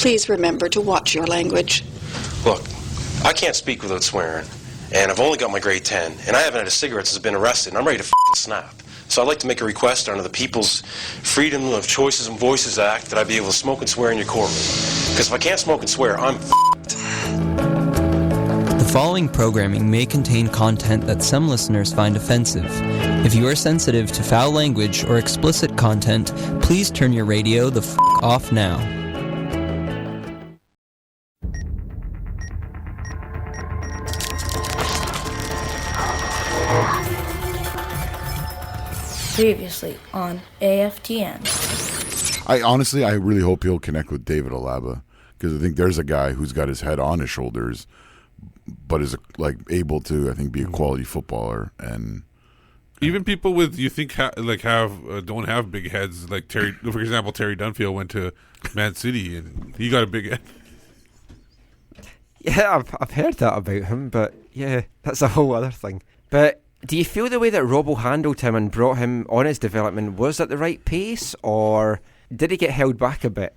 Please remember to watch your language. Look, I can't speak without swearing, and I've only got my grade 10, and I haven't had a cigarette since I've been arrested, and I'm ready to snap. So I'd like to make a request under the People's Freedom of Choices and Voices Act that I be able to smoke and swear in your courtroom. Because if I can't smoke and swear, I'm The following programming may contain content that some listeners find offensive. If you are sensitive to foul language or explicit content, please turn your radio the off now. Previously on AFTN. I really hope he'll connect with David Alaba, because I think there's a guy who's got his head on his shoulders, but is able to, I think, be a quality footballer. And even people with don't have big heads, like Terry, for example, Terry Dunfield went to Man City and he got a big head. Yeah, I've heard that about him, but yeah, that's a whole other thing. But do you feel the way that Robbo handled him and brought him on his development was at the right pace, or did he get held back a bit?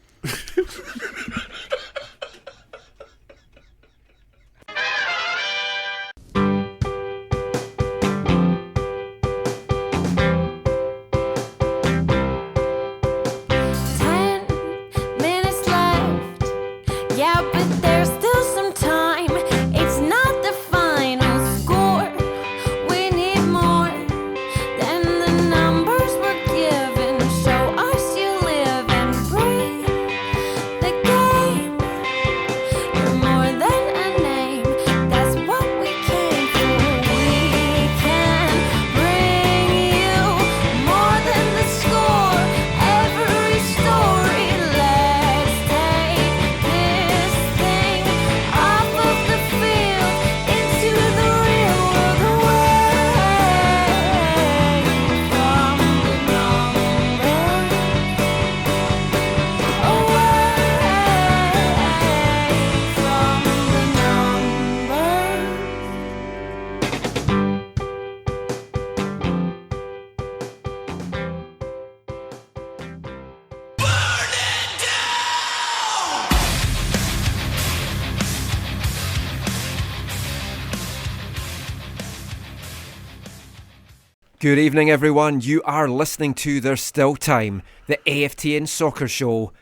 Good evening, everyone. You are listening to There's Still Time, the AFTN soccer show.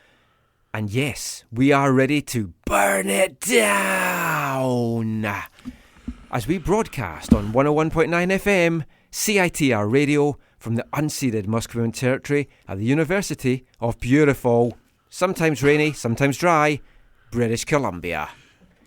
And yes, we are ready to burn it down as we broadcast on 101.9 FM, CITR radio, from the unceded Musqueam territory at the University of beautiful, sometimes rainy, sometimes dry, British Columbia.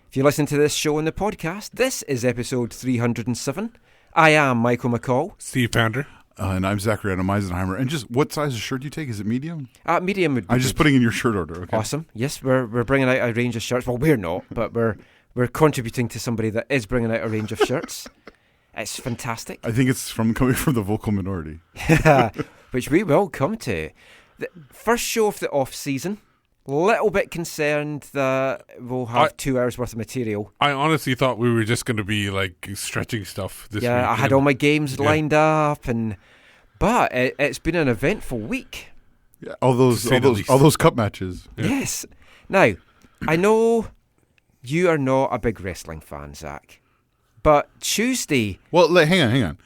If you listen to this show on the podcast, this is episode 307. I am Michael McCall. Steve Pander. And I'm Zachary Adam Eisenheimer. And just what size of shirt do you take? Is it medium? Medium would be I'm just putting in your shirt order. Okay. Awesome. Yes, we're bringing out a range of shirts. Well, we're not, but we're contributing to somebody that is bringing out a range of shirts. It's fantastic. I think it's coming from the vocal minority. Which we will come to. The first show of the off-season. Little bit concerned that we'll have 2 hours worth of material. I honestly thought we were just going to be stretching stuff this week. Yeah, I had all my games lined up, but it's been an eventful week. Yeah, all those cup matches. Yeah. Yes. Now, I know you are not a big wrestling fan, Zach, but Tuesday. Well, hang on.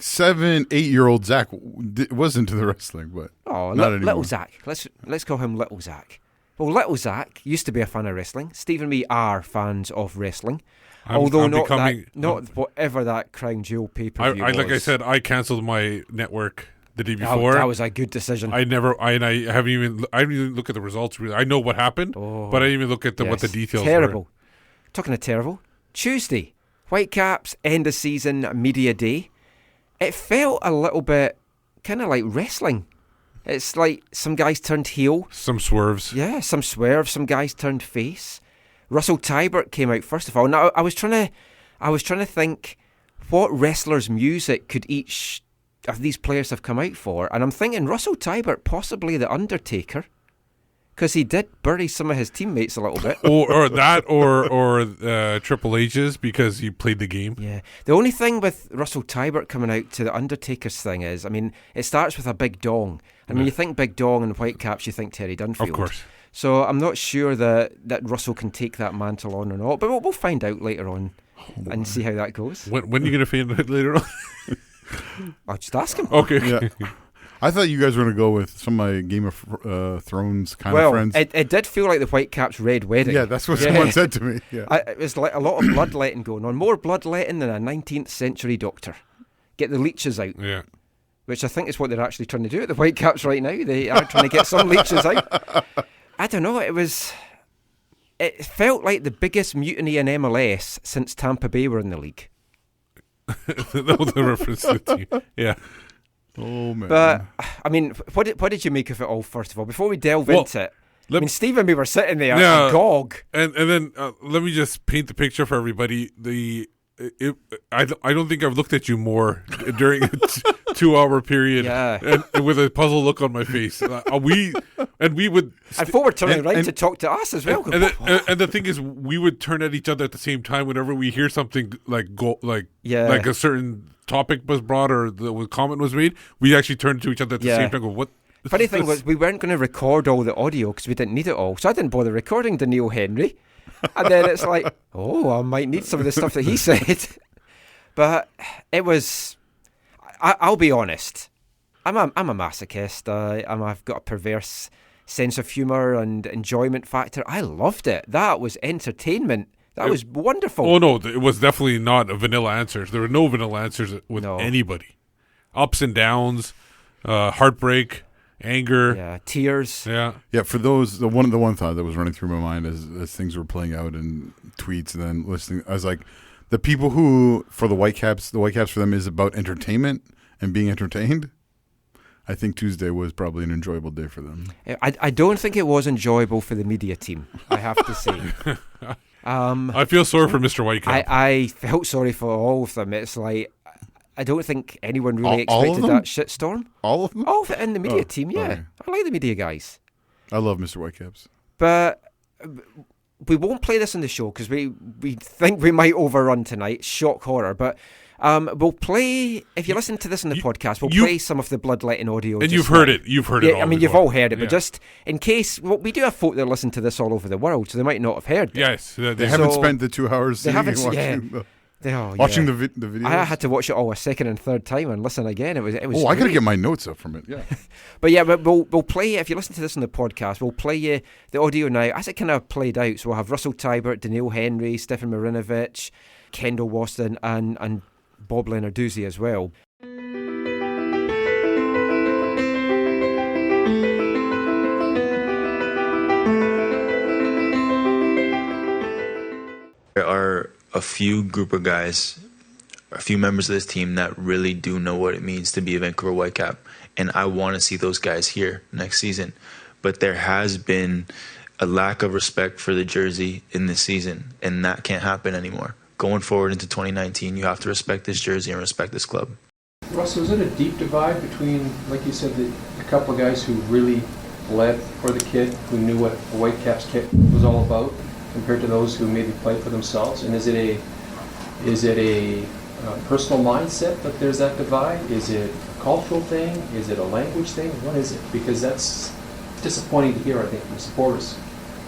7, 8-year-old Zach was into the wrestling, but not anymore. Little Zach. Let's call him Little Zach. Well, Little Zach used to be a fan of wrestling. Steve and me are fans of wrestling. Although not whatever that Crown Jewel pay-per-view was. Like I said, I cancelled my network the day before. That was a good decision. I haven't even looked at the results. Really, I know what happened, but I didn't even look at what the details were. Terrible. Talking of terrible. Tuesday, Whitecaps end of season media day. It felt a little bit kind of like wrestling. It's like some guys turned heel. Some swerves. Yeah, some swerves. Some guys turned face. Russell Tybert came out first of all. Now I was trying to think what wrestlers' music could each of these players have come out for, and I'm thinking Russell Tybert, possibly The Undertaker, because he did bury some of his teammates a little bit. or Triple H's, because he played the game. Yeah. The only thing with Russell Tybert coming out to the Undertaker's thing is, I mean, it starts with a big dong. And when you think big dong and Whitecaps, you think Terry Dunfield. Of course. So I'm not sure that Russell can take that mantle on or not, but we'll find out later on and see how that goes. When are you going to find out later on? I'll just ask him. Okay. Yeah. I thought you guys were going to go with some of my Game of Thrones kind of friends. It did feel like the Whitecaps' Red Wedding. Yeah, that's what someone said to me. Yeah. It was like a lot of bloodletting going on. More bloodletting than a 19th century doctor. Get the leeches out. Yeah. Which I think is what they're actually trying to do at the Whitecaps right now. They are trying to get some leeches out. I don't know. It felt like the biggest mutiny in MLS since Tampa Bay were in the league. That was the reference to the team. Yeah. Oh, man. But, I mean, what did you make of it all, first of all? Before we delve into it, I mean, Steve and me were sitting there agog. And then let me just paint the picture for everybody. I don't think I've looked at you more during a 2-hour period, and with a puzzled look on my face. We would, and forward turning around to talk to us as well. And the thing is, we would turn at each other at the same time whenever we hear something like a certain topic was brought or the comment was made. We actually turn to each other at the same time. Go, what? The funny thing was, we weren't going to record all the audio because we didn't need it all, so I didn't bother recording Daniil Henry. And then it's like, I might need some of the stuff that he said. But it was, I'll be honest, I'm a masochist. I've got a perverse sense of humour and enjoyment factor. I loved it. That was entertainment. That was wonderful. Oh, no, it was definitely not a vanilla answers. There were no vanilla answers with anybody. Ups and downs, heartbreak, anger, tears. Yeah. For those, the one thought that was running through my mind as things were playing out in tweets and then listening, I was like, the people who, for the Whitecaps for them is about entertainment and being entertained. I think Tuesday was probably an enjoyable day for them. I don't think it was enjoyable for the media team, I have to say. I feel sorry for Mr. Whitecap. I felt sorry for all of them. It's like, I don't think anyone really expected that shitstorm. All of them? All of it in the media team, yeah. Okay. I like the media guys. I love Mr. Whitecaps. But we won't play this in the show because we think we might overrun tonight. Shock horror. But we'll play, if you listen to this in the podcast, we'll play some of the bloodletting audio. And you've heard it. You've heard it all. I mean, before. you've all heard it. But just in case, we do have folk that listen to this all over the world, so they might not have heard it. Yes. They haven't spent the 2 hours watching the videos. I had to watch it all a second and third time and listen again. It was. I got to get my notes up from it. Yeah. But we'll play. If you listen to this on the podcast, we'll play you the audio now as it kind of played out. So we'll have Russell Tybert, Daniil Henry, Stefan Marinovic, Kendall Waston, and Bob Lenarduzzi as well. There are a few group of guys, a few members of this team that really do know what it means to be a Vancouver Whitecap, and I want to see those guys here next season. But there has been a lack of respect for the jersey in this season, and that can't happen anymore. Going forward into 2019, you have to respect this jersey and respect this club. Russell, is it a deep divide between, like you said, a couple of guys who really bled for the kid, who knew what the Whitecaps kit was all about, compared to those who maybe played for themselves? And is it a personal mindset that there's that divide? Is it a cultural thing? Is it a language thing? What is it? Because that's disappointing to hear, I think, from a supporters'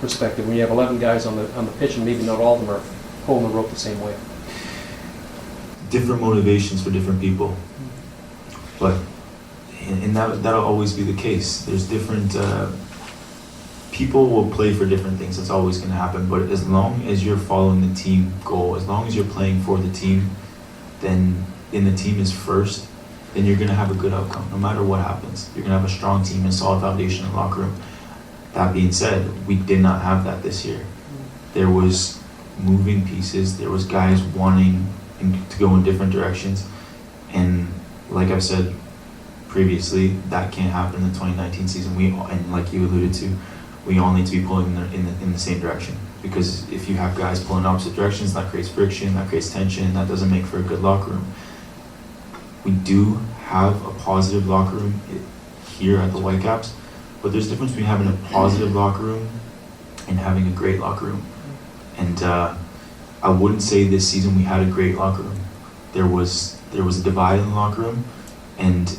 perspective, when you have 11 guys on the pitch and maybe not all of them are pulling the rope the same way. Different motivations for different people, but and that'll always be the case. There's different people will play for different things. That's always going to happen. But as long as you're following the team goal, as long as you're playing for the team, and the team is first, then you're going to have a good outcome. No matter what happens, you're going to have a strong team and solid foundation in the locker room. That being said, we did not have that this year. There was moving pieces. There was guys wanting to go in different directions, and like I've said previously, that can't happen in the 2019 season. And like you alluded to, we all need to be pulling in the same direction, because if you have guys pulling opposite directions, that creates friction, that creates tension, that doesn't make for a good locker room. We do have a positive locker room here at the Whitecaps, but there's a difference between having a positive locker room and having a great locker room. And I wouldn't say this season we had a great locker room. There was a divide in the locker room, and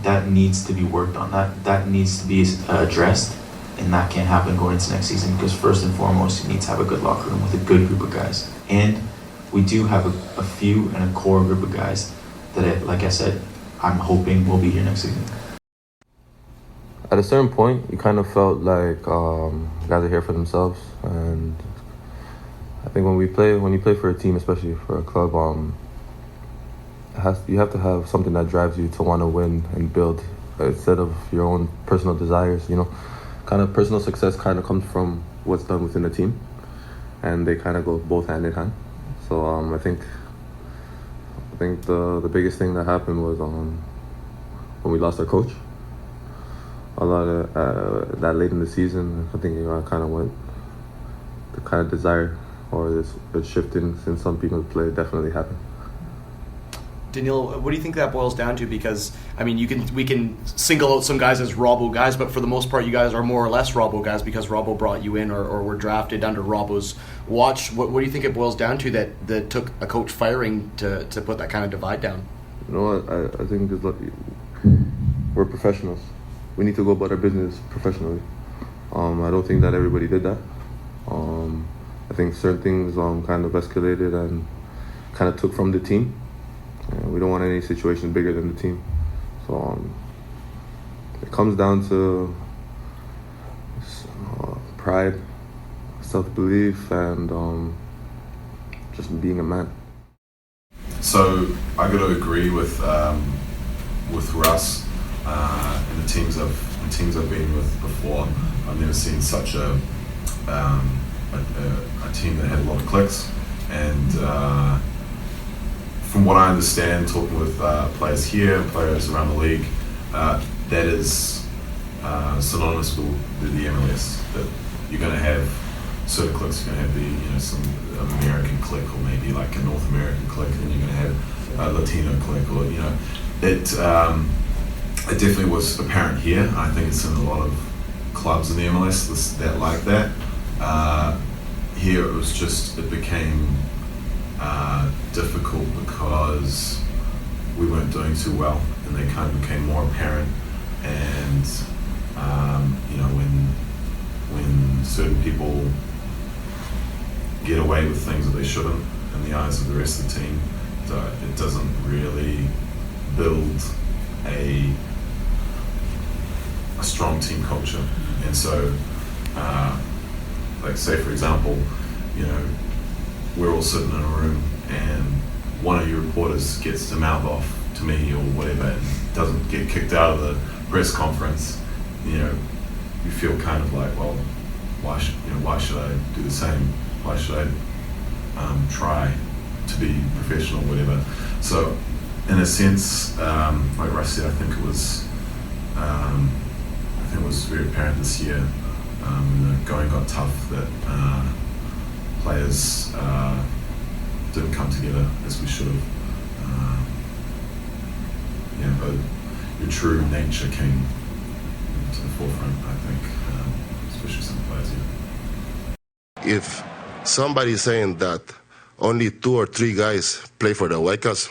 that needs to be worked on. That needs to be addressed. And that can't happen going into next season because first and foremost, you need to have a good locker room with a good group of guys. And we do have a few and a core group of guys that, like I said, I'm hoping will be here next season. At a certain point, you kind of felt like guys are here for themselves, and I think when you play for a team, especially for a club, you have to have something that drives you to want to win and build instead of your own personal desires. You know, kind of personal success kind of comes from what's done within the team, and they kind of go both hand in hand. So I think the biggest thing that happened was when we lost our coach. A lot of that late in the season, I think I kind of went, the kind of desire or this shifting since some people play definitely happened. Daniil, what do you think that boils down to? Because I mean, we can single out some guys as Robbo guys, but for the most part, you guys are more or less Robbo guys because Robbo brought you in or were drafted under Robbo's watch. What do you think it boils down to that took a coach firing to put that kind of divide down? You know what? I think we're professionals. We need to go about our business professionally. I don't think that everybody did that. I think certain things kind of escalated and kind of took from the team. We don't want any situation bigger than the team. So it comes down to pride, self-belief, and just being a man. So I got to agree with Russ. And the teams I've been with before, I've never seen such a team that had a lot of clicks. And from what I understand, talking with players here and players around the league, that is synonymous with the MLS. That you're going to have certain clicks. You're going to have some American click, or maybe like a North American click, and you're going to have a Latino click, or it definitely was apparent here. I think it's in a lot of clubs in the MLS that like that. Here it became difficult because we weren't doing too well, and they kind of became more apparent. And when certain people get away with things that they shouldn't in the eyes of the rest of the team, it doesn't really build a strong team culture. And so like say for example, we're all sitting in a room and one of your reporters gets to mouth off to me or whatever and doesn't get kicked out of the press conference. You feel kind of like, well, why should I do the same? Why should I try to be professional, whatever? So in a sense, like Russ said, I think it was very apparent this year when the going got tough that players didn't come together as we should have. But your true nature came to the forefront, I think, especially some players here. If somebody's saying that only 2 or 3 guys play for the Whitecaps,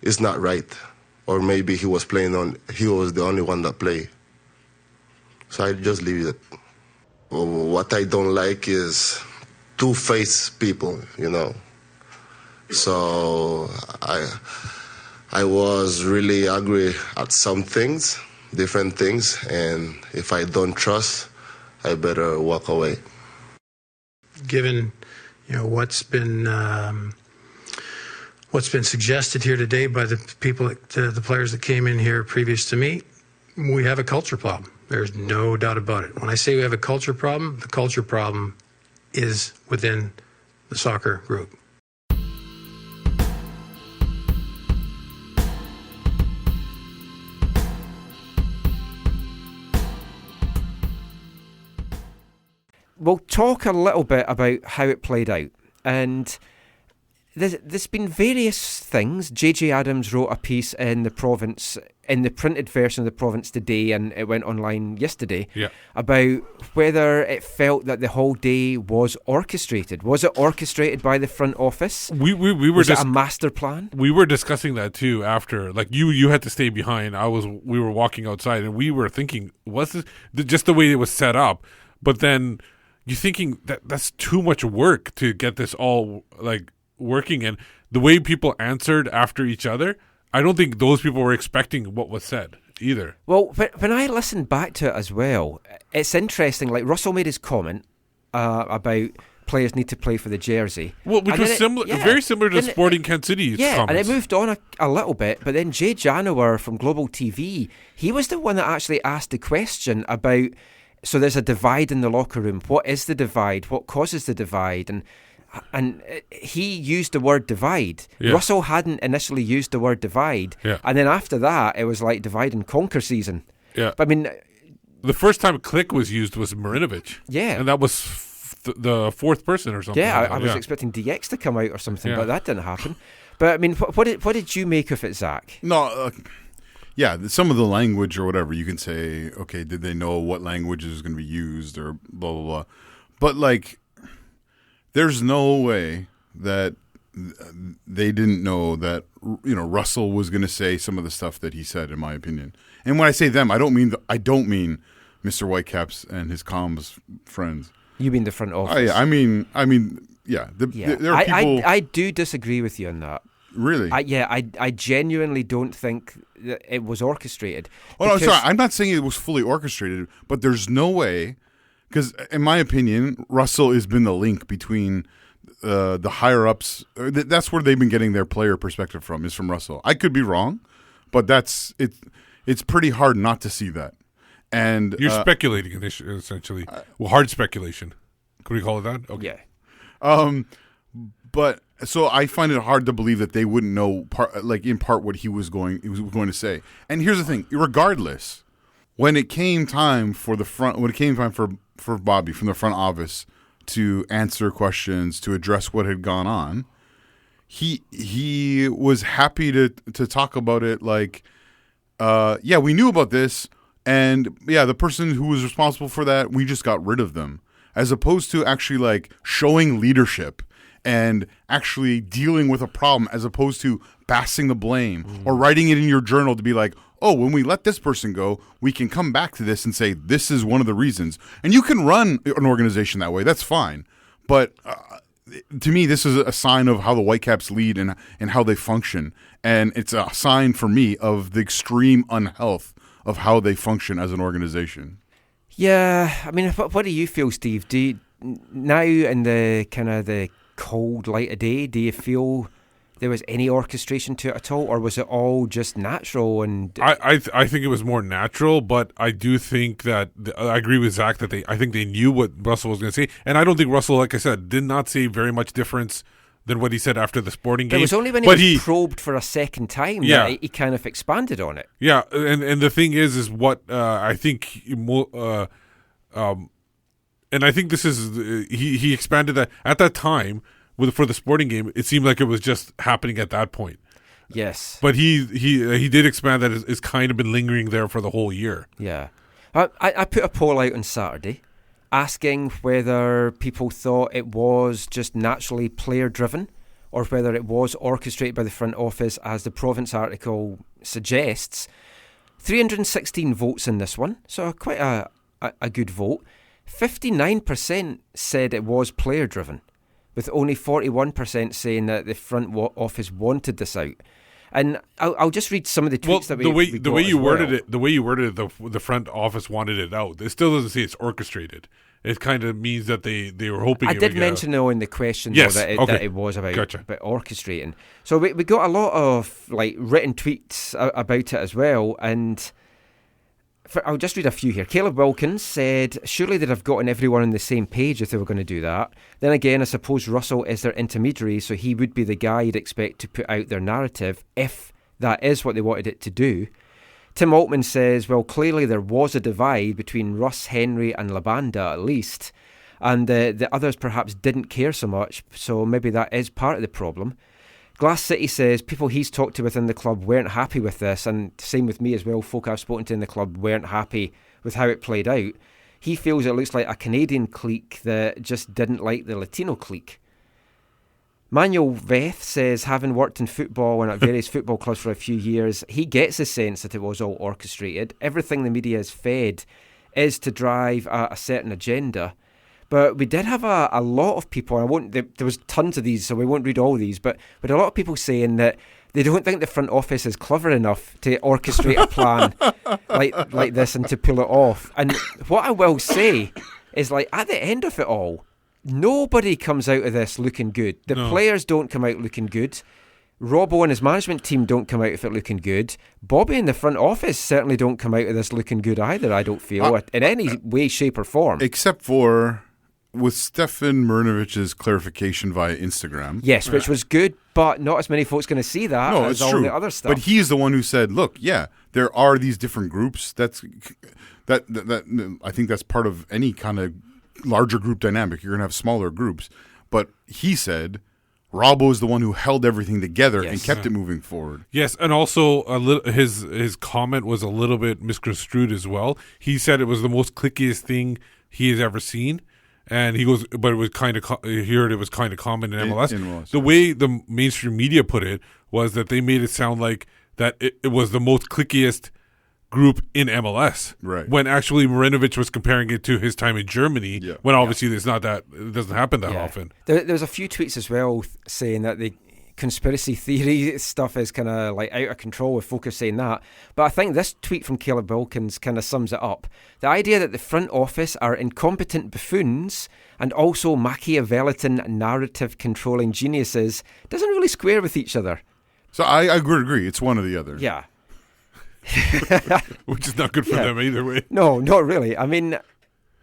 it's not right. Or maybe he was the only one that played. So I just leave it. What I don't like is two-faced people, So I was really angry at some things, different things, and if I don't trust, I better walk away. Given, what's been suggested here today by the people, the players that came in here previous to me, we have a culture problem. There's no doubt about it. When I say we have a culture problem, the culture problem is within the soccer group. We'll talk a little bit about how it played out. And there's been various things. JJ Adams wrote a piece in the Province, in the printed version of the Province today, and it went online yesterday, about whether it felt that the whole day was orchestrated. Was it orchestrated by the front office? We were was it a master plan? We were discussing that too after. Like you had to stay behind. We were walking outside, and we were thinking, was this just the way it was set up? But then you're thinking that's too much work to get this all like working, and the way people answered after each other, I don't think those people were expecting what was said either. Well, when I listened back to it as well, it's interesting. Like Russell made his comment about players need to play for the jersey. Well, which was very similar to Sporting Kansas City's comments. And it moved on a little bit, but then Jay Janower from Global TV, he was the one that actually asked the question about, so there's a divide in the locker room. What is the divide? What causes the divide? And he used the word divide. Yeah. Russell hadn't initially used the word divide. Yeah. And then after that, it was like divide and conquer season. Yeah. But I mean, the first time click was used was Marinovic. Yeah. And that was the fourth person or something. Yeah, like I was expecting DX to come out or something, but that didn't happen. But I mean, what did you make of it, Zach? No, some of the language or whatever, you can say, okay, did they know what language is going to be used or blah, blah, blah. But like, there's no way that they didn't know that, Russell was going to say some of the stuff that he said, in my opinion. And when I say them, I don't mean Mr. Whitecaps and his comms friends. You mean the front office? Oh, yeah, I mean, yeah. There are people. I do disagree with you on that. Really? I genuinely don't think that it was orchestrated. Oh no, sorry. I'm not saying it was fully orchestrated, but there's no way. Because, in my opinion, Russell has been the link between the higher-ups. That's where they've been getting their player perspective from, is from Russell. I could be wrong, but it's pretty hard not to see that. And you're speculating, essentially. Hard speculation. Could we call it that? Okay. Yeah. But, so I find it hard to believe that they wouldn't know, in part, what he was going to say. And here's the thing. Regardless, when it came time for Bobby from the front office to answer questions, to address what had gone on, he was happy to talk about it like, we knew about this, and the person who was responsible for that, we just got rid of them, as opposed to actually like showing leadership and actually dealing with a problem, as opposed to passing the blame or writing it in your journal to be like, oh, when we let this person go, we can come back to this and say, this is one of the reasons. And you can run an organization that way. That's fine. But to me, this is a sign of how the Whitecaps lead and how they function. And it's a sign for me of the extreme unhealth of how they function as an organization. Yeah. I mean, what do you feel, Steve? Now in the kind of the cold light of day, do you feel there was any orchestration to it at all, or was it all just natural? And I think it was more natural, but I do think that I agree with Zach that I think they knew what Russell was going to say, and I don't think Russell, like I said, did not say very much difference than what he said after the Sporting game. It was only when he was probed for a second time that he kind of expanded on it. Yeah, and the thing is what I think, and I think this is he expanded that at that time. For the Sporting game, it seemed like it was just happening at that point. Yes, but he did expand that. It's kind of been lingering there for the whole year. Yeah, I put a poll out on Saturday asking whether people thought it was just naturally player driven or whether it was orchestrated by the front office, as the Province article suggests. 316 votes in this one, so quite a good vote. 59% said it was player driven, with only 41% saying that the front office wanted this out. And I'll just read some of the tweets that the way you worded it, the front office wanted it out. It still doesn't say it's orchestrated. It kind of means that they were hoping. I did mention though in the question that it was about orchestrating. So we got a lot of like written tweets about it as well, and I'll just read a few here. Caleb Wilkins said, surely they'd have gotten everyone on the same page if they were going to do that. Then again, I suppose Russell is their intermediary, so he would be the guy you'd expect to put out their narrative if that is what they wanted it to do. Tim Altman says, well, clearly there was a divide between Russ, Henry and Labanda at least. and the others perhaps didn't care so much, so maybe that is part of the problem. Glass City says people he's talked to within the club weren't happy with this, and same with me as well. Folk I've spoken to in the club weren't happy with how it played out. He feels it looks like a Canadian clique that just didn't like the Latino clique. Manuel Veth says, having worked in football and at various football clubs for a few years, he gets the sense that it was all orchestrated. Everything the media is fed is to drive a certain agenda. But we did have a lot of people, and there was tons of these, so we won't read all these, but a lot of people saying that they don't think the front office is clever enough to orchestrate a plan like this and to pull it off. And what I will say is, like, at the end of it all, nobody comes out of this looking good. The players don't come out looking good. Robbo and his management team don't come out of it looking good. Bobby and the front office certainly don't come out of this looking good either, I don't feel, in any way, shape or form. Except for with Stefan Mrnjavic's clarification via Instagram. Yes, which was good, but not as many folks going to see that as it's all true. the other stuff. But he's the one who said, look, yeah, there are these different groups. That I think that's part of any kind of larger group dynamic. You're going to have smaller groups. But he said Robbo is the one who held everything together and kept it moving forward. Yes, and also his comment was a little bit misconstrued as well. He said it was the most clickiest thing he has ever seen. And he goes, but it was kind of, he heard it was kind of common in MLS. In MLS. The way the mainstream media put it was that they made it sound like that it was the most clickiest group in MLS. Right. When actually Marinovic was comparing it to his time in Germany, when obviously there's not that, it doesn't happen that often. There's a few tweets as well saying that the conspiracy theory stuff is kind of like out of control with focus saying that. But I think this tweet from Caleb Wilkins kind of sums it up. The idea that the front office are incompetent buffoons and also Machiavellian narrative controlling geniuses doesn't really square with each other. So I agree. It's one or the other. Yeah. Which is not good for them either way. No, not really. I mean,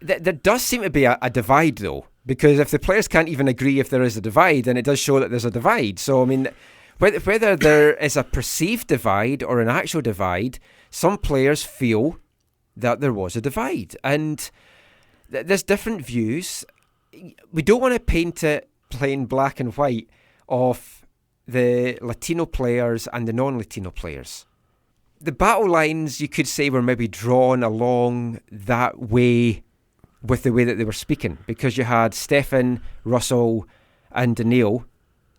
there does seem to be a divide though. Because if the players can't even agree if there is a divide, then it does show that there's a divide. So, I mean, whether there is a perceived divide or an actual divide, some players feel that there was a divide. And there's different views. We don't want to paint it plain black and white of the Latino players and the non-Latino players. The battle lines, you could say, were maybe drawn along that way with the way that they were speaking, because you had Stefan, Russell and Daniil,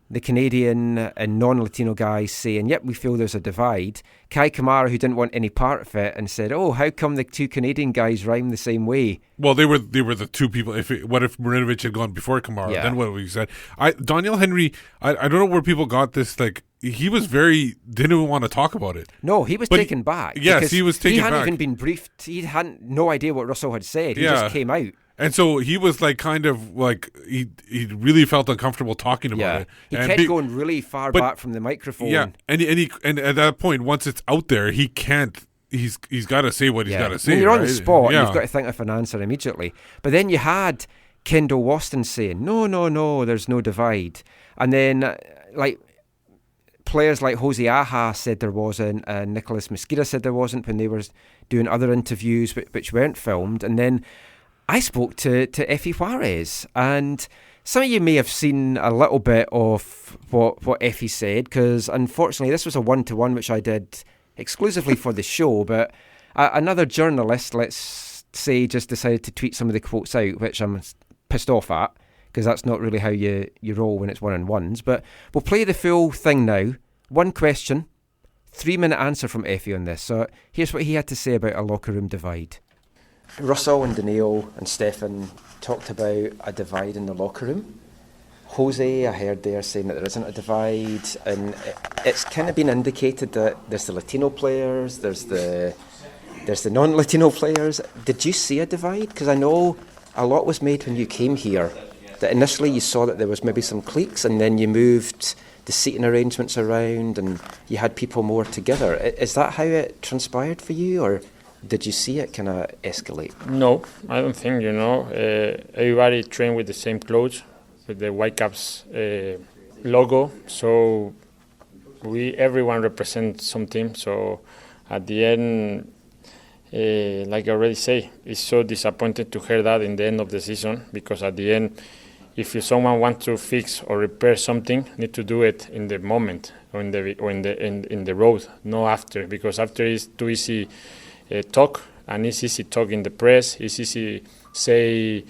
the Canadian and non-Latino guys, saying, yep, we feel there's a divide. Kai Kamara, who didn't want any part of it, and said, oh, how come the two Canadian guys rhyme the same way? Well, they were the two people. What if Marinovic had gone before Kamara? Yeah. Then what we said? Daniel Henry, I don't know where people got this, like, he was didn't want to talk about it. No, he was taken back. Yes, he was taken back. He hadn't even been briefed. He hadn't no idea what Russell had said. He just came out. And so he was like kind of like he really felt uncomfortable talking about it. He kept going really far back from the microphone. Yeah, and at that point, once it's out there, he can't. He's got to say what he's got to say. When you're on right? the spot, yeah. you've got to think of an answer immediately. But then you had Kendall Waston saying, no, there's no divide. And then players like Jose Aja said there wasn't, and Nicolas Mosquera said there wasn't when they were doing other interviews which weren't filmed. And then I spoke to Efrain Juarez, and some of you may have seen a little bit of what Effi said, because unfortunately this was a one-to-one which I did exclusively for the show, but another journalist, let's say, just decided to tweet some of the quotes out, which I'm pissed off at, because that's not really how you roll when it's one-on-ones. But we'll play the full thing now. One question, 3-minute answer from Effie on this. So here's what he had to say about a locker room divide. Russell and Daniil and Stefan talked about a divide in the locker room. Jose, I heard there saying that there isn't a divide, and it's kind of been indicated that there's the Latino players, there's the non-Latino players. Did you see a divide? Because I know a lot was made when you came here, that initially you saw that there was maybe some cliques, and then you moved the seating arrangements around and you had people more together. Is that how it transpired for you, or did you see it kind of escalate? No, I don't think, everybody trained with the same clothes, with the Whitecaps logo, so everyone represents some team, so at the end like I already say, it's so disappointed to hear that in the end of the season, because at the end, if someone wants to fix or repair something, need to do it in the moment or in the road, not after, because after is too easy talk, and it's easy talk in the press. It's easy say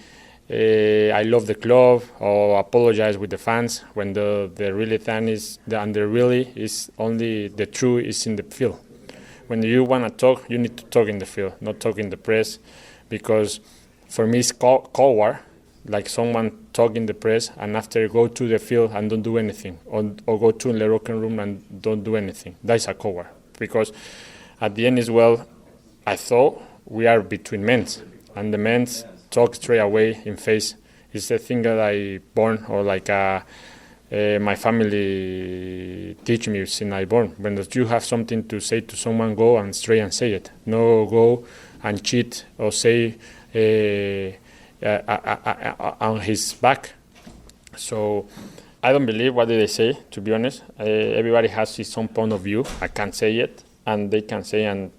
I love the club or apologize with the fans, when the really thing is only the truth is in the field. When you want to talk, you need to talk in the field, not talk in the press, because for me it's coward, like someone talk in the press and after go to the field and don't do anything, or go to the locker room and don't do anything. That's a coward, because at the end as well, I thought we are between men, and the men talk straight away in face. It's the thing that I born, or like my family teach me since I born. When you have something to say to someone, go and straight and say it. No go and cheat or say on his back. So I don't believe what they say, to be honest. Everybody has his own point of view. I can't say it, and they can say, and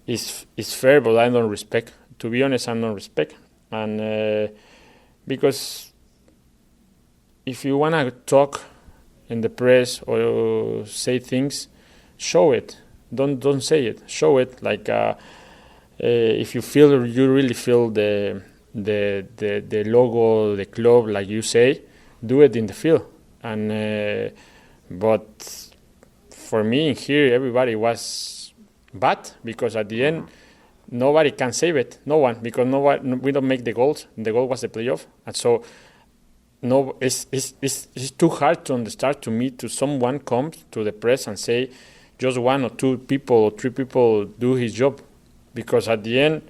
it's fair, but I don't respect. To be honest, I don't respect. And because if you want to talk in the press or say things, show it. Don't say it. Show it. Like if you really feel the logo, the club, like you say, do it in the field. And but for me in here, everybody was bad, because at the end, nobody can save it. No one, because we don't make the goals. The goal was the playoff, and so it's too hard to understand to me. To someone comes to the press and say, just 1 or 2 people or 3 people do his job, because at the end,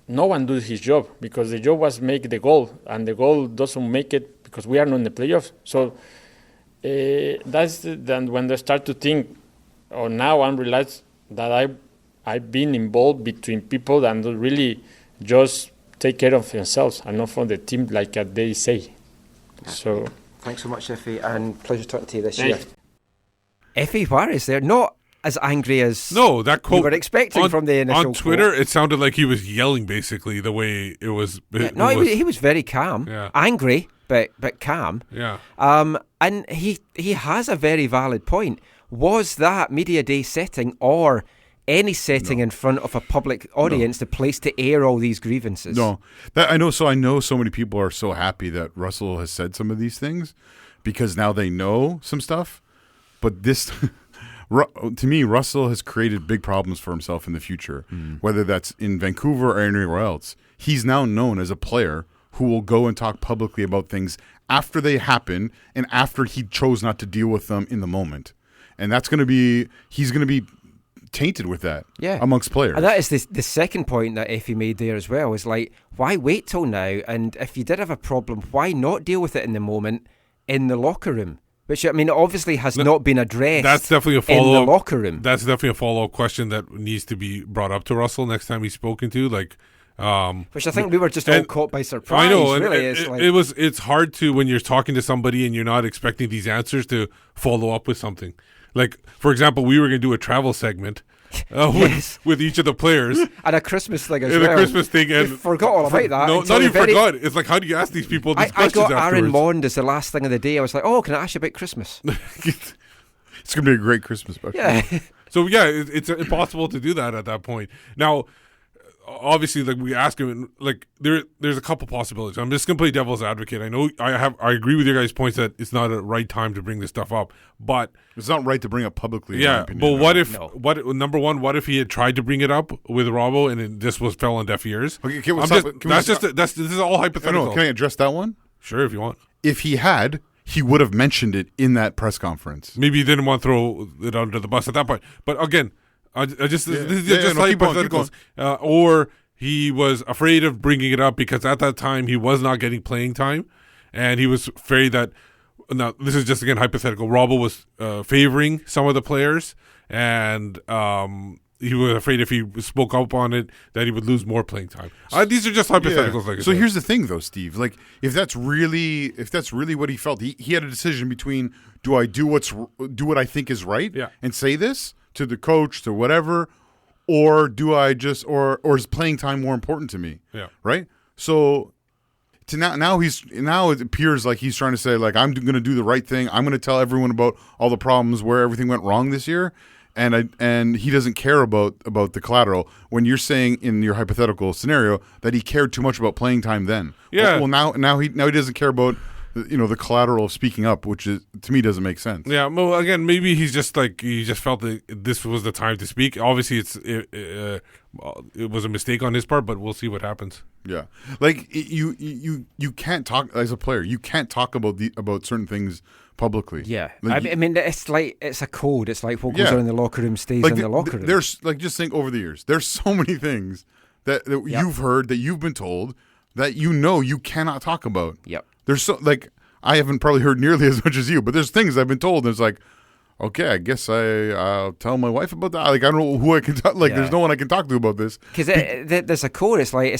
no one does his job, because the job was make the goal, and the goal doesn't make it because we are not in the playoffs. So that's then when they start to think, or now I realize that I've been involved between people that don't really just take care of themselves and not for the team like they say. So thanks so much, Effie, and pleasure talking to you this year. Efrain Juarez there, not as angry as that quote we were expecting from the initial on Twitter. Quote. It sounded like he was yelling, basically, the way it was. He was very calm, angry, but calm. Yeah. And he has a very valid point. Was that media day setting or any setting in front of a public audience the place to air all these grievances? No, I know so many people are so happy that Russell has said some of these things, because now they know some stuff. But this, to me, Russell has created big problems for himself in the future, whether that's in Vancouver or anywhere else. He's now known as a player who will go and talk publicly about things after they happen and after he chose not to deal with them in the moment. And he's going to be tainted with that amongst players. And that is the second point that Effie made there as well, is like, why wait till now? And if you did have a problem, why not deal with it in the moment in the locker room? Which, I mean, obviously has not been addressed. That's definitely a follow-up in the locker room. That's definitely a follow-up question that needs to be brought up to Russell next time he's spoken to. Like, which I think we were just all caught by surprise. I know, really. It's hard to, when you're talking to somebody and you're not expecting these answers, to follow up with something. Like, for example, we were going to do a travel segment with each of the players. And a Christmas thing as well. And a Christmas thing. And you forgot all about that. No, not even forgot. It's like, how do you ask these people these questions afterwards? I got afterwards? Aaron Mond as the last thing of the day. I was like, oh, can I ask you about Christmas? It's going to be a great Christmas special. Yeah. So, yeah, it's impossible to do that at that point. Now, obviously, like, we ask him, like, there's a couple possibilities. I'm just going to play devil's advocate. I know I agree with your guys' points that it's not a right time to bring this stuff up, but it's not right to bring up publicly. Yeah, but what if number one? What if he had tried to bring it up with Robbo and this fell on deaf ears? Okay, this is all hypothetical. Can I address that one? Sure, if you want. If he had, he would have mentioned it in that press conference. Maybe he didn't want to throw it under the bus at that point. But again, this is just hypotheticals. Or he was afraid of bringing it up because at that time he was not getting playing time, and he was afraid that. Now, this is just, again, hypothetical. Robbo was favoring some of the players, and he was afraid if he spoke up on it that he would lose more playing time. These are just hypotheticals. Like I said. Here's the thing, though, Steve. Like, if that's really what he felt, he had a decision between, do I do what I think is right and say this to the coach, to whatever, or do I just or is playing time more important to me? Yeah. Right. So now it appears like he's trying to say like I'm going to do the right thing. I'm going to tell everyone about all the problems where everything went wrong this year, and he doesn't care about the collateral. When you're saying in your hypothetical scenario that he cared too much about playing time then. Yeah. Well, now he doesn't care about the collateral of speaking up, which is to me doesn't make sense. Yeah. Well, again, maybe he just felt that this was the time to speak. Obviously, it was a mistake on his part, but we'll see what happens. Yeah, like you can't talk as a player. You can't talk about certain things publicly. Yeah, like, I mean, it's a code. It's like what goes on in the locker room stays in the locker room. There's just think over the years. There's so many things that you've heard, that you've been told, that you cannot talk about. Yep. There's so I haven't probably heard nearly as much as you, but there's things I've been told. And it's like, okay, I guess I'll tell my wife about that. Like I don't know who I can talk. Like there's no one I can talk to about this. Because there's a code. It's like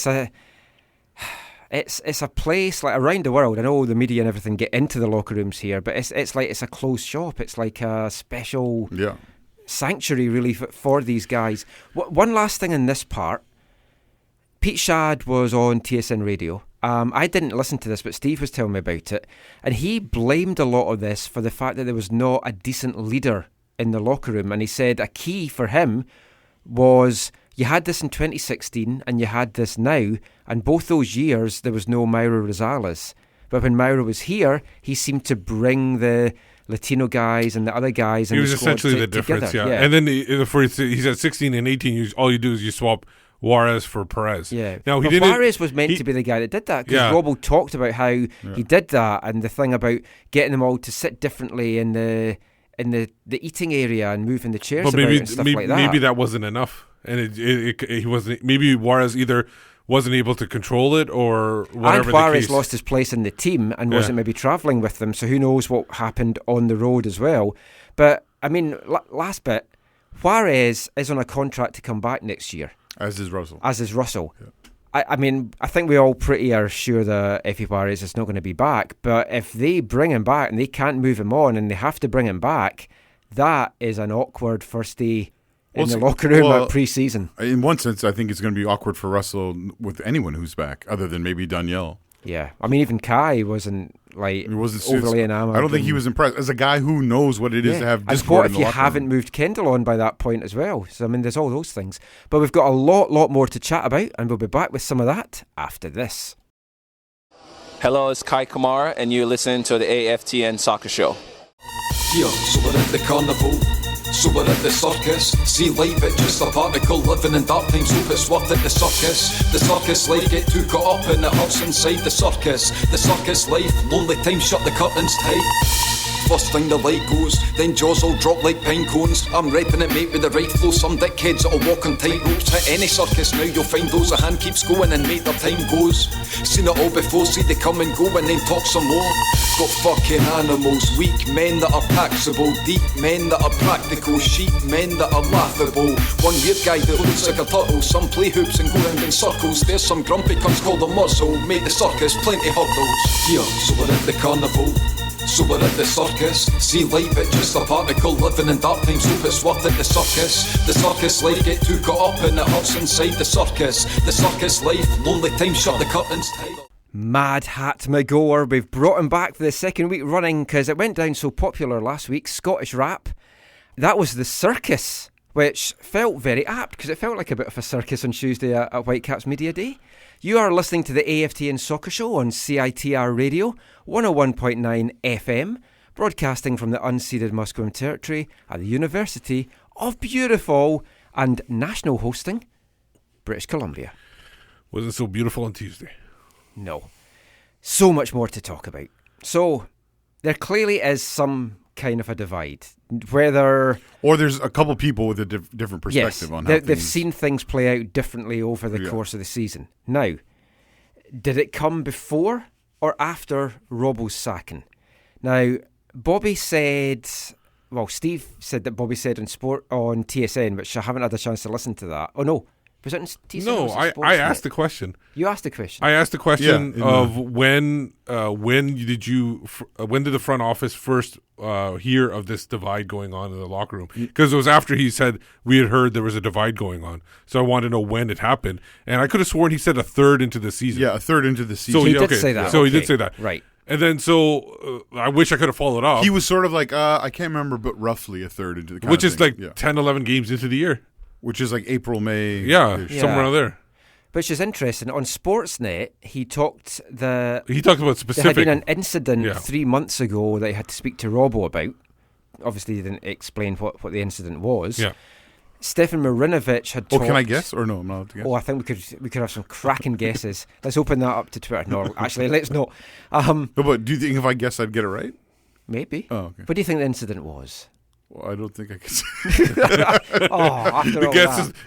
it's a place like around the world. I know the media and everything get into the locker rooms here, but it's like it's a closed shop. It's like a special sanctuary really for these guys. One last thing in this part. Pete Shad was on TSN Radio. I didn't listen to this, but Steve was telling me about it. And he blamed a lot of this for the fact that there was not a decent leader in the locker room. And he said a key for him was you had this in 2016 and you had this now. And both those years, there was no Mauro Rosales. But when Mauro was here, he seemed to bring the Latino guys and the other guys in the squad together. He was essentially the difference, yeah. And then he said 16 and 18, all you do is you swap Juarez for Perez. Yeah. Now Juarez was meant to be the guy that did that, because Robbo talked about how he did that, and the thing about getting them all to sit differently in the eating area and moving the chairs about and stuff like that. Maybe that wasn't enough, and he wasn't. Maybe Juarez either wasn't able to control it or whatever. And Juarez lost his place in the team and wasn't maybe travelling with them, so who knows what happened on the road as well. But I mean, last bit, Juarez is on a contract to come back next year. As is Russell. Yeah. I mean, I think we all pretty are sure that Efrain Juarez is not going to be back. But if they bring him back and they can't move him on and they have to bring him back, that is an awkward first day in the locker room at pre-season. In one sense, I think it's going to be awkward for Russell with anyone who's back, other than maybe Danielle. Yeah. I mean, even Kai wasn't overly enamored. I don't think he was impressed. As a guy who knows what it is to have discord in the locker room. And what if you haven't moved Kendall on by that point as well? So, I mean, there's all those things. But we've got a lot more to chat about, and we'll be back with some of that after this. Hello, it's Kai Kamara, and you're listening to the AFTN Soccer Show. Yeah, so we're at the carnival, so we're at the circus. See life, it's just a particle, living in dark times, hope it's worth it. The circus life, get too caught up and it hurts inside the circus life, lonely time, shut the curtains tight. First thing the light goes, then jaws will drop like pine cones. I'm repping it, mate, with the right flow. Some dickheads that'll walk on tight ropes. Hit any circus now, you'll find those a hand keeps going and mate, their time goes. Seen it all before, see they come and go and then talk some more. Got fucking animals, weak men that are taxable, deep men that are practical, sheep men that are laughable. One weird guy that looks like a turtle, some play hoops and go round in circles. There's some grumpy cunts called a muzzle, made the circus plenty hurdles. Yeah, so we're at the carnival, so we're at the circus. See life, it's just a particle, living in dark times, hope it's worth it. The circus life, get too caught up and it hurts inside the circus life, lonely time, shut the curtains tight. Mad Hat McGower, we've brought him back for the second week running because it went down so popular last week. Scottish rap. That was the circus, which felt very apt because it felt like a bit of a circus on Tuesday at Whitecaps Media Day. You are listening to the AFTN Soccer Show on CITR Radio, 101.9 FM, broadcasting from the unceded Musqueam territory at the University of beautiful and national hosting, British Columbia. Wasn't so beautiful on Tuesday. No. So much more to talk about. So, there clearly is some kind of a divide. Or there's a couple people with a different perspective on how they've seen things play out differently over the course of the season. Now, did it come before or after Robbo's sacking? Now, Bobby said... Well, Steve said that Bobby said on TSN, which I haven't had a chance to listen to that. Oh, no. Was it in TSN? No, I asked the question. You asked the question. I asked the question of when did the front office first hear of this divide going on in the locker room? Because it was after he said we had heard there was a divide going on. So I wanted to know when it happened. And I could have sworn he said a third into the season. Yeah, a third into the season. So he did say that. So he did say that. Right. And then I wish I could have followed up. He was sort of like, I can't remember, but roughly a third into the which is like 10, 11 games into the year. Which is like April, May. Yeah, somewhere around there. Which is interesting. On Sportsnet, he talked about specific. There had been an incident 3 months ago that he had to speak to Robbo about. Obviously, he didn't explain what the incident was. Yeah. Stefan Marinovic had talked... Oh, can I guess? Or no, I'm not allowed to guess. Oh, I think we could have some cracking guesses. Let's open that up to Twitter. No, actually, let's not. No, but do you think if I guess I'd get it right? Maybe. Oh, okay. What do you think the incident was? Well, I don't think I can say.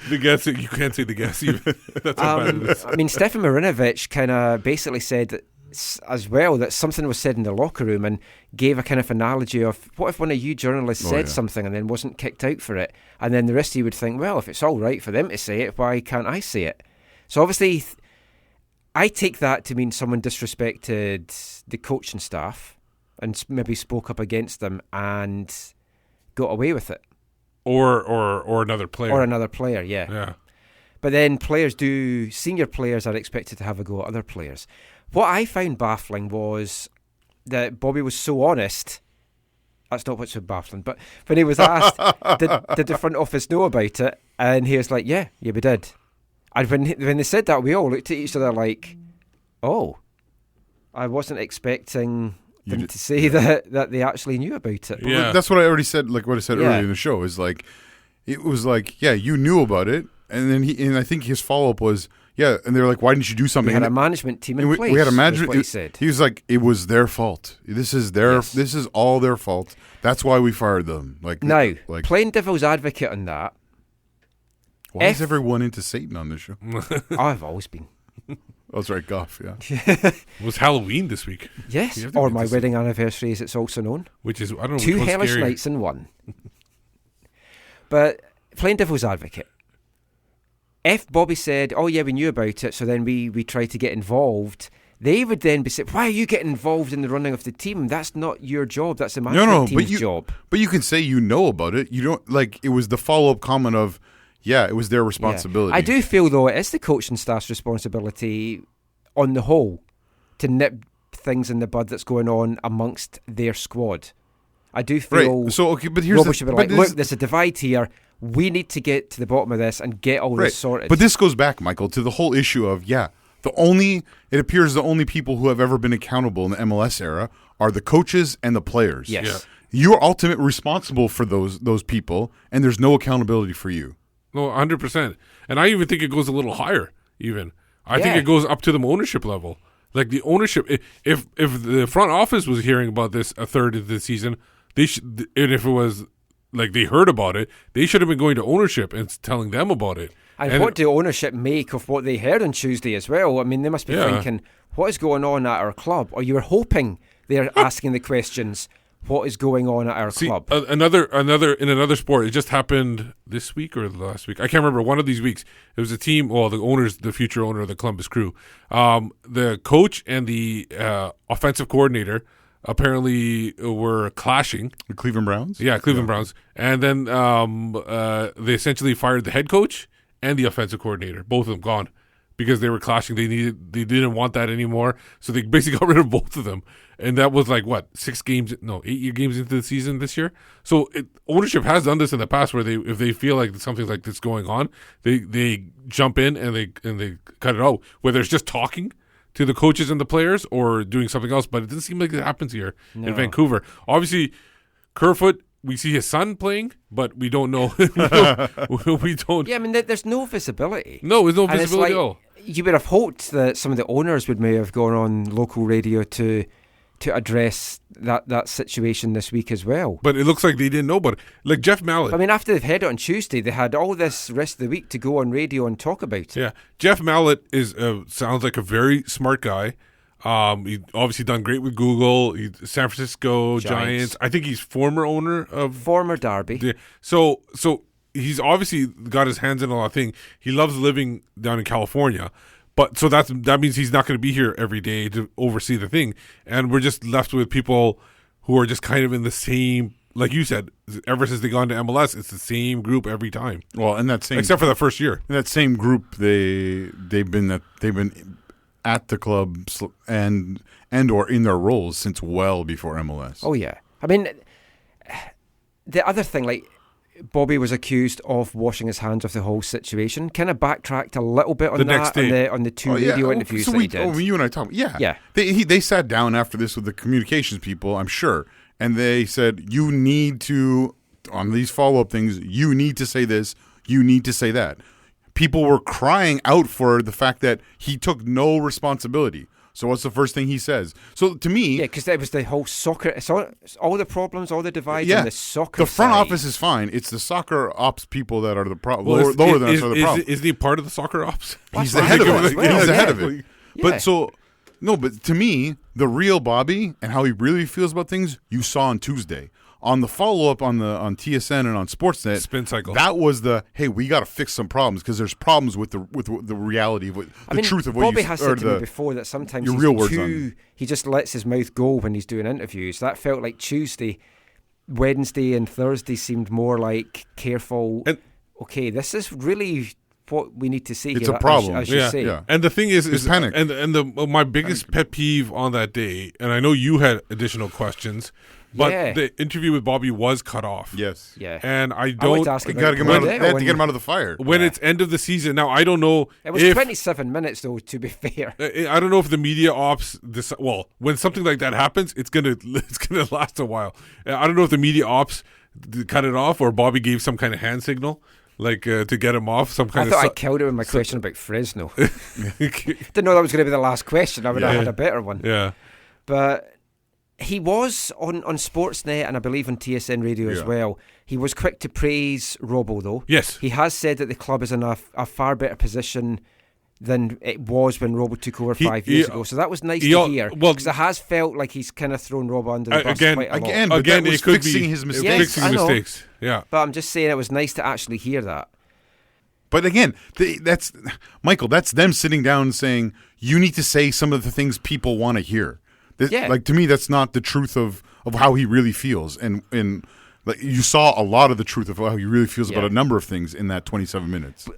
The guess, you can't say the guess even. That's how bad it is. I mean, Stefan Marinovic kind of basically said that as well that something was said in the locker room and gave a kind of analogy of what if one of you journalists said something and then wasn't kicked out for it, and then the rest of you would think, well, if it's all right for them to say it, why can't I say it? So obviously I take that to mean someone disrespected the coaching staff and maybe spoke up against them and got away with it. Or another player. Or another player, yeah. But then senior players are expected to have a go at other players. What I found baffling was that Bobby was so honest. That's not what's so baffling, but when he was asked, did the front office know about it? And he was like, yeah, we did. And when they said that, we all looked at each other like, oh, I wasn't expecting them to say that they actually knew about it. Yeah. That's what I already said, like what I said earlier in the show, is like, it was like, yeah, you knew about it. And then I think his follow-up was, yeah, and they were like, why didn't you do something? We had a management team in place. We had a management. What he said. He was like, it was their fault. This is This is all their fault. That's why we fired them. Now, playing devil's advocate on that. Why is everyone into Satan on this show? I've always been. That's right, Goff. Yeah. It was Halloween this week. Yes, or my wedding anniversary, as it's also known. Which is, I don't know, 2 hellish nights in one. But playing devil's advocate. If Bobby said, oh yeah, we knew about it, so then we tried to get involved, they would then be saying, why are you getting involved in the running of the team? That's not your job. That's the management team's job. But you can say you know about it. You don't, like, it was the follow-up comment of, yeah, it was their responsibility. Yeah. I do feel, though, it is the coaching staff's responsibility on the whole to nip things in the bud that's going on amongst their squad. I do feel right. So, okay, but here's Robert should be like, look, there's a divide here. We need to get to the bottom of this and get all this sorted. But this goes back, Michael, to the whole issue of, it appears the only people who have ever been accountable in the MLS era are the coaches and the players. Yes. Yeah. You're ultimately responsible for those people, and there's no accountability for you. No, 100%. And I even think it goes a little higher, even. I think it goes up to the ownership level. Like the ownership, if the front office was hearing about this a third of the season, and if it was like they heard about it, they should have been going to ownership and telling them about it. And what do ownership make of what they heard on Tuesday as well? I mean, they must be thinking, what is going on at our club? Or you were hoping they're asking the questions, what is going on at our club? In another sport, it just happened this week or last week. I can't remember. One of these weeks, it was a team. Well, the future owner of the Columbus Crew, the coach and the offensive coordinator apparently were clashing. The Cleveland Browns? Yeah, Cleveland Browns. And then they essentially fired the head coach and the offensive coordinator. Both of them gone because they were clashing. They didn't want that anymore. So they basically got rid of both of them. And that was like, 8 games into the season this year? So ownership has done this in the past where if they feel like something like this going on, they jump in and they cut it out. Whether it's just talking to the coaches and the players or doing something else, but it doesn't seem like it happens here in Vancouver. Obviously, Kerfoot, we see his son playing, but we don't know. we don't. Yeah, I mean, there's no visibility. No, there's no visibility at all. You would have hoped that some of the owners may have gone on local radio to address that situation this week as well. But it looks like they didn't know about it. Like Jeff Mallett. I mean, after they've heard it on Tuesday, they had all this rest of the week to go on radio and talk about it. Yeah. Jeff Mallett sounds like a very smart guy. He's obviously done great with Google. He's San Francisco Giants. I think he's former owner of... Former Derby. Yeah. So he's obviously got his hands in a lot of things. He loves living down in California. But so that means he's not going to be here every day to oversee the thing. And we're just left with people who are just kind of in the same, like you said, ever since they gone to MLS, it's the same group every time. Well, and that same, except for the first year, in that same group, they've been at the club and or in their roles since well before MLS. Oh yeah, I mean, the other thing, like Bobby was accused of washing his hands of the whole situation. Kind of backtracked a little bit on on the two radio interviews that he did. You and I talked. Yeah. They sat down after this with the communications people, I'm sure, and they said, you need to, on these follow-up things, you need to say this, you need to say that. People were crying out for the fact that he took no responsibility. So what's the first thing he says? So to me... Yeah, because it was the whole soccer... It's all the problems, all the divides in the soccer The front side. office is fine. It's the soccer ops people that are the problem. Well, lower than us are the problem. Isn't he part of the soccer ops? He's the head of it. He's the head of it. But but to me, the real Bobby and how he really feels about things, you saw on Tuesday. On the follow-up on TSN and on Sportsnet, Spin Cycle. That was hey, we got to fix some problems because there's problems with the reality of the truth of what Bobby you has said to me before that sometimes your he's real words he just lets his mouth go when he's doing interviews. That felt like Tuesday. Wednesday and Thursday seemed more like careful. Okay, this is really what we need to see. It's here, a problem, as you say. Yeah. And the thing is panic. My biggest pet peeve on that day, and I know you had additional questions, but the interview with Bobby was cut off. Yes. Yeah. And I got to get him out of the fire. When it's end of the season. Now, I don't know. It was 27 minutes, though, to be fair. I don't know if the media ops, when something like that happens, it's gonna last a while. I don't know if the media ops cut it off or Bobby gave some kind of hand signal. Like to get him off, some kind I thought I killed it with my question about Fresno. Didn't know that was going to be the last question. I would have had a better one. Yeah. But he was on Sportsnet and I believe on TSN Radio as well. He was quick to praise Robbo, though. Yes. He has said that the club is in a far better position than it was when Robbo took over 5 years ago. So that was nice to hear. Well, because it has felt like he's kind of thrown Robbo under the bus quite a lot. Again, it could fixing his mistakes. Fixing mistakes. Yeah. But I'm just saying it was nice to actually hear that. But again, that's Michael. That's them sitting down and saying you need to say some of the things people want to hear. Like to me, that's not the truth of how he really feels. And like you saw a lot of the truth of how he really feels about a number of things in that 27 minutes. But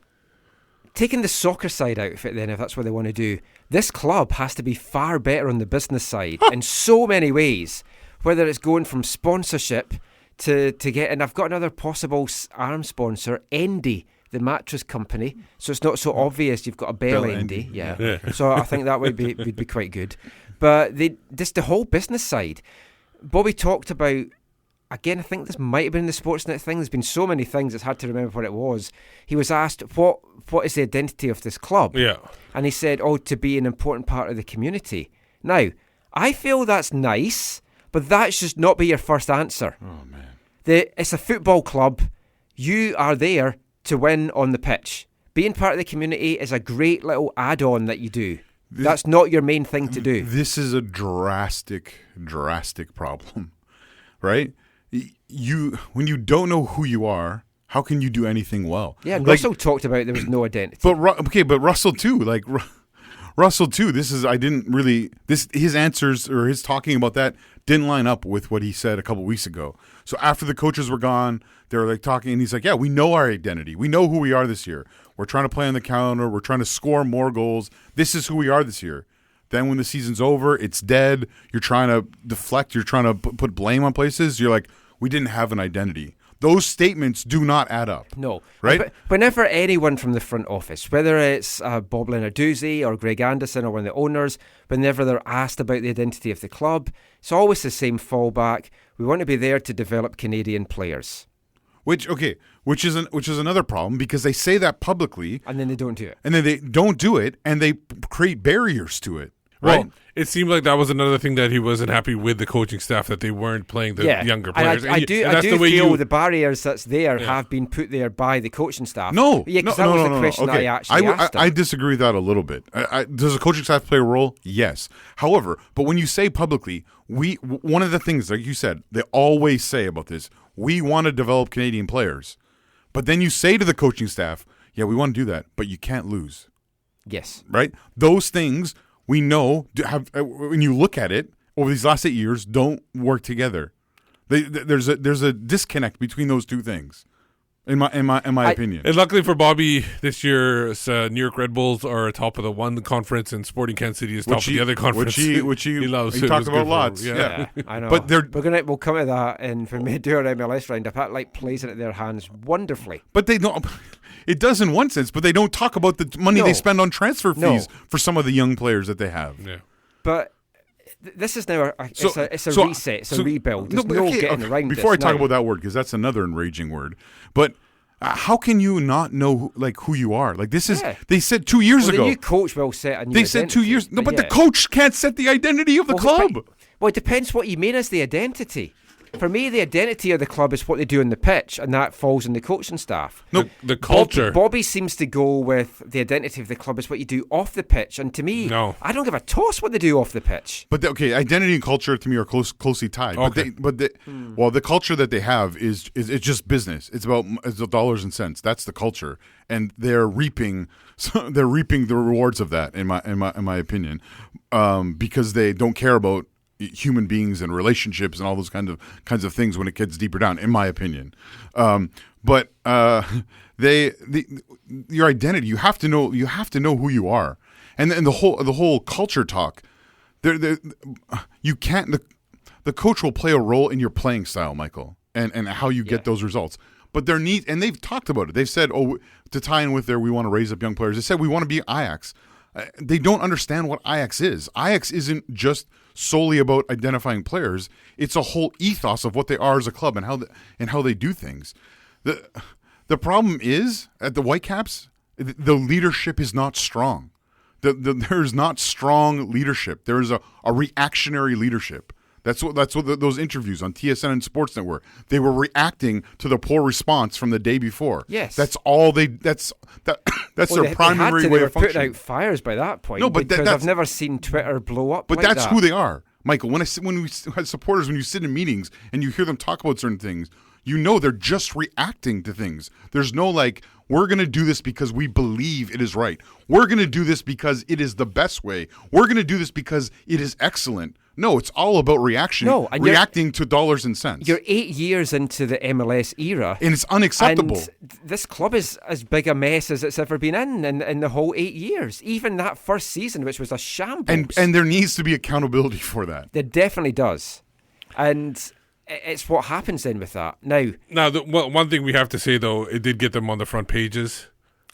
taking the soccer side out of it, then, if that's what they want to do, this club has to be far better on the business side in so many ways. Whether it's going from sponsorship to get, and I've got another possible arm sponsor, Endy, the mattress company, so it's not so obvious you've got a Bell Endy. Yeah. So I think that would be quite good. But just the whole business side. Bobby talked about, again, I think this might have been the Sportsnet thing. There's been so many things, it's hard to remember what it was. He was asked, what is the identity of this club? Yeah. And he said, to be an important part of the community. Now, I feel that's nice, but that should not be your first answer. Oh, man. It's a football club. You are there to win on the pitch. Being part of the community is a great little add-on that you do. That's not your main thing to do. This is a drastic problem, right? When you don't know who you are, how can you do anything well? Yeah, and Russell talked about there was no identity. But Russell too. Like Russell too. His answers or his talking about that didn't line up with what he said a couple weeks ago. So after the coaches were gone, they were like talking, and he's like, "Yeah, we know our identity. We know who we are this year. We're trying to play on the counter. We're trying to score more goals. This is who we are this year." Then when the season's over, it's dead. You're trying to deflect. You're trying to put blame on places. You're like, we didn't have an identity. Those statements do not add up. No. Right? But whenever anyone from the front office, whether it's Bob Lenarduzzi or Greg Anderson or one of the owners, whenever they're asked about the identity of the club, it's always the same fallback. We want to be there to develop Canadian players. Which is another problem because they say that publicly. And then they don't do it. And then they don't do it, and they create barriers to it. Right. Well, it seemed like that was another thing that he wasn't happy with the coaching staff, that they weren't playing the younger players. I do feel the barriers that's there have been put there by the coaching staff. No, because that was the question I actually asked him. I disagree with that a little bit. Does the coaching staff play a role? Yes. However, but when you say publicly, one of the things, like you said, they always say about this, we want to develop Canadian players. But then you say to the coaching staff, yeah, we want to do that, but you can't lose. Yes. Right? Those things we know when you look at it over these last 8 years don't work together. There's a disconnect between those two things. In my opinion. And luckily for Bobby, this year, New York Red Bulls are atop of the one conference, and Sporting Kansas City is top of the other conference. Which he loves. He talked about lots. Yeah, I know. But we'll come to that, and when we do our MLS roundup, that plays into their hands wonderfully. But they don't. It does in one sense, but they don't talk about the money they spend on transfer fees for some of the young players that they have. Yeah. But this is now it's a reset, it's a rebuild. There's no getting around Before I this talk now. about that word, because that's another enraging word, but how can you not know who you are? Like this is they said 2 years ago. The new coach will set a new They said 2 years, but the coach can't set the identity of the club. Well, it depends what you mean as the identity. For me, the identity of the club is what they do on the pitch, and that falls on the coaching staff. No, the culture. Bobby seems to go with the identity of the club is what you do off the pitch, and to me, I don't give a toss what they do off the pitch. But identity and culture to me are closely tied. Okay. Well, the culture that they have is it's just business. It's about dollars and cents. That's the culture, and they're reaping the rewards of that in my opinion, because they don't care about human beings and relationships and all those kinds of things when it gets deeper down, in my opinion. But your identity, you have to know who you are, and the whole culture talk. You can't. The coach will play a role in your playing style, Michael, and how you get those results. But and they've talked about it. They've said, to tie in with we want to raise up young players. They said we want to be Ajax. They don't understand what Ajax is. Ajax isn't just solely about identifying players. It's a whole ethos of what they are as a club and how they do things. The problem is at the Whitecaps, the leadership is not strong. There's not strong leadership. There is a reactionary leadership. That's what those interviews on TSN and Sports Network. They were reacting to the poor response from the day before. Yes, that's all they. That's their primary way of functioning. They were putting out fires by that point. No, but because I've never seen Twitter blow up. But like that's that. who they are, Michael. When we had supporters, when you sit in meetings and you hear them talk about certain things, you know they're just reacting to things. There's no we're going to do this because we believe it is right. We're going to do this because it is the best way. We're going to do this because it is excellent. No, it's all about reaction. No, and reacting to dollars and cents. You're 8 years into the MLS era. And it's unacceptable. And this club is as big a mess as it's ever been in the whole 8 years. Even that first season, which was a shambles. And there needs to be accountability for that. There definitely does. And it's what happens then with that. Now, one thing we have to say, though, it did get them on the front pages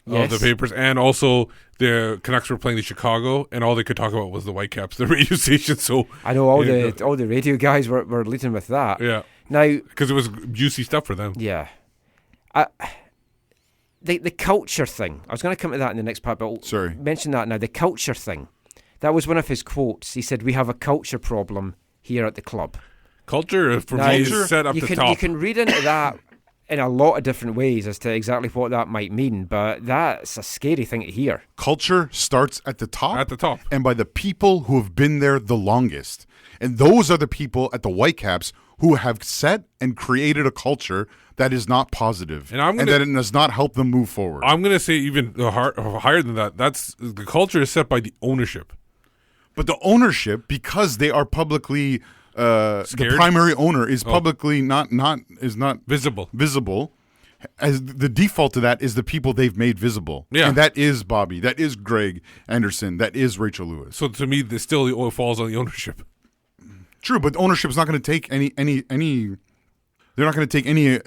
yes. of the papers, and also the Canucks were playing in Chicago, and all they could talk about was the Whitecaps, the radio station. So I know all the radio guys were leading with that. Yeah, now because it was juicy stuff for them. Yeah, the culture thing. I was going to come to that in the next part, but mention that now. The culture thing. That was one of his quotes. He said, "We have a culture problem here at the club." Culture for me is set up the top. You can read into that in a lot of different ways as to exactly what that might mean, but that's a scary thing to hear. Culture starts at the top. At the top. And by the people who have been there the longest. And those are the people at the Whitecaps who have set and created a culture that is not positive and that it does not help them move forward. I'm going to say even higher than that. That's the culture is set by the ownership. But the ownership, because they are publicly... the primary owner is publicly not visible. As the default to that is the people they've made visible. Yeah. And that is Bobby, that is Greg Anderson, that is Rachel Lewis. So to me, this still falls on the ownership. True, but ownership is not going to take any. They're not going to take any.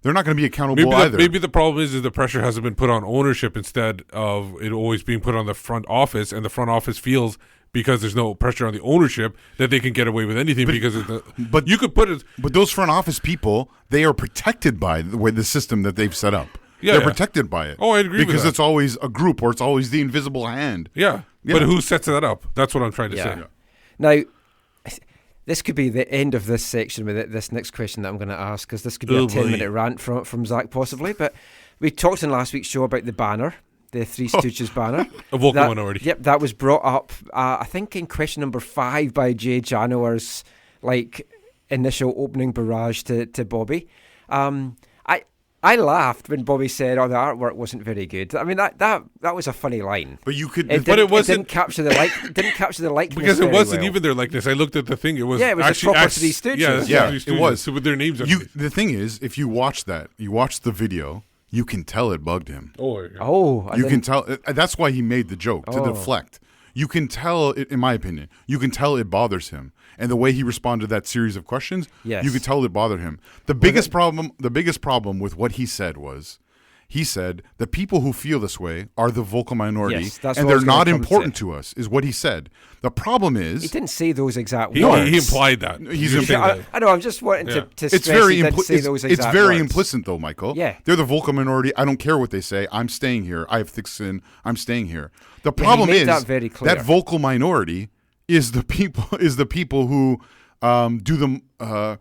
They're not going to be accountable either. Maybe the problem is the pressure hasn't been put on ownership instead of it always being put on the front office, and the front office feels, because there's no pressure on the ownership, that they can get away with anything but you could put it. But those front office people, they are protected by the system that they've set up. Yeah, they're protected by it. Oh, I agree with that. Because it's always a group or it's always the invisible hand. Yeah. But who sets that up? That's what I'm trying to say. Yeah. Now, this could be the end of this section with this next question that I'm going to ask, because this could be a 10-minute rant from Zach possibly. But we talked in last week's show about the banner. The Three Stooges banner. A vocal minority. Yep, that was brought up, I think, in question number 5 by Jay Janower's initial opening barrage to Bobby. I laughed when Bobby said, "Oh, the artwork wasn't very good." I mean, that was a funny line. But you could, but it wasn't. It didn't capture the Didn't capture the likeness because it wasn't well. even their likeness. I looked at the thing. It was it was actually a proper Three Stooges. Yeah, it was. So with their names. The thing is, if you watch the video, you can tell it bugged him. You can tell. That's why he made the joke to deflect. You can tell, in my opinion, you can tell it bothers him. And the way he responded to that series of questions, you could tell it bothered him. The biggest problem with what he said was, he said, the people who feel this way are the vocal minority, and they're not important to us, is what he said. The problem is... He didn't say those exact words. He implied that. I know, I'm just wanting to stress it's very he didn't say those exact It's very words. implicit, though, Michael. Yeah. They're the vocal minority. I don't care what they say. I'm staying here. I have thick skin. I'm staying here. The problem is that vocal minority is the people who do the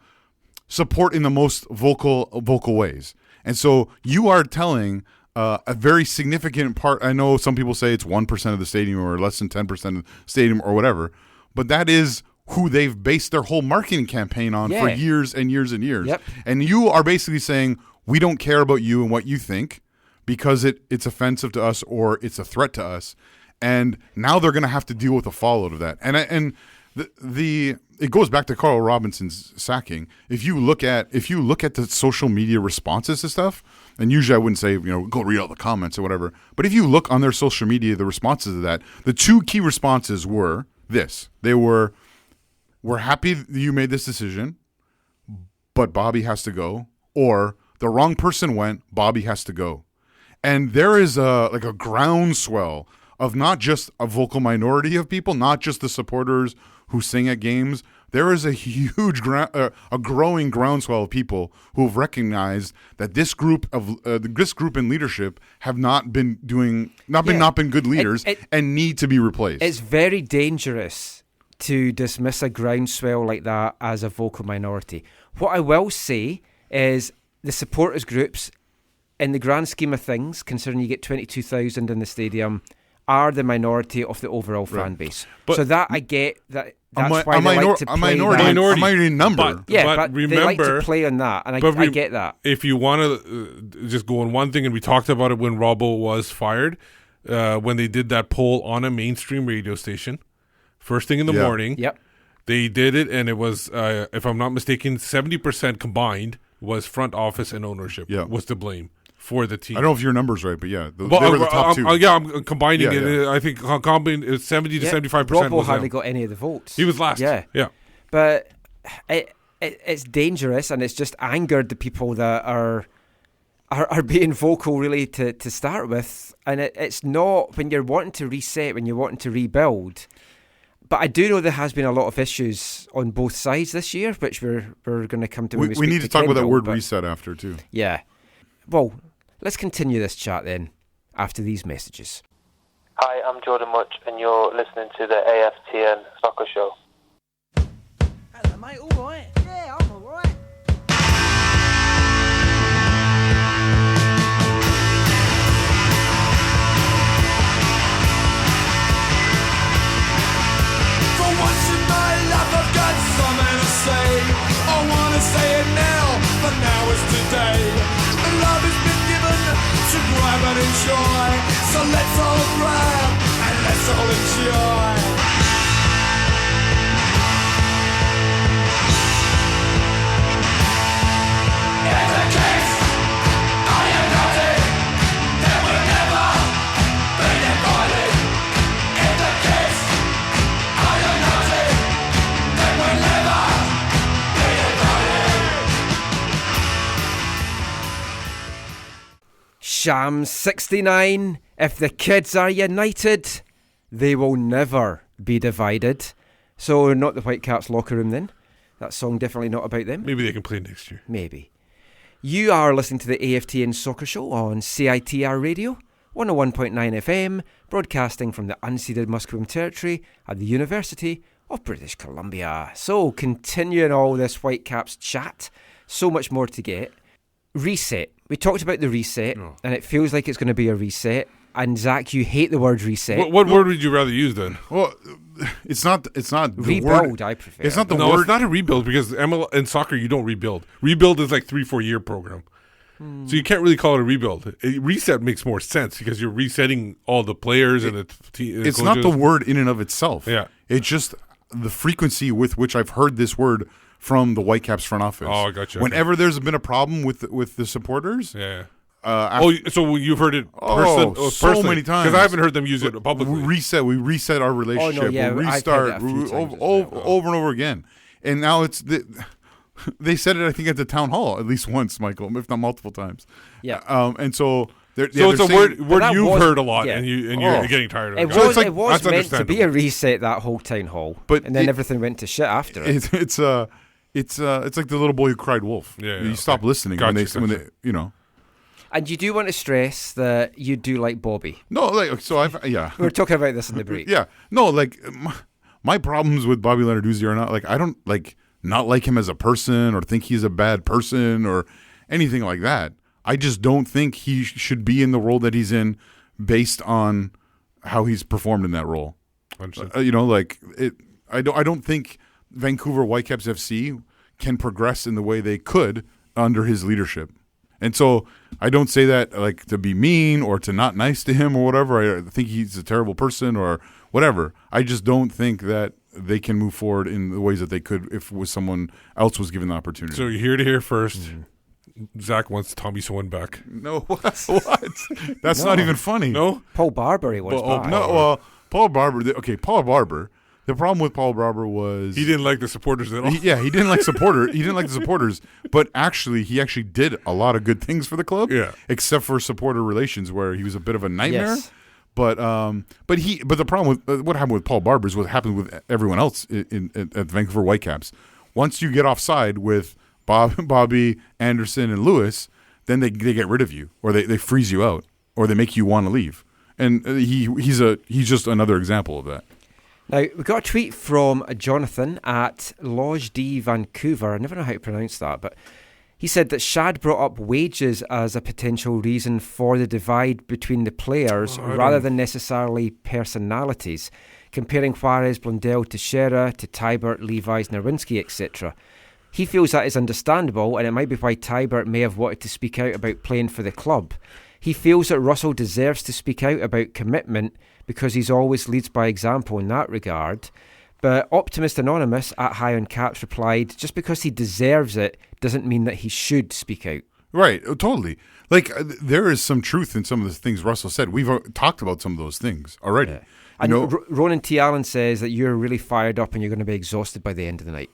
support in the most vocal ways. And so you are telling a very significant part. I know some people say it's 1% of the stadium or less than 10% of the stadium or whatever, but that is who they've based their whole marketing campaign on for years and years and years. Yep. And you are basically saying, we don't care about you and what you think because it's offensive to us or it's a threat to us. And now they're going to have to deal with the fallout of that. And it goes back to Carl Robinson's sacking. If you look at the social media responses to stuff, and usually I wouldn't say, go read all the comments or whatever, but if you look on their social media, the responses to that, the two key responses were this. They were, "We're happy that you made this decision, but Bobby has to go," or "The wrong person went, Bobby has to go." And there is a groundswell of not just a vocal minority of people, not just the supporters who sing at games. There is a huge, a growing groundswell of people who have recognized that this group in leadership have not been good leaders and need to be replaced. It's very dangerous to dismiss a groundswell like that as a vocal minority. What I will say is the supporters groups, in the grand scheme of things, considering you get 22,000 in the stadium, are the minority of the overall fan base. But so that I get that. That's why they like to play minority number. But remember, they like to play on that, and I get that. If you want to just go on one thing, and we talked about it when Robbo was fired, when they did that poll on a mainstream radio station, first thing in the morning. Yep. They did it, and it was, if I'm not mistaken, 70% combined was front office and ownership was to blame for the team. I don't know if your number's right, but they were the top two. I'm combining it. Yeah. I think it's 70 to 75%. Robbo hardly got any of the votes. He was last. Yeah. But it's dangerous, and it's just angered the people that are being vocal really to start with. And it's not when you're wanting to reset, when you're wanting to rebuild. But I do know there has been a lot of issues on both sides this year, which we're going to come to. We need to talk about that word reset after too. Yeah. Well, let's continue this chat then after these messages. Hi, I'm Jordan Much, and you're listening to the AFTN Soccer Show. Hello, mate. All right? Yeah, I'm all right. For once in my life, I've got something to say. I want to say it now, but now is today. Love has been given to grab and enjoy. So let's all grab and let's all enjoy. In the case, are you naughty? Then we'll never be divided. In the case, are you naughty? Then we'll never be divided. Sham 69, if the kids are united, they will never be divided. So not the Whitecaps locker room then. That song definitely not about them. Maybe they can play next year. Maybe. You are listening to the AFTN Soccer Show on CITR Radio, 101.9 FM, broadcasting from the unceded Musqueam Territory at the University of British Columbia. So, continuing all this Whitecaps chat, so much more to get. Reset. We talked about the reset, and it feels like it's going to be a reset. And Zach, you hate the word reset. What word would you rather use then? Well, it's not the rebuild. Word. I prefer. It's not the no, word. It's not a rebuild because in soccer you don't rebuild. Rebuild is like 3-4 year program. So you can't really call it a rebuild. A reset makes more sense because you're resetting all the players and the team. It's not the word in and of itself. Yeah. It's just the frequency with which I've heard this word from the Whitecaps front office. Oh, I got you. Whenever there's been a problem with the supporters. Yeah. So you've heard it so many times. Because I haven't heard them use it publicly. We reset our relationship. Oh, no, yeah, we I've restart heard that a few times over and over again. And now they said it, I think, at the town hall at least once, Michael, if not multiple times. Yeah. And so it's a word you've heard a lot, yeah. and you're getting tired of it. It was meant to be a reset, that whole town hall, and then everything went to shit after it. It's like the little boy who cried wolf. Yeah, you stop listening when they you know. And you do want to stress that you do like Bobby. No, we were talking about this in the break. Yeah, no, like my problems with Bobby Lenarduzzi are not like I don't not like him as a person or think he's a bad person or anything like that. I just don't think he should be in the role that he's in based on how he's performed in that role. I don't think Vancouver Whitecaps FC can progress in the way they could under his leadership. And so I don't say that like to be mean or to not nice to him or whatever. I think he's a terrible person or whatever. I just don't think that they can move forward in the ways that they could if someone else was given the opportunity. So you're here to hear first. Zach wants Tommy Swan back. No, what? That's not even funny. No? Paul Barber he was back. Paul Barber. Paul Barber. The problem with Paul Barber was he didn't like the supporters at all. He didn't like He didn't like the supporters, but he actually did a lot of good things for the club. Yeah. Except for supporter relations, where he was a bit of a nightmare. Yes. But the problem with what happened with Paul Barber is what happened with everyone else at Vancouver Whitecaps. Once you get offside with Bobby, Anderson, and Lewis, then they get rid of you, or they freeze you out, or they make you want to leave. And he's just another example of that. Now, we got a tweet from Jonathan at Loge D Vancouver. I never know how to pronounce that, but he said that Shad brought up wages as a potential reason for the divide between the players rather than necessarily personalities, comparing Juarez, Blundell, Teixeira to Tybert, Levi's, Nowinski, etc. He feels that is understandable, and it might be why Tybert may have wanted to speak out about playing for the club. He feels that Russell deserves to speak out about commitment because he's always leads by example in that regard. But Optimist Anonymous at High on Caps replied, just because he deserves it doesn't mean that he should speak out. Right, totally. Like, there is some truth in some of the things Russell said. We've talked about some of those things already. Yeah. And Ronan T. Allen says that you're really fired up and you're going to be exhausted by the end of the night.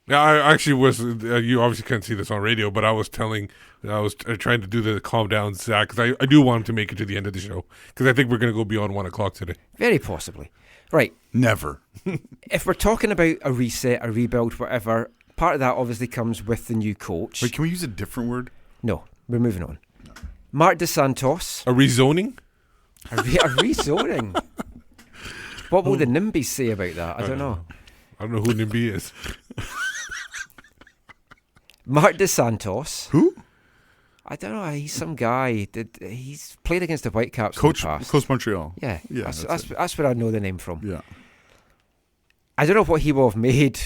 Yeah, I actually was. You obviously can't see this on radio, but I was trying to do the calm down Zach, because I do want him to make it to the end of the show, because I think we're going to go beyond 1 o'clock today. Very possibly. Right. Never. If we're talking about a reset, a rebuild, whatever, part of that obviously comes with the new coach. Wait, can we use a different word? No, we're moving on. Mark DeSantos. A rezoning? A rezoning. What will the NIMBYs say about that? I don't know. I don't know who NIMBY is. Mark DeSantos. Who? I don't know. He's some guy. He's played against the Whitecaps Coach, in the past. Coach Montreal. Yeah. That's where I know the name from. Yeah. I don't know what he will have made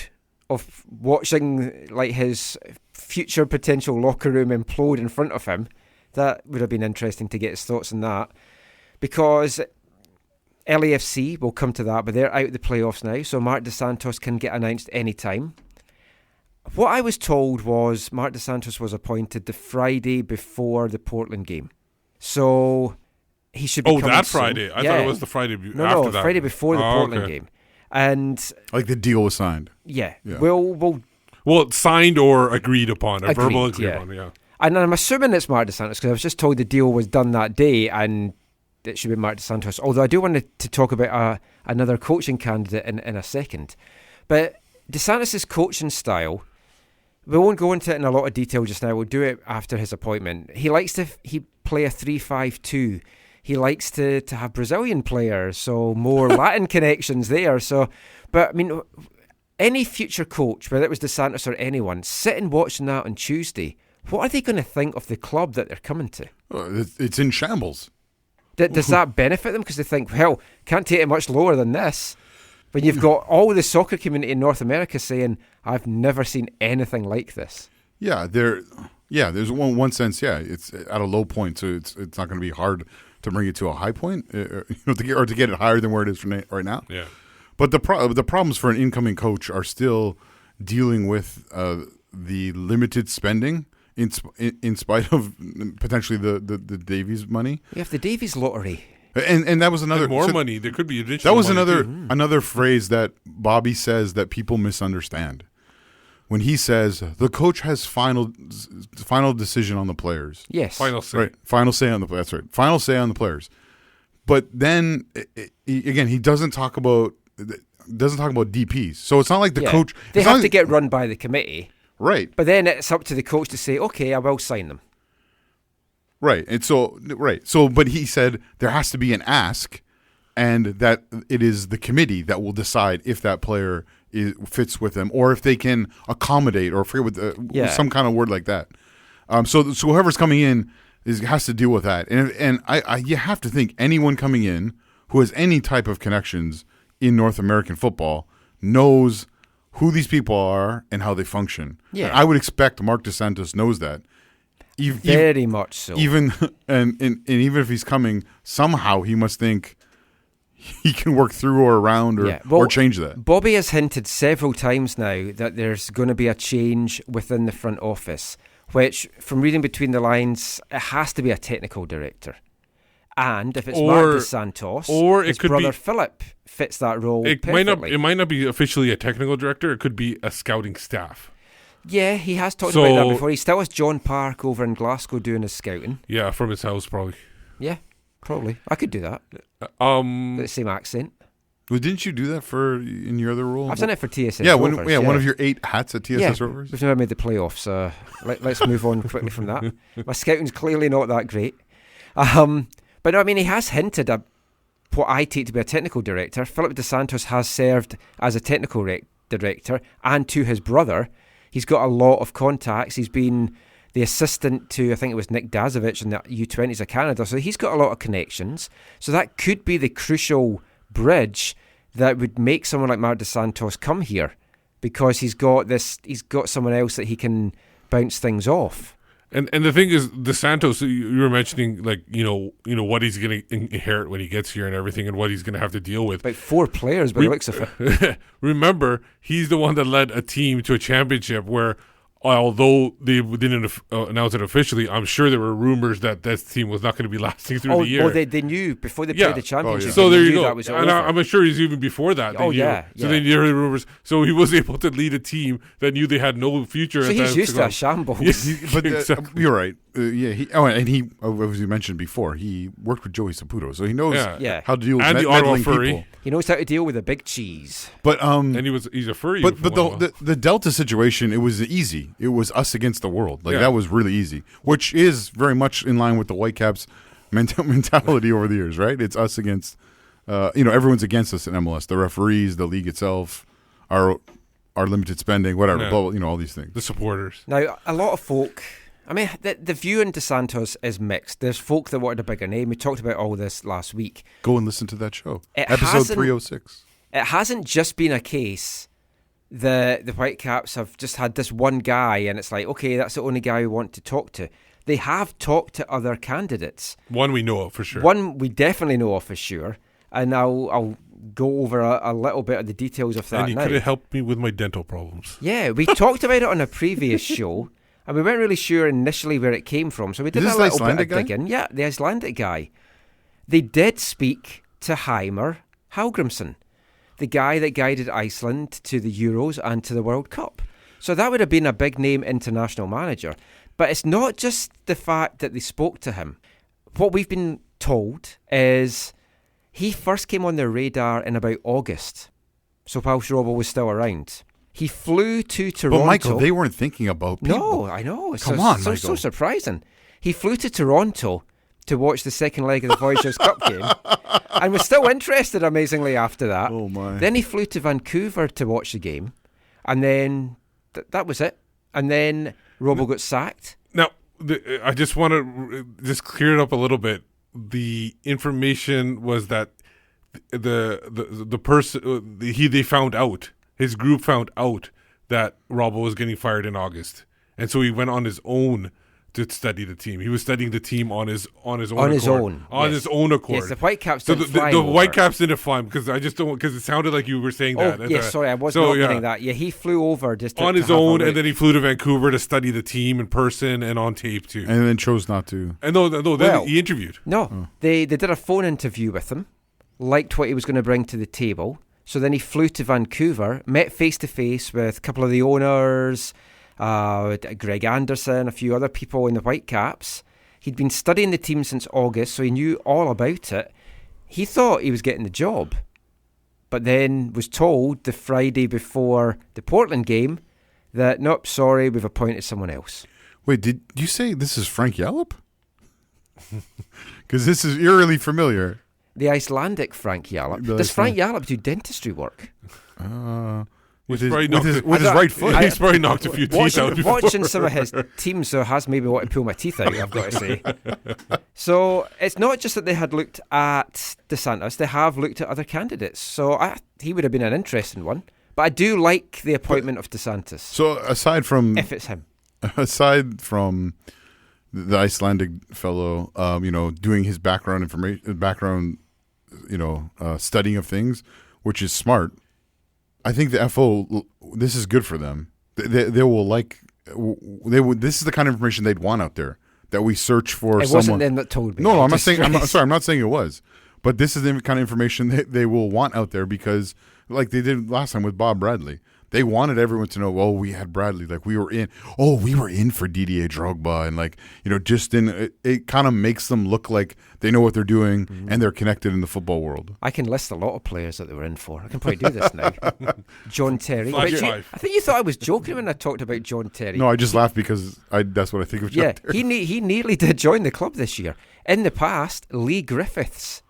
of watching like his future potential locker room implode in front of him. That would have been interesting to get his thoughts on that. Because LAFC, we'll come to that, but they're out of the playoffs now, so Mark DeSantos can get announced any time. What I was told was Mark DeSantos was appointed the Friday before the Portland game. So he should be coming that soon. Friday? I thought it was the Friday after that. No, Friday before the Portland game. And like the deal was signed. Yeah. Yeah. Well, signed or agreed upon, a verbal agreement. Yeah. And I'm assuming it's Mark DeSantos because I was just told the deal was done that day and it should be Mark DeSantos. Although I do want to talk about another coaching candidate in a second. But DeSantis' coaching style, we won't go into it in a lot of detail just now. We'll do it after his appointment. He likes to play a 3-5-2. He likes to have Brazilian players, so more Latin connections there. So, but I mean, any future coach, whether it was DeSantis or anyone, sitting watching that on Tuesday, what are they going to think of the club that they're coming to? It's in shambles. Does that benefit them? Because they think, well, can't take it much lower than this. When you've got all the soccer community in North America saying, I've never seen anything like this. Yeah, Yeah, there's one sense. Yeah, it's at a low point, so it's not going to be hard to bring it to a high point, to get it higher than where it is right now. Yeah. But the problems for an incoming coach are still dealing with the limited spending in spite of potentially the Davies money. You have the Davies lottery. And that was another more money. There could be additional. That was money another phrase that Bobby says that people misunderstand. When he says the coach has final decision on the players. Yes. Final say. Right. Final say on the players. That's right. Final say on the players. But then again, he doesn't talk about DPs. So it's not like the coach. They have to get run by the committee. Right. But then it's up to the coach to say, okay, I will sign them. Right. And so, but he said there has to be an ask, and that it is the committee that will decide if that player fits with them, or if they can accommodate, or forget with some kind of word like that. So whoever's coming in has to deal with that. And I you have to think anyone coming in who has any type of connections in North American football knows who these people are and how they function. Yeah. And I would expect Mark DeSantis knows that. Very much so. Even and even if he's coming, somehow he must think he can work through or around or change that. Bobby has hinted several times now that there's going to be a change within the front office, which, from reading between the lines, it has to be a technical director. And if it's Mark DeSantis, or his it could brother be, Philip fits that role it perfectly. It might not be officially a technical director. It could be a scouting staff. Yeah, he has talked about that before. He still has John Park over in Glasgow doing his scouting. Yeah, from his house, probably. Yeah, probably. I could do that. The same accent. Well, didn't you do that in your other role? I've done it for TSS Rovers. Rovers. One of your 8 hats at TSS Rovers? We've never made the playoffs. Let's move on quickly from that. My scouting's clearly not that great. But no, I mean, he has hinted at what I take to be a technical director. Philip DeSantis has served as a technical director, and to his brother, he's got a lot of contacts. He's been the assistant to, I think it was Nick Dazovic in the U20s of Canada. So he's got a lot of connections. So that could be the crucial bridge that would make someone like Mark DeSantis come here, because he's got someone else that he can bounce things off. And the thing is, DeSantis, you were mentioning, like, you know what he's going to inherit when he gets here and everything, and what he's going to have to deal with. About 4 players by the looks of it. Remember, he's the one that led a team to a championship where, although they didn't announce it officially, I'm sure there were rumors that this team was not going to be lasting through the year. Oh, they knew before they played the championship. So there you go. That was and I'm sure he's even before that. Oh, yeah. So they knew the rumors. So he was able to lead a team that knew they had no future. So he's used to a shambles. But you're right. And he, as you mentioned before, he worked with Joey Saputo, so he knows how to deal with meddling people. He knows how to deal with a big cheese. But and he's a furry. But the Delta situation, it was easy. It was us against the world. That was really easy, which is very much in line with the Whitecaps mentality over the years, right? It's us against, everyone's against us in MLS. The referees, the league itself, our limited spending, whatever. All these things. The supporters. Now, a lot of folk. I mean, the view in DeSantis is mixed. There's folk that wanted a bigger name. We talked about all this last week. Go and listen to that show. Episode 306. It hasn't just been a case that the Whitecaps have just had this one guy and it's like, okay, that's the only guy we want to talk to. They have talked to other candidates. One we know of for sure. One we definitely know of for sure. And I'll go over a little bit of the details of that and you now. could have helped me with my dental problems. Yeah, we talked about it on a previous show. And we weren't really sure initially where it came from. So we did a little bit of digging. Yeah, the Icelandic guy. They did speak to Heimer Hallgrímsson, the guy that guided Iceland to the Euros and to the World Cup. So that would have been a big name international manager. But it's not just the fact that they spoke to him. What we've been told is he first came on their radar in about August. So whilst Robbo was still around. He flew to Toronto. But Michael, they weren't thinking about people. No, I know. It's Come on, Michael. So surprising. He flew to Toronto to watch the second leg of the Voyageurs Cup game and was still interested, amazingly, after that. Oh, my. Then he flew to Vancouver to watch the game. And then that was it. And then Robbo got sacked. Now, I just want to just clear it up a little bit. The information was that the person, they found out. His group found out that Robbo was getting fired in August. and so he went on his own to study the team. He was studying the team on his own his accord. own. On Yes. his own accord. Yes, the Whitecaps So didn't fly the over. Whitecaps didn't fly him because it sounded like you were saying that. Oh, yes, sorry, I was not getting that. Yeah, he flew over just on to his have a own, look. and then he flew to Vancouver to study the team in person and on tape too. And then chose not to. And then Well, he interviewed. No, they did a phone interview with him, liked what he was going to bring to the table. So then he flew to Vancouver, met face-to-face with a couple of the owners, Greg Anderson, a few other people in the Whitecaps. He'd been studying the team since August, so he knew all about it. He thought he was getting the job, but then was told the Friday before the Portland game that, nope, sorry, we've appointed someone else. Wait, did you say this is Frank Yallop? Because this is eerily familiar. The Icelandic Frank Yallop. Does Frank Yallop do dentistry work? With his right foot. He's probably knocked a few teeth out before. Watching some of his teams, so has maybe wanted to pull my teeth out, I've got to say. So it's not just that they had looked at DeSantis, they have looked at other candidates. So he would have been an interesting one. But I do like the appointment of DeSantis. So aside from... If it's him. Aside from the Icelandic fellow, doing his background studying of things, which is smart, I think the FO, this is good for them. They will this is the kind of information they'd want out there, that we search for. It wasn't them that told me. No, I'm not saying. I'm not saying it was, but this is the kind of information they will want out there because, like they did last time with Bob Bradley, they wanted everyone to know. Well, we had Bradley, like we were in for Didier Drogba, and it kind of makes them look like they know what they're doing and they're connected in the football world. I can list a lot of players that they were in for. I can probably do this now. John Terry. I think you thought I was joking when I talked about John Terry. No, I just laughed because that's what I think of John Terry. He nearly did join the club this year. In the past, Lee Griffiths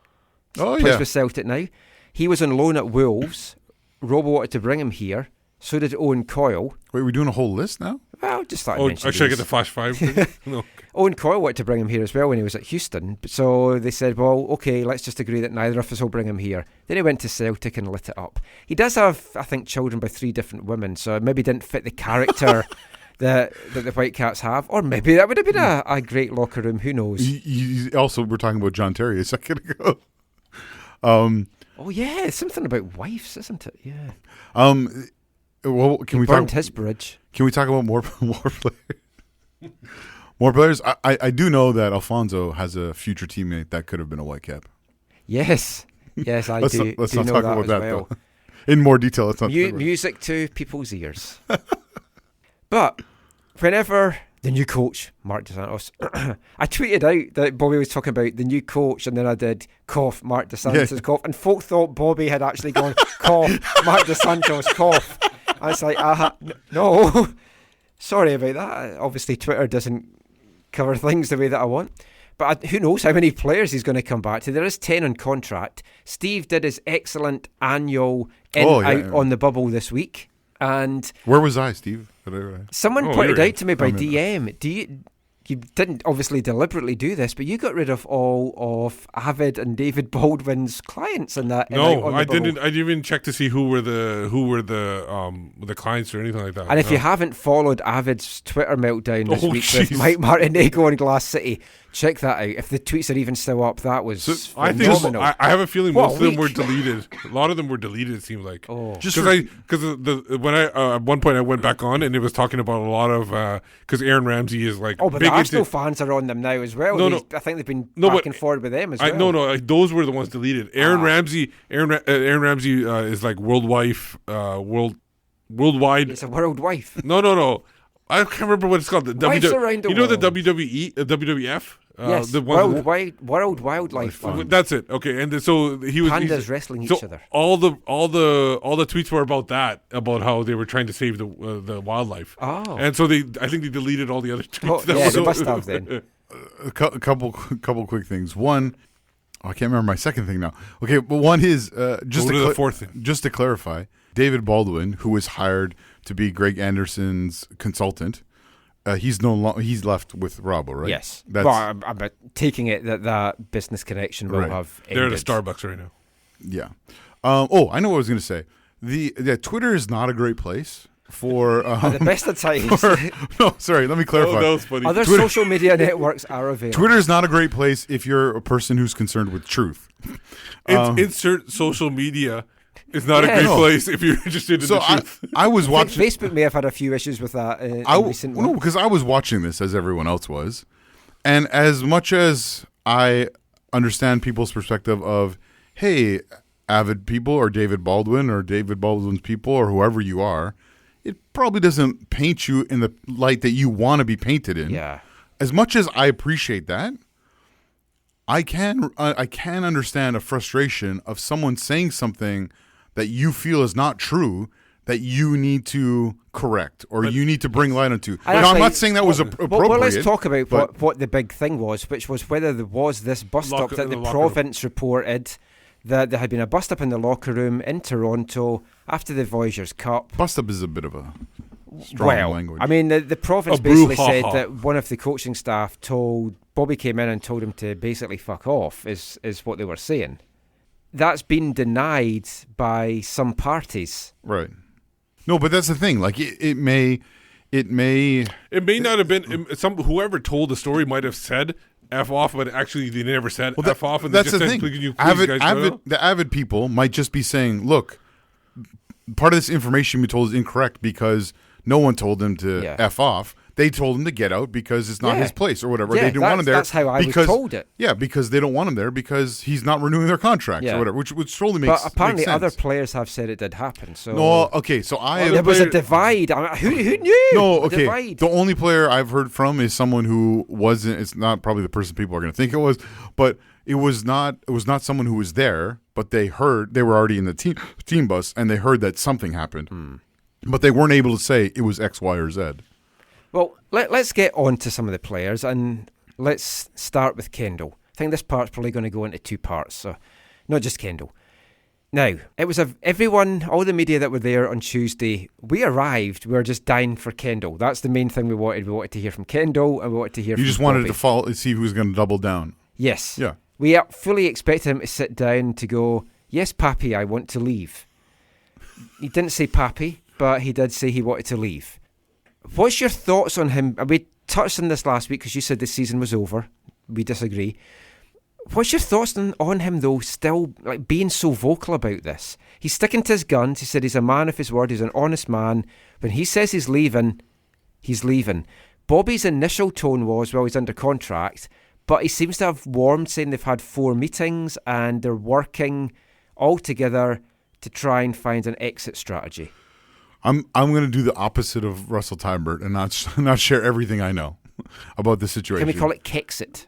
plays with Celtic now. He was on loan at Wolves. Robo wanted to bring him here. So did Owen Coyle. Wait, we're doing a whole list now? Well, just thought I'd mention should I get these. the flash five? No. Owen Coyle wanted to bring him here as well when he was at Houston. So they said, well, okay, let's just agree that neither of us will bring him here. Then he went to Celtic and lit it up. He does have, I think, children by 3 different women, so it maybe didn't fit the character that the Whitecaps have. Or maybe that would have been a great locker room. Who knows? Also, we're talking about John Terry a second ago. Oh, yeah, something about wives, isn't it? Yeah. Well, he burned his bridge. Can we talk about more players? More players? I do know that Alfonso has a future teammate that could have been a Whitecap. Yes, I do. Let's do not know talk that about as that, well. though. In more detail, let's not talk about music to people's ears. But whenever the new coach, Mark DeSantis, I tweeted out that Bobby was talking about the new coach, and then I did cough, Mark DeSantis cough, and folk thought Bobby had actually gone cough, Mark DeSantis cough. I was like, no, sorry about that. Obviously, Twitter doesn't cover things the way that I want. But who knows how many players he's going to come back to. There is 10 on contract. Steve did his excellent annual out on the bubble this week. And where was I, Steve? Someone pointed out to me by DM, you didn't obviously deliberately do this, but you got rid of all of Avid and David Baldwin's clients in that. No, I didn't. I didn't even check to see who were the clients or anything like that. And if you haven't followed Avid's Twitter meltdown this week with Mike Martinego and Glass City, check that out. If the tweets are even still up, that was phenomenal. I have a feeling most of them were deleted. A lot of them were deleted. It seemed like because when I at one point I went back on and it was talking about a lot of because Aaron Ramsey is like but the Arsenal fans are on them now as well. I think they've been back and forward with them as well. Those were the ones deleted. Aaron Ramsey is like worldwide. It's a world wife. No. I can't remember what it's called. The WWE, WWF. Yes, the World Wildlife Fund. That's it. Okay, and so he was pandas wrestling each other. All the tweets were about that, about how they were trying to save the wildlife. Oh, and so I think they deleted all the other tweets. They must have then. A couple quick things. One, I can't remember my second thing now. Okay, but one is the fourth thing. Just to clarify, David Baldwin, who was hired to be Greg Anderson's consultant. He's left with Robbo, right? Yes. I'm taking it that business connection will have ended. They're at a Starbucks right now. Yeah. I know what I was going to say. The Twitter is not a great place for At the best of times. No, sorry, let me clarify. Oh, that was funny. Other social media networks are available. Twitter is not a great place if you're a person who's concerned with truth. Insert social media is not a great place if you're interested in the truth. I was watching. Facebook may have had a few issues with that in recent months. No, because I was watching this as everyone else was. And as much as I understand people's perspective of, hey, avid people or David Baldwin's people or whoever you are, it probably doesn't paint you in the light that you want to be painted in. Yeah. As much as I appreciate that, I can understand a frustration of someone saying something that you feel is not true that you need to correct or you need to bring light onto. Now, I'm not saying that was appropriate. Well, let's talk about what the big thing was, which was whether there was this bust-up that the province reported that there had been a bust-up in the locker room in Toronto after the Voyageurs Cup. Bust-up is a bit of a strong language. I mean, the province basically said that one of the coaching staff told Bobby came in and told him to basically fuck off, is what they were saying. That's been denied by some parties. Right. No, but that's the thing. Like, it may not have been whoever told the story might have said F off, but actually they never said F off. And that's they just the said, thing. The avid people might just be saying, look, part of this information we told is incorrect because no one told them to F off. They told him to get out because it's not his place or whatever. They didn't want him there. That's how I was told it. Yeah, because they don't want him there because he's not renewing their contract or whatever, which totally makes sense. But apparently other players have said it did happen. So no, okay, so there was a divide. Who knew? No, okay. Divide. The only player I've heard from is someone who wasn't. It's not probably the person people are going to think it was, but it was not. It was not someone who was there. But they heard they were already in the team bus, and they heard that something happened, but they weren't able to say it was X, Y, or Z. Well, let's get on to some of the players, and let's start with Kendall. I think this part's probably going to go into two parts, so not just Kendall. Now, it was everyone, all the media that were there on Tuesday, we arrived, we were just dying for Kendall. That's the main thing we wanted. We wanted to hear from Kendall, and we wanted to hear from You just wanted to see who was going to double down. Yes. Yeah. We fully expected him to sit down to go, yes, Pappy, I want to leave. He didn't say Pappy, but he did say he wanted to leave. What's your thoughts on him? We touched on this last week because you said the season was over. We disagree. What's your thoughts on him, though, still like being so vocal about this? He's sticking to his guns. He said he's a man of his word. He's an honest man. When he says he's leaving, he's leaving. Bobby's initial tone was, well, he's under contract, but he seems to have warmed, saying they've had 4 meetings and they're working all together to try and find an exit strategy. I'm going to do the opposite of Russell Tybert and not share everything I know about the situation. Can we call it Kexit?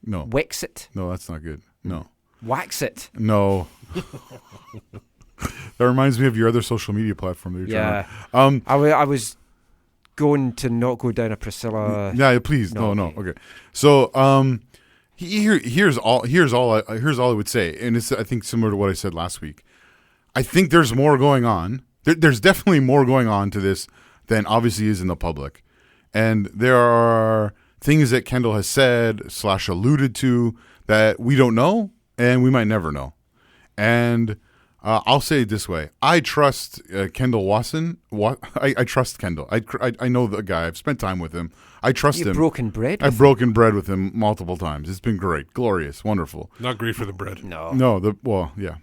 No. Wexit? No, that's not good. No. Waxit? No. That reminds me of your other social media platform that you're trying to... I was going to not go down a Priscilla... Yeah, please. No. Okay. So, here's all I would say, and it's I think similar to what I said last week. I think there's more going on. There's definitely more going on to this than obviously is in the public. And there are things that Kendall has said / alluded to that we don't know and we might never know. And I'll say it this way. I trust Kendall Wasson. I trust Kendall. I know the guy. I've spent time with him. I trust him. You've broken bread? I've broken bread with him multiple times. It's been great. Glorious. Wonderful. Not great for the bread. No. Well, yeah.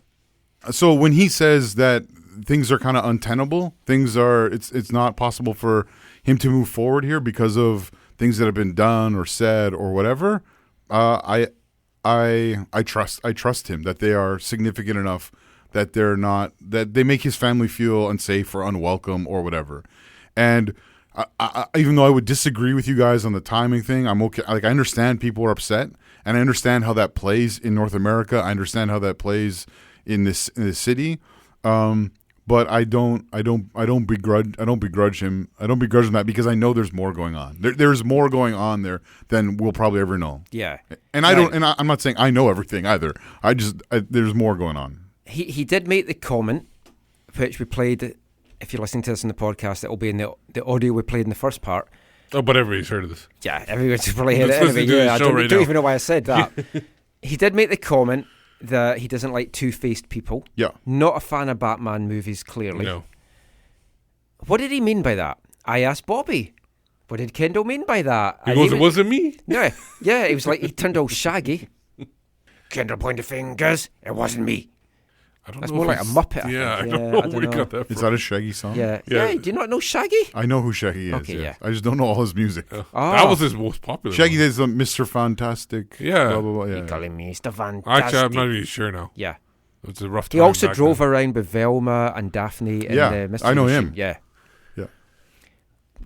So when he says that things are kind of untenable, it's not possible for him to move forward here because of things that have been done or said or whatever. I trust him that they are significant enough that that they make his family feel unsafe or unwelcome or whatever. And I, even though I would disagree with you guys on the timing thing, I'm okay. Like, I understand people are upset, and I understand how that plays in North America. I understand how that plays in this city. But I don't begrudge him. I don't begrudge him that because I know there's more going on. There's more going on there than we'll probably ever know. Yeah. And I'm not saying I know everything either. There's more going on. He did make the comment, which we played. If you're listening to this in the podcast, it will be in the audio we played in the first part. Oh, but everybody's heard of this. Yeah, everyone's probably heard it anyway. Yeah, I don't even know why I said that. He did make the comment that he doesn't like two-faced people. Yeah. Not a fan of Batman movies, clearly. No. What did he mean by that? I asked Bobby. What did Kendall mean by that? He goes, it wasn't me? Yeah, it was like he turned all shaggy. Kendall pointed fingers. It wasn't me. I don't That's know more if like a it's- Muppet. yeah, I I think. don't know where he got that Is that a Shaggy song? Yeah. Do you not know Shaggy? I know who Shaggy is. Okay, yes. I just don't know all his music. That was his most popular Shaggy one. is the Mr. Fantastic. Yeah. Blah, blah, blah. You calling me Mr. Fantastic? Actually, I'm not even sure now. Yeah. It was a rough He time also back drove then. around with Velma and Daphne in Yeah, the Mr. I know Machine. him. Yeah. Yeah.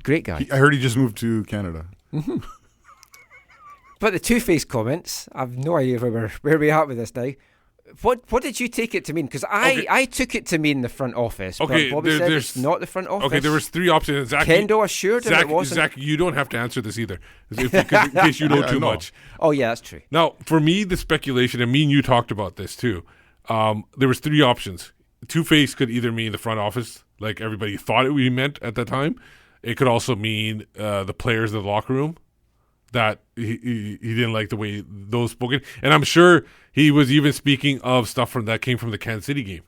Great guy. I heard he just moved to Canada. But the Two-Face comments, I've no idea where we're at with this now. What did you take it to mean? Because I took it to mean the front office. Okay, but Bobby said it's not the front office. Okay, there was 3 options. Zach, Kendall assured him it wasn't. Zach, you don't have to answer this either, in case you know too much. Oh yeah, that's true. Now, for me, the speculation, and me and you talked about this too. There was 3 options. Two-Face could either mean the front office, like everybody thought it meant at the time. It could also mean the players in the locker room, that he didn't like the way those spoken. And I'm sure he was even speaking of stuff that came from the Kansas City game,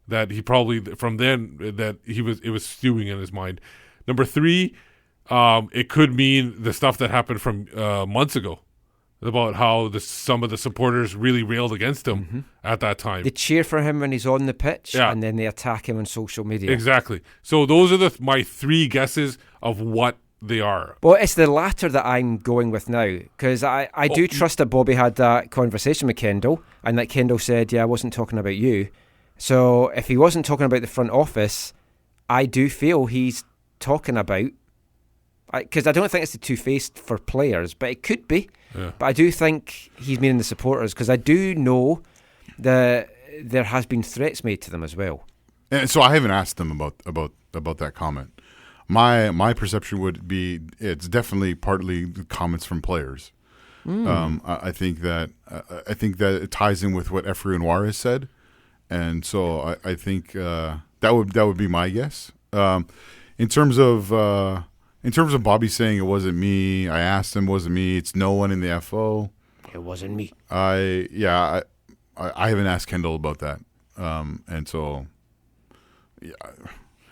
that he probably from then that it was stewing in his mind. Number 3, it could mean the stuff that happened from months ago about how some of the supporters really railed against him at that time. They cheer for him when he's on the pitch, and then they attack him on social media. Exactly. So those are my 3 guesses of what they are. Well, it's the latter that I'm going with now, because I do trust that Bobby had that conversation with Kendall, and that Kendall said, yeah, I wasn't talking about you. So if he wasn't talking about the front office, I do feel he's talking about, because I don't think it's the Two-Faced for players, but it could be. Yeah. But I do think he's meaning the supporters, because I do know that there has been threats made to them as well. And so I haven't asked them about that comment. My perception would be it's definitely partly comments from players. I think that it ties in with what Efrain Juarez said, and so I think that would be my guess. In terms of Bobby saying it wasn't me, I asked him, wasn't me. It's no one in the FO. It wasn't me. I haven't asked Kendall about that, and so yeah.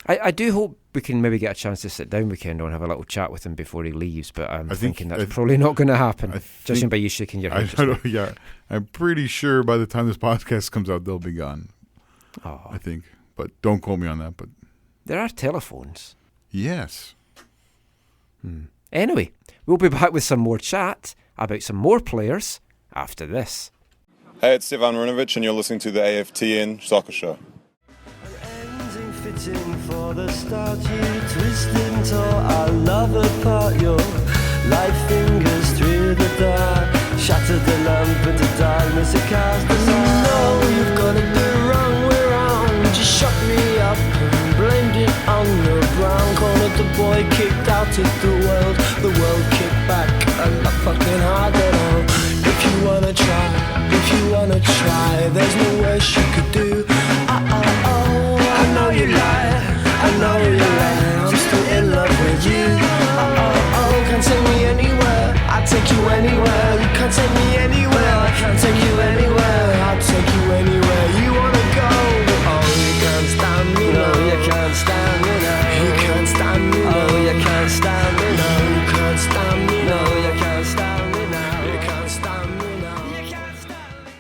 I do hope we can maybe get a chance to sit down with Kendall and have a little chat with him before he leaves, but I'm thinking that's probably not going to happen, judging by you shaking your head. Yeah, I'm pretty sure by the time this podcast comes out, they'll be gone. Oh. I think, but don't quote me on that. But there are telephones. Yes. Anyway, we'll be back with some more chat about some more players after this. Hey, it's Ivan Runovic, and you're listening to the AFTN Soccer Show. Fitting for the start, you twist and tore our love apart. Your light fingers through the dark, shattered the lamp into darkness. It cast us all. No, you've got it the wrong way round. You shut me up and blamed it on the brown. Cornered the boy, kicked out of the world kicked back a lot fucking harder now. If you wanna try, there's no worse you could do. I know you lie, I'm still in love with you. Can't take me anywhere, I'll take you anywhere. You can't take me anywhere, I can't take you anywhere. I'll take you anywhere you wanna go. Oh, you can't stand me, no, you can't stand me, no. You can't stand me, no, you can't stand me, no. You can't stand me, no, you can't stand me, no. You can't stand me, no. You can't stand me.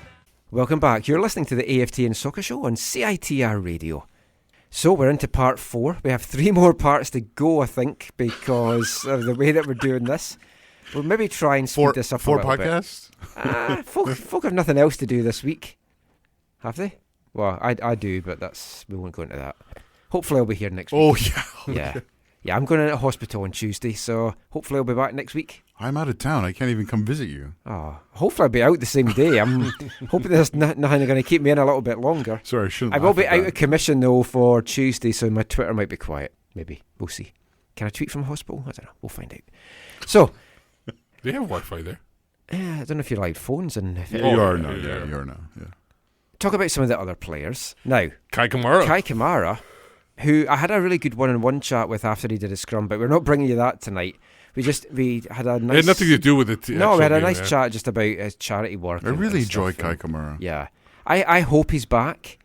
Welcome back. You're listening to the AFTN Soccer Show on CITR Radio. So we're into part 4. We have 3 more parts to go, I think, because of the way that we're doing this. We'll maybe try and speed this up a little podcasts? bit. Folk have nothing else to do this week. Have they? Well, I do, but we won't go into that. Hopefully I'll be here next week. Oh, yeah. Yeah, I'm going into hospital on Tuesday, so hopefully I'll be back next week. I'm out of town. I can't even come visit you. Oh, hopefully I'll be out the same day. I'm hoping there's nothing going to keep me in a little bit longer. Sorry, I shouldn't. I will be out of commission though for Tuesday, so my Twitter might be quiet. Maybe. We'll see. Can I tweet from hospital? I don't know. We'll find out. So. They have Wi-Fi there. I don't know if you're allowed phones. And if you are now. Yeah, you are now. Yeah. Talk about some of the other players. Now. Kai Kamara. Who I had a really good one-on-one chat with after he did his scrum, but we're not bringing you that tonight. We had a nice... It had nothing to do with it. No, we had a nice chat just about his charity work. I really enjoyed Kai Kamara. Yeah. I hope he's back.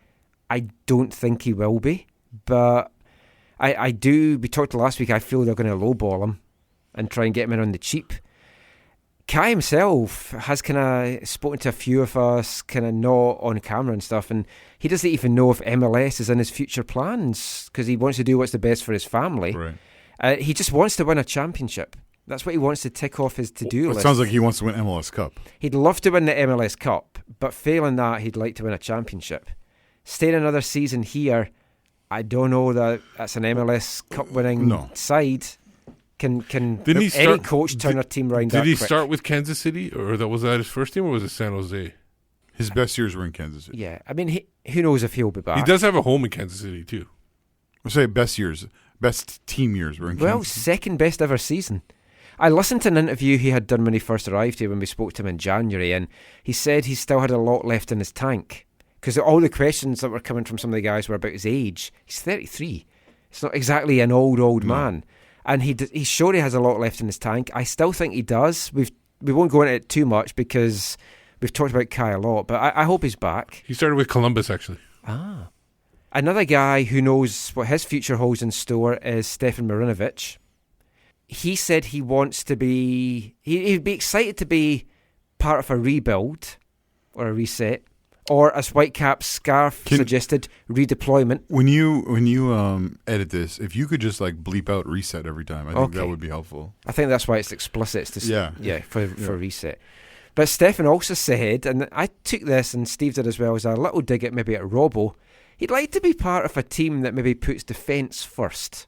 I don't think he will be, but I do, we talked last week, I feel they're going to lowball him and try and get him in on the cheap. Kai himself has kind of spoken to a few of us, kind of not on camera and stuff, and he doesn't even know if MLS is in his future plans because he wants to do what's the best for his family. Right. He just wants to win a championship. That's what he wants to tick off his to-do list. It sounds like he wants to win MLS Cup. He'd love to win the MLS Cup, but failing that, he'd like to win a championship. Staying another season here, I don't know that that's an MLS Cup winning side. Can any coach turn a team around? Did he start with Kansas City, or was that his first team, or was it San Jose? His best years were in Kansas City. Yeah, I mean, who knows if he'll be back? He does have a home in Kansas City too. I'll say best team years were in Kansas City. Second best ever season. I listened to an interview he had done when he first arrived here when we spoke to him in January, and he said he still had a lot left in his tank because all the questions that were coming from some of the guys were about his age. He's 33. It's not exactly an old man. And he's sure he has a lot left in his tank. I still think he does. We won't go into it too much because we've talked about Kai a lot, but I hope he's back. He started with Columbus, actually. Another guy who knows what his future holds in store is Stefan Marinovic. He said he wants to be... He'd be excited to be part of a rebuild or a reset. Or, as Whitecaps Scarf suggested, redeployment. When you edit this, if you could just bleep out reset every time, I think that would be helpful. I think that's why it's explicit. For reset. But Stefan also said, and I took this, and Steve did as well, as a little dig at maybe at Robbo, he'd like to be part of a team that maybe puts defence first.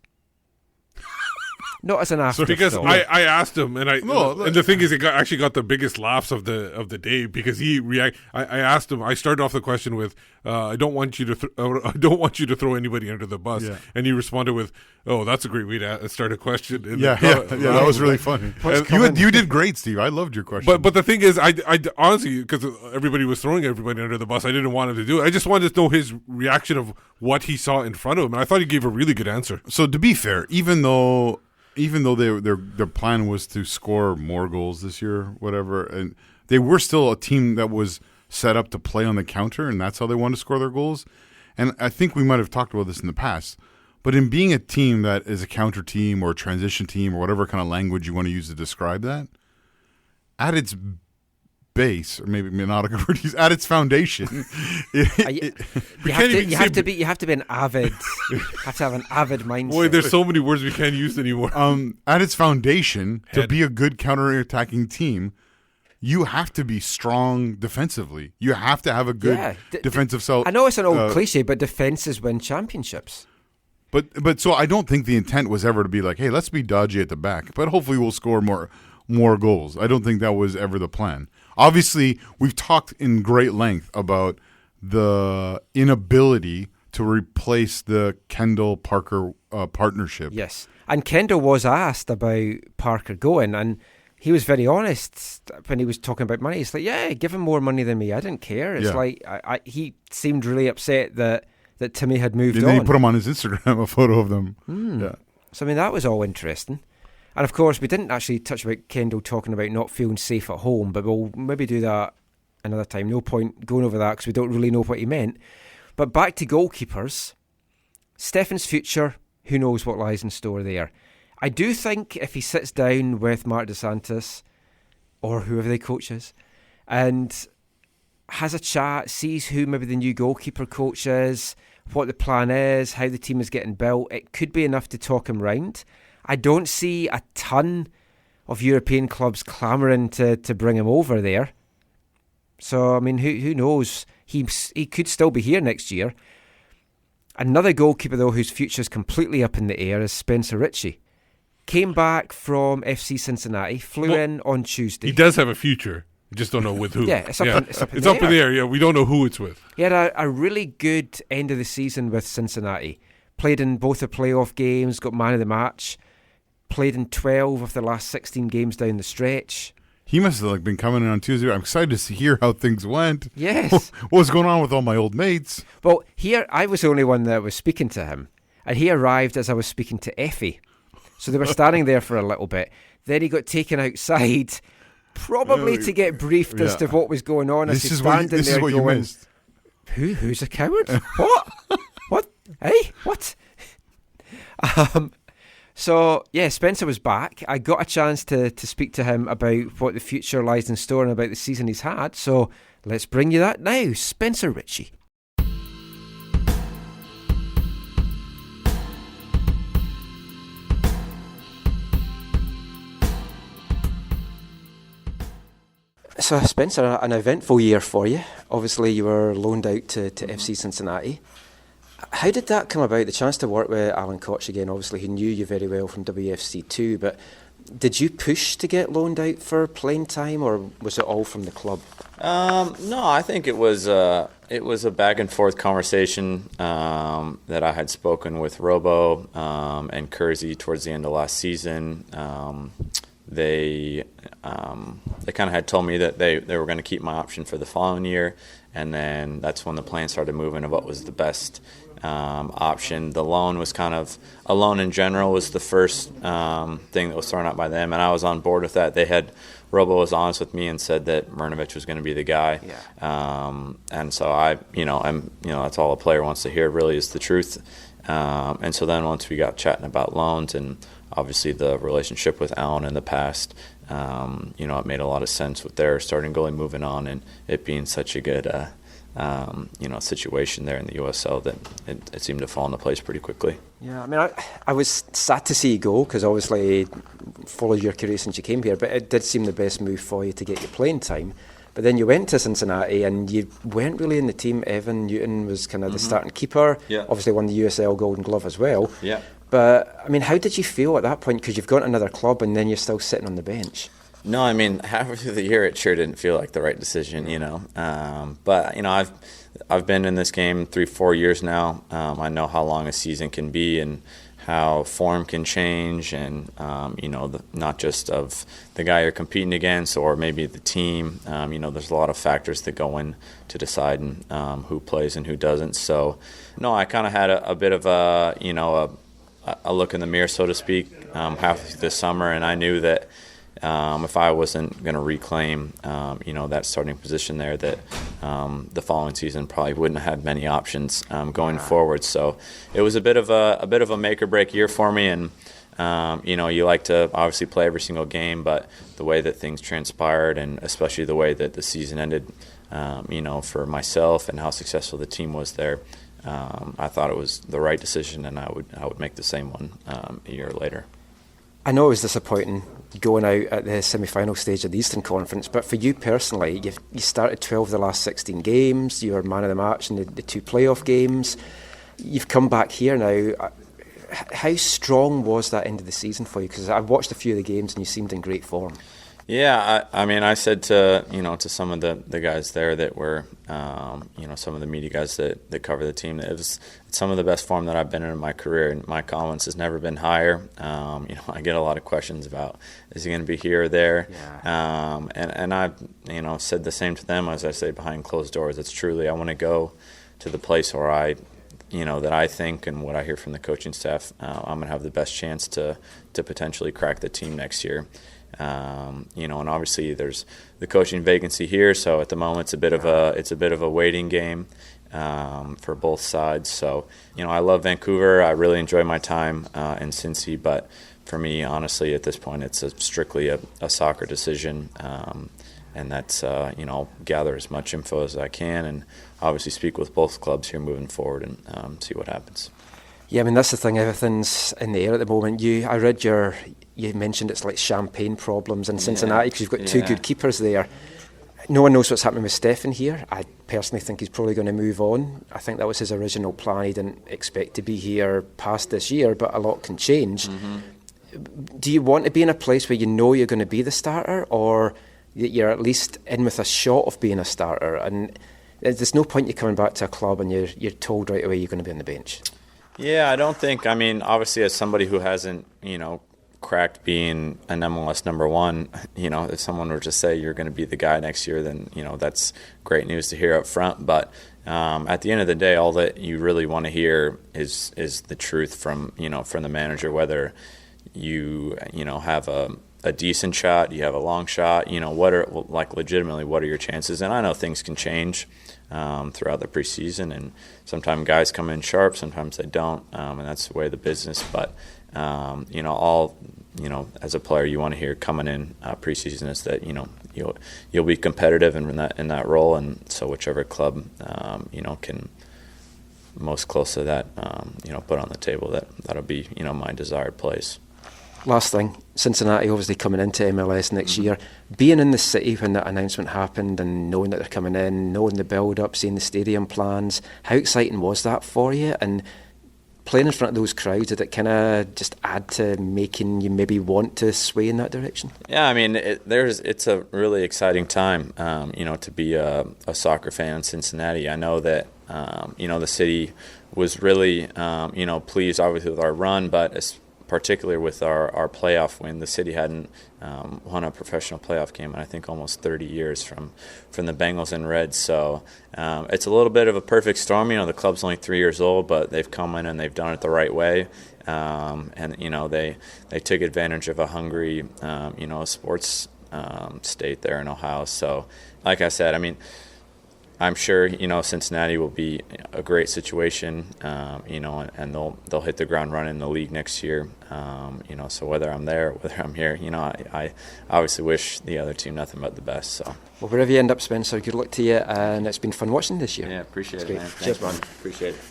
Not as an afterthought. Because I asked him, and and the thing is, it actually got the biggest laughs of the day because he I asked him. I started off the question with, "I don't want you to throw anybody under the bus," and he responded with, "Oh, that's a great way to start a question." And that was really funny. You did great, Steve. I loved your question. But the thing is, I honestly, because everybody was throwing everybody under the bus, I didn't want him to do it. I just wanted to know his reaction of what he saw in front of him, and I thought he gave a really good answer. So to be fair, even though their plan was to score more goals this year, whatever, and they were still a team that was set up to play on the counter, and that's how they wanted to score their goals. And I think we might have talked about this in the past, but in being a team that is a counter team or a transition team or whatever kind of language you want to use to describe that, at its base, or maybe not a good word, at its foundation, you have to be an avid, have to have an avid mindset. Boy, there's so many words we can't use anymore. At its foundation, to be a good counter-attacking team, you have to be strong defensively. You have to have a good defensive self. I know it's an old cliche, but defenses win championships. But so I don't think the intent was ever to be like, hey, let's be dodgy at the back, but hopefully we'll score more goals. I don't think that was ever the plan. Obviously, we've talked in great length about the inability to replace the Kendall-Parker partnership. Yes, and Kendall was asked about Parker going, and he was very honest when he was talking about money. He's like, yeah, give him more money than me. I didn't care. It's like he seemed really upset that Timmy had moved on. And then he put him on his Instagram, a photo of them. Yeah. So, I mean, that was all interesting. And, of course, we didn't actually touch about Kendall talking about not feeling safe at home, but we'll maybe do that another time. No point going over that because we don't really know what he meant. But back to goalkeepers. Stefan's future, who knows what lies in store there. I do think if he sits down with Mark DeSantis or whoever the coach is and has a chat, sees who maybe the new goalkeeper coach is, what the plan is, how the team is getting built, it could be enough to talk him round. I don't see a ton of European clubs clamouring to bring him over there. So, I mean, who knows? He could still be here next year. Another goalkeeper, though, whose future is completely up in the air is Spencer Richey. Came back from FC Cincinnati, flew in on Tuesday. He does have a future. We just don't know with who. Yeah, it's up in the air. Yeah, we don't know who it's with. He had a really good end of the season with Cincinnati. Played in both the playoff games, got man of the match. Played in 12 of the last 16 games down the stretch. He must have been coming in on Tuesday. I'm excited to hear how things went. Yes. What was going on with all my old mates? Well, here I was the only one that was speaking to him. And he arrived as I was speaking to Effie. So they were standing there for a little bit. Then he got taken outside, probably to get briefed as to what was going on. As he's standing there going, you missed. Who's a coward? What? What? Hey, what? So, yeah, Spencer was back. I got a chance to speak to him about what the future lies in store and about the season he's had. So let's bring you that now. Spencer Richey. So, Spencer, an eventful year for you. Obviously, you were loaned out to FC Cincinnati. How did that come about, the chance to work with Alan Koch again? Obviously, he knew you very well from WFC too, but did you push to get loaned out for playing time, or was it all from the club? No, I think it was a back and forth conversation that I had spoken with Robo and Kersey towards the end of last season. They kind of had told me that they were going to keep my option for the following year, and then that's when the plan started moving of what was the best option. The loan was kind of, a loan in general was the first thing that was thrown out by them, and I was on board with that. Robo was honest with me and said that Mrnovic was going to be the guy. Yeah. And so that's all a player wants to hear, really, is the truth. And so then once we got chatting about loans and obviously the relationship with Alan in the past, it made a lot of sense with their starting goalie moving on and it being such a good situation there in the USL that it seemed to fall into place pretty quickly. Yeah, I mean, I was sad to see you go because obviously followed your career since you came here, but it did seem the best move for you to get your playing time. But then you went to Cincinnati and you weren't really in the team. Evan Newton was kind of the starting keeper. Yeah. Obviously won the USL Golden Glove as well. Yeah. But, I mean, how did you feel at that point? Because you've gone to another club and then you're still sitting on the bench. No, I mean, halfway through the year, it sure didn't feel like the right decision, But, I've been in this game 3-4 years now. I know how long a season can be and how form can change and, not just of the guy you're competing against or maybe the team. There's a lot of factors that go in to deciding who plays and who doesn't. So, no, I kind of had a bit of a look in the mirror, so to speak, halfway through this summer, and I knew that if I wasn't going to reclaim, that starting position there, that the following season probably wouldn't have had many options going forward. So it was a bit of a make or break year for me, and you like to obviously play every single game, but the way that things transpired, and especially the way that the season ended, for myself and how successful the team was there, I thought it was the right decision, and I would make the same one a year later. I know it was disappointing going out at the semi-final stage of the Eastern Conference, but for you personally, you started 12 of the last 16 games, you were man of the match in the 2 playoff games. You've come back here now. How strong was that end of the season for you? Because I've watched a few of the games and you seemed in great form. Yeah, I said to some of the guys there that were some of the media guys that cover the team, that it's some of the best form that I've been in my career, and my confidence has never been higher. I get a lot of questions about, is he going to be here or there? Yeah. And I've said the same to them as I say behind closed doors. It's truly, I want to go to the place where that I think and what I hear from the coaching staff, I'm going to have the best chance to potentially crack the team next year. And obviously there's the coaching vacancy here, so at the moment it's a bit of a waiting game for both sides. So I love Vancouver. I really enjoy my time in Cincy, but for me, honestly, at this point, it's strictly a soccer decision, and that's gather as much info as I can, and obviously speak with both clubs here moving forward and see what happens. Yeah, I mean, that's the thing. Everything's in the air at the moment. I read you mentioned it's like champagne problems in Cincinnati because you've got 2 good keepers there. No one knows what's happening with Stefan here. I personally think he's probably going to move on. I think that was his original plan. He didn't expect to be here past this year, but a lot can change. Mm-hmm. Do you want to be in a place where you know you're going to be the starter, or that you're at least in with a shot of being a starter? And there's no point you coming back to a club and you're told right away you're going to be on the bench. Yeah, I don't think. I mean, obviously, as somebody who hasn't, cracked being an MLS number 1, if someone were to say you're going to be the guy next year, then that's great news to hear up front. But at the end of the day, all that you really want to hear is the truth from the manager, whether you have a decent shot, you have a long shot, legitimately what are your chances? And I know things can change. throughout the preseason, and sometimes guys come in sharp, sometimes they don't, and that's the way of the business. But as a player, you want to hear coming in preseason is that you'll be competitive in that role, and so whichever club can most close to that put on the table, that'll be my desired place. Last thing, Cincinnati obviously coming into MLS next year. Being in the city when that announcement happened and knowing that they're coming in, knowing the build-up, seeing the stadium plans, how exciting was that for you? And playing in front of those crowds, did it kind of just add to making you maybe want to sway in that direction? Yeah, I mean, it's a really exciting time, to be a soccer fan in Cincinnati. I know that, the city was really, pleased obviously with our run, but particularly with our playoff win. The city hadn't won a professional playoff game in I think almost 30 years from the Bengals and Reds. So it's a little bit of a perfect storm. The club's only 3 years old, but they've come in and they've done it the right way. And they took advantage of a hungry sports state there in Ohio. So like I said, I mean, I'm sure Cincinnati will be a great situation, and they'll hit the ground running in the league next year. So whether I'm there, whether I'm here, I obviously wish the other team nothing but the best. So well, wherever you end up, Spencer, good luck to you, and it's been fun watching this year. Yeah, appreciate it, man. Cheers, man. Appreciate it.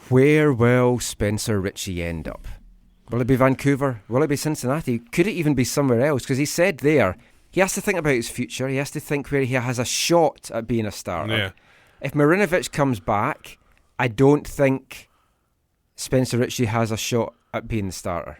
Where will Spencer Richey end up? Will it be Vancouver? Will it be Cincinnati? Could it even be somewhere else? Because he said there, he has to think about his future. He has to think where he has a shot at being a starter. Yeah. If Marinovic comes back, I don't think Spencer Richey has a shot at being the starter.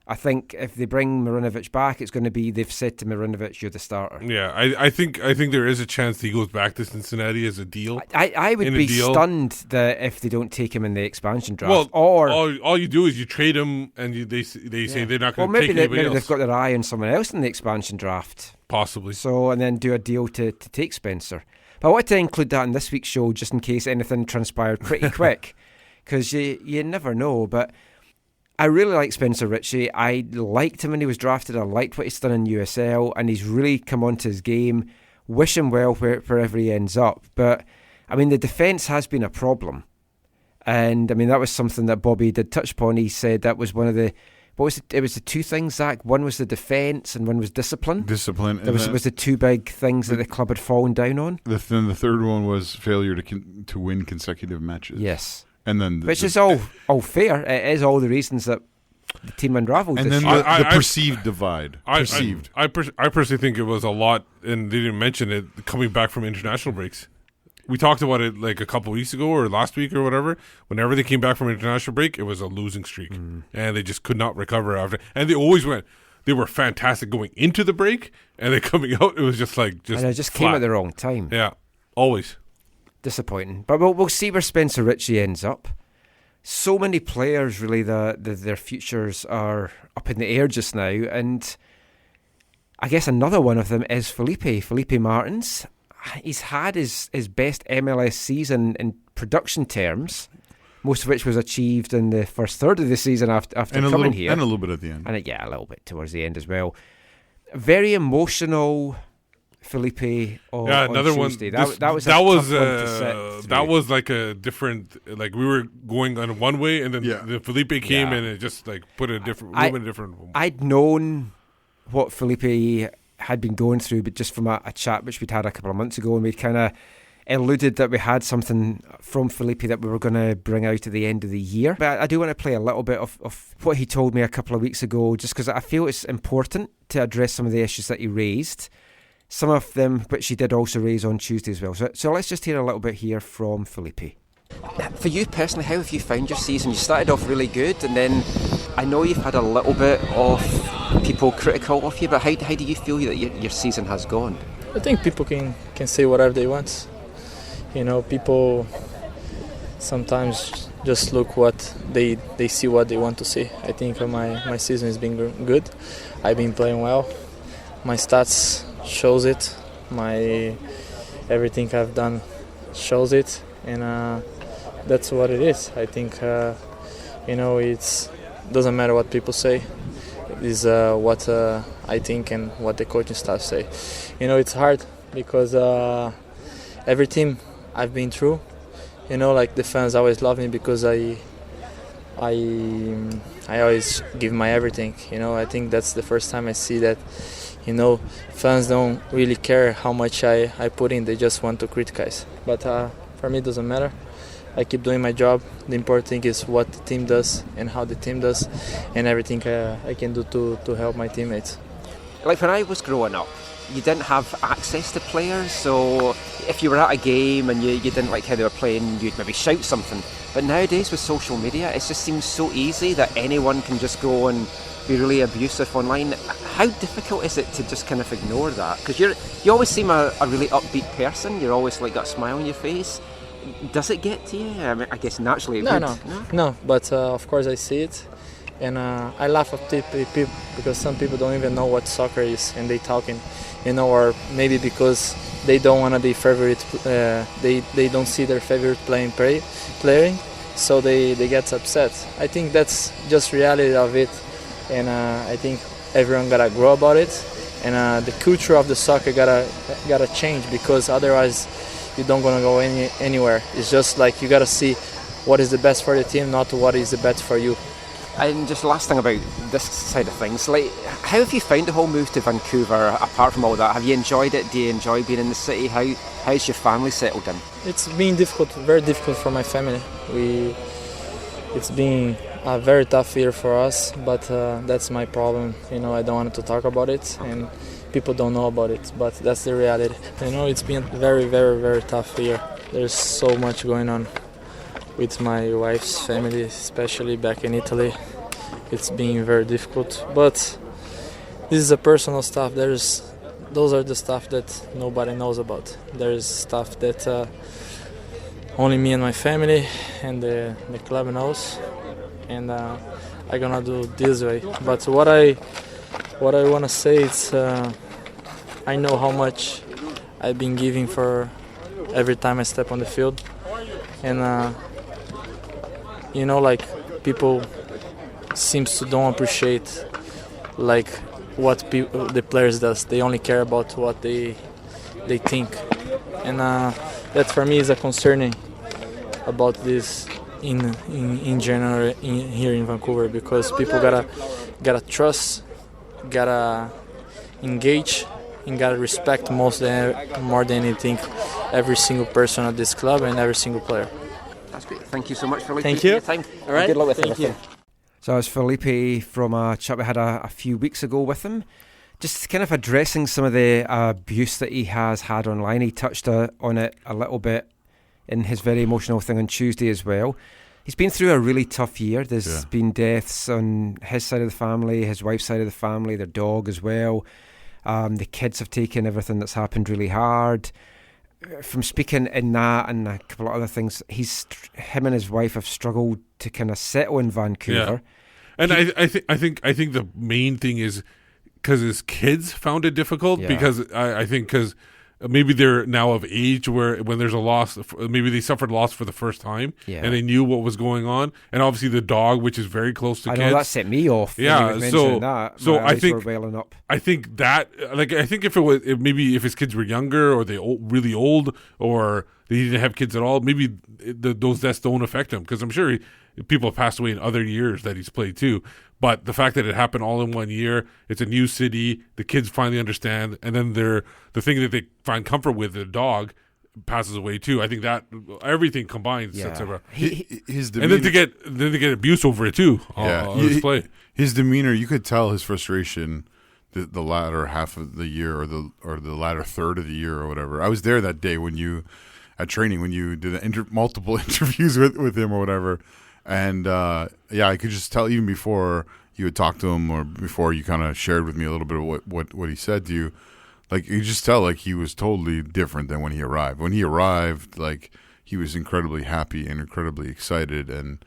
I think if they bring Marinovic back, it's going to be they've said to Marinovic, you're the starter. Yeah, I think there is a chance he goes back to Cincinnati as a deal. I would be stunned that if they don't take him in the expansion draft. Well, or all you do is you trade him, and they say they're not going to take anybody else. Maybe they've got their eye on someone else in the expansion draft. Possibly. So, and then do a deal to take Spencer. But I wanted to include that in this week's show just in case anything transpired pretty quick, because you never know. But I really like Spencer Richey. I liked him when he was drafted. I liked what he's done in USL, and he's really come onto his game. Wish him well wherever he ends up. But, I mean, the defence has been a problem. And, I mean, that was something that Bobby did touch upon. He said that was one of the... It was the two things, Zach. One was the defence and one was discipline. Discipline. There was the two big things that the club had fallen down on. Then the third one was failure to win consecutive matches. Yes. And then which is all fair. It is all the reasons that the team unravelled. And then the perceived divide. I personally think it was a lot, and they didn't mention it, coming back from international breaks. We talked about it like a couple of weeks ago or last week or whatever. Whenever they came back from international break, it was a losing streak. And they just could not recover after. And they always went, they were fantastic going into the break, and then coming out, it was just like, and it just came at the wrong time. Yeah, always. Disappointing. But we'll see where Spencer Richey ends up. So many players, really, their futures are up in the air just now. And I guess another one of them is Felipe Martins. He's had his best MLS season in production terms, most of which was achieved in the first third of the season after coming here. And a little bit at the end. And a little bit towards the end as well. Very emotional Felipe on Tuesday. That was like a different, like we were going on one way, and then the Felipe came and it just like put a different. I'd known what Felipe had been going through, but just from a chat which we'd had a couple of months ago, and we'd kind of alluded that we had something from Felipe that we were going to bring out at the end of the year. But I do want to play a little bit of what he told me a couple of weeks ago, just because I feel it's important to address some of the issues that he raised. Some of them which he did also raise on Tuesday as well. So let's just hear a little bit here from Felipe. For you personally, how have you found your season? You started off really good, and then I know you've had a little bit of people critical of you, but how do you feel that your season has gone? I think people can say whatever they want. people sometimes just look what they see, what they want to see. I think my season has been good. I've been playing well. My stats shows it. My everything I've done shows it, and that's what it is. I think it's doesn't matter what people say. It is what I think and what the coaching staff say. It's hard because every team I've been through, like the fans always love me because I always give my everything. I think that's the first time I see that. Fans don't really care how much I put in. They just want to criticize. But for me, it doesn't matter. I keep doing my job. The important thing is what the team does and how the team does, and everything I can do to help my teammates. Like when I was growing up, you didn't have access to players, so if you were at a game and you didn't like how they were playing, you'd maybe shout something. But nowadays with social media, it just seems so easy that anyone can just go and be really abusive online. How difficult is it to just kind of ignore that? Because you always seem a really upbeat person. You're always like got a smile on your face. Does it get to you? I mean, I guess naturally it would. No. But of course I see it, and I laugh at people because some people don't even know what soccer is, and they talking, or maybe because they don't want to be favorite. They don't see their favorite playing, so they get upset. I think that's just reality of it. And I think everyone gotta grow about it, and the culture of the soccer gotta change, because otherwise you don't gonna go anywhere. It's just like you gotta see what is the best for the team, not what is the best for you. And just last thing about this side of things, like how have you found the whole move to Vancouver? Apart from all that, have you enjoyed it? Do you enjoy being in the city? How's your family settled in? It's been difficult, very difficult for my family. It's been a very tough year for us, but that's my problem. I don't want to talk about it, and people don't know about it, but that's the reality. It's been a very, very, very tough year. There's so much going on with my wife's family, especially back in Italy. It's been very difficult, but this is a personal stuff. Those are the stuff that nobody knows about. There's stuff that only me and my family and the club knows, and I'm gonna do this way. But what I want to say is I know how much I've been giving for every time I step on the field, and like people seems to don't appreciate like what the players does. They only care about what they think, and that for me is a concerning about this in general here in Vancouver, because people gotta trust, gotta engage, and gotta respect more than anything every single person at this club and every single player. That's great. Thank you so much, Felipe. Thank you. For your time. All right. Good luck with Thank everything. you. So as Felipe from a chat we had a few weeks ago with him, just kind of addressing some of the abuse that he has had online. He touched on it a little bit in his very emotional thing on Tuesday as well. He's been through a really tough year. There's been deaths on his side of the family, his wife's side of the family, their dog as well. The kids have taken everything that's happened really hard. From speaking in that and a couple of other things, him and his wife have struggled to kind of settle in Vancouver. Yeah. And I think the main thing is because his kids found it difficult, because I think because maybe they're now of age where when there's a loss, maybe they suffered loss for the first time, and they knew what was going on. And obviously the dog, which is very close to kids. I know that set me off. Yeah, so I think were wailing up. I think that I think if his kids were younger or they really old or they didn't have kids at all, maybe those deaths don't affect him, because I'm sure people have passed away in other years that he's played too. But the fact that it happened all in 1 year, it's a new city, the kids finally understand, and then the thing that they find comfort with, the dog, passes away too. I think that everything combined sets up. His demeanor, and then to get abuse over it too. His play, his demeanor, you could tell his frustration. The latter half of the year, or the latter third of the year, or whatever. I was there that day when you at training when you did multiple interviews with him or whatever. And I could just tell even before you had talked to him or before you kind of shared with me a little bit of what he said to you, Like, you just tell, like, he was totally different than when he arrived. When he arrived, like, he was incredibly happy and incredibly excited and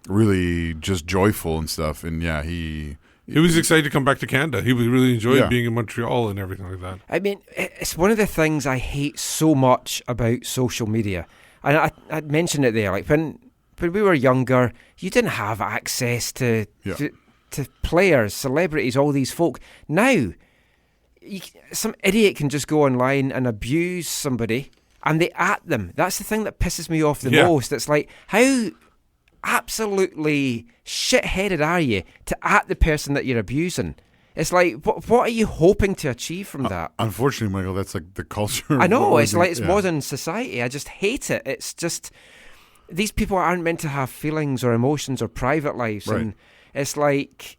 really just joyful and stuff. And, he was excited to come back to Canada. He was really enjoying being in Montreal and everything like that. I mean, it's one of the things I hate so much about social media. And I mentioned it there. Like, when we were younger, you didn't have access to players, celebrities, all these folk. Now, some idiot can just go online and abuse somebody and they at them. That's the thing that pisses me off the most. It's like, how absolutely shit-headed are you to at the person that you're abusing? It's like, what are you hoping to achieve from that? Unfortunately, Michael, that's like the culture. I know, it's like, it's modern society. I just hate it. It's just, these people aren't meant to have feelings or emotions or private lives. Right. And it's like,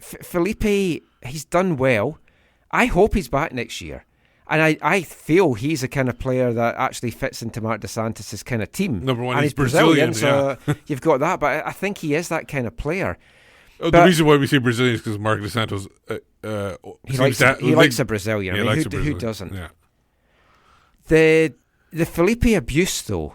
Felipe, he's done well. I hope he's back next year. And I feel he's the kind of player that actually fits into Mark DeSantis' kind of team. Number one, and he's Brazilian, so you've got that. But I think he is that kind of player. Oh, the reason why we say Brazilian is because Mark DeSantis he likes a Brazilian. I mean, who doesn't? Yeah. The Felipe abuse, though,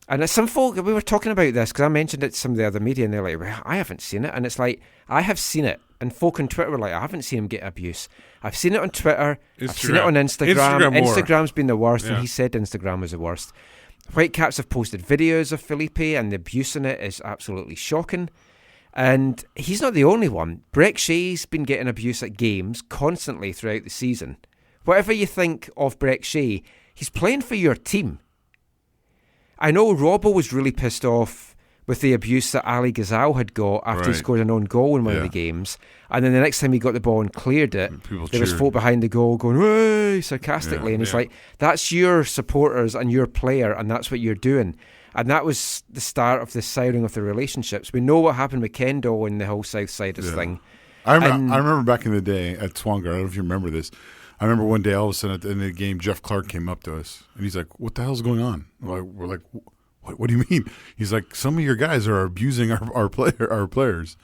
and some folk, we were talking about this because I mentioned it to some of the other media, and they're like, well, I haven't seen it. And it's like, I have seen it. And folk on Twitter were like, I haven't seen him get abuse. I've seen it on Twitter. I've seen it on Instagram. Instagram's been the worst, and he said Instagram was the worst. Whitecaps have posted videos of Felipe, and the abuse in it is absolutely shocking. And he's not the only one. Brek Shea's been getting abuse at games constantly throughout the season. Whatever you think of Brek Shea, he's playing for your team. I know Robbo was really pissed off with the abuse that Ali Ghazal had got after he scored an own goal in one of the games. And then the next time he got the ball and cleared it, there was folk behind the goal going, "Hey!" sarcastically. And it's like, that's your supporters and your player, and that's what you're doing. And that was the start of the souring of the relationships. We know what happened with Kendall and the whole Southsiders thing. I remember back in the day at Swanger, I don't know if you remember this. I remember one day, all of a sudden at the end of the game, Jeff Clark came up to us. And he's like, what the hell's going on? We're like, what do you mean? He's like, some of your guys are abusing our players.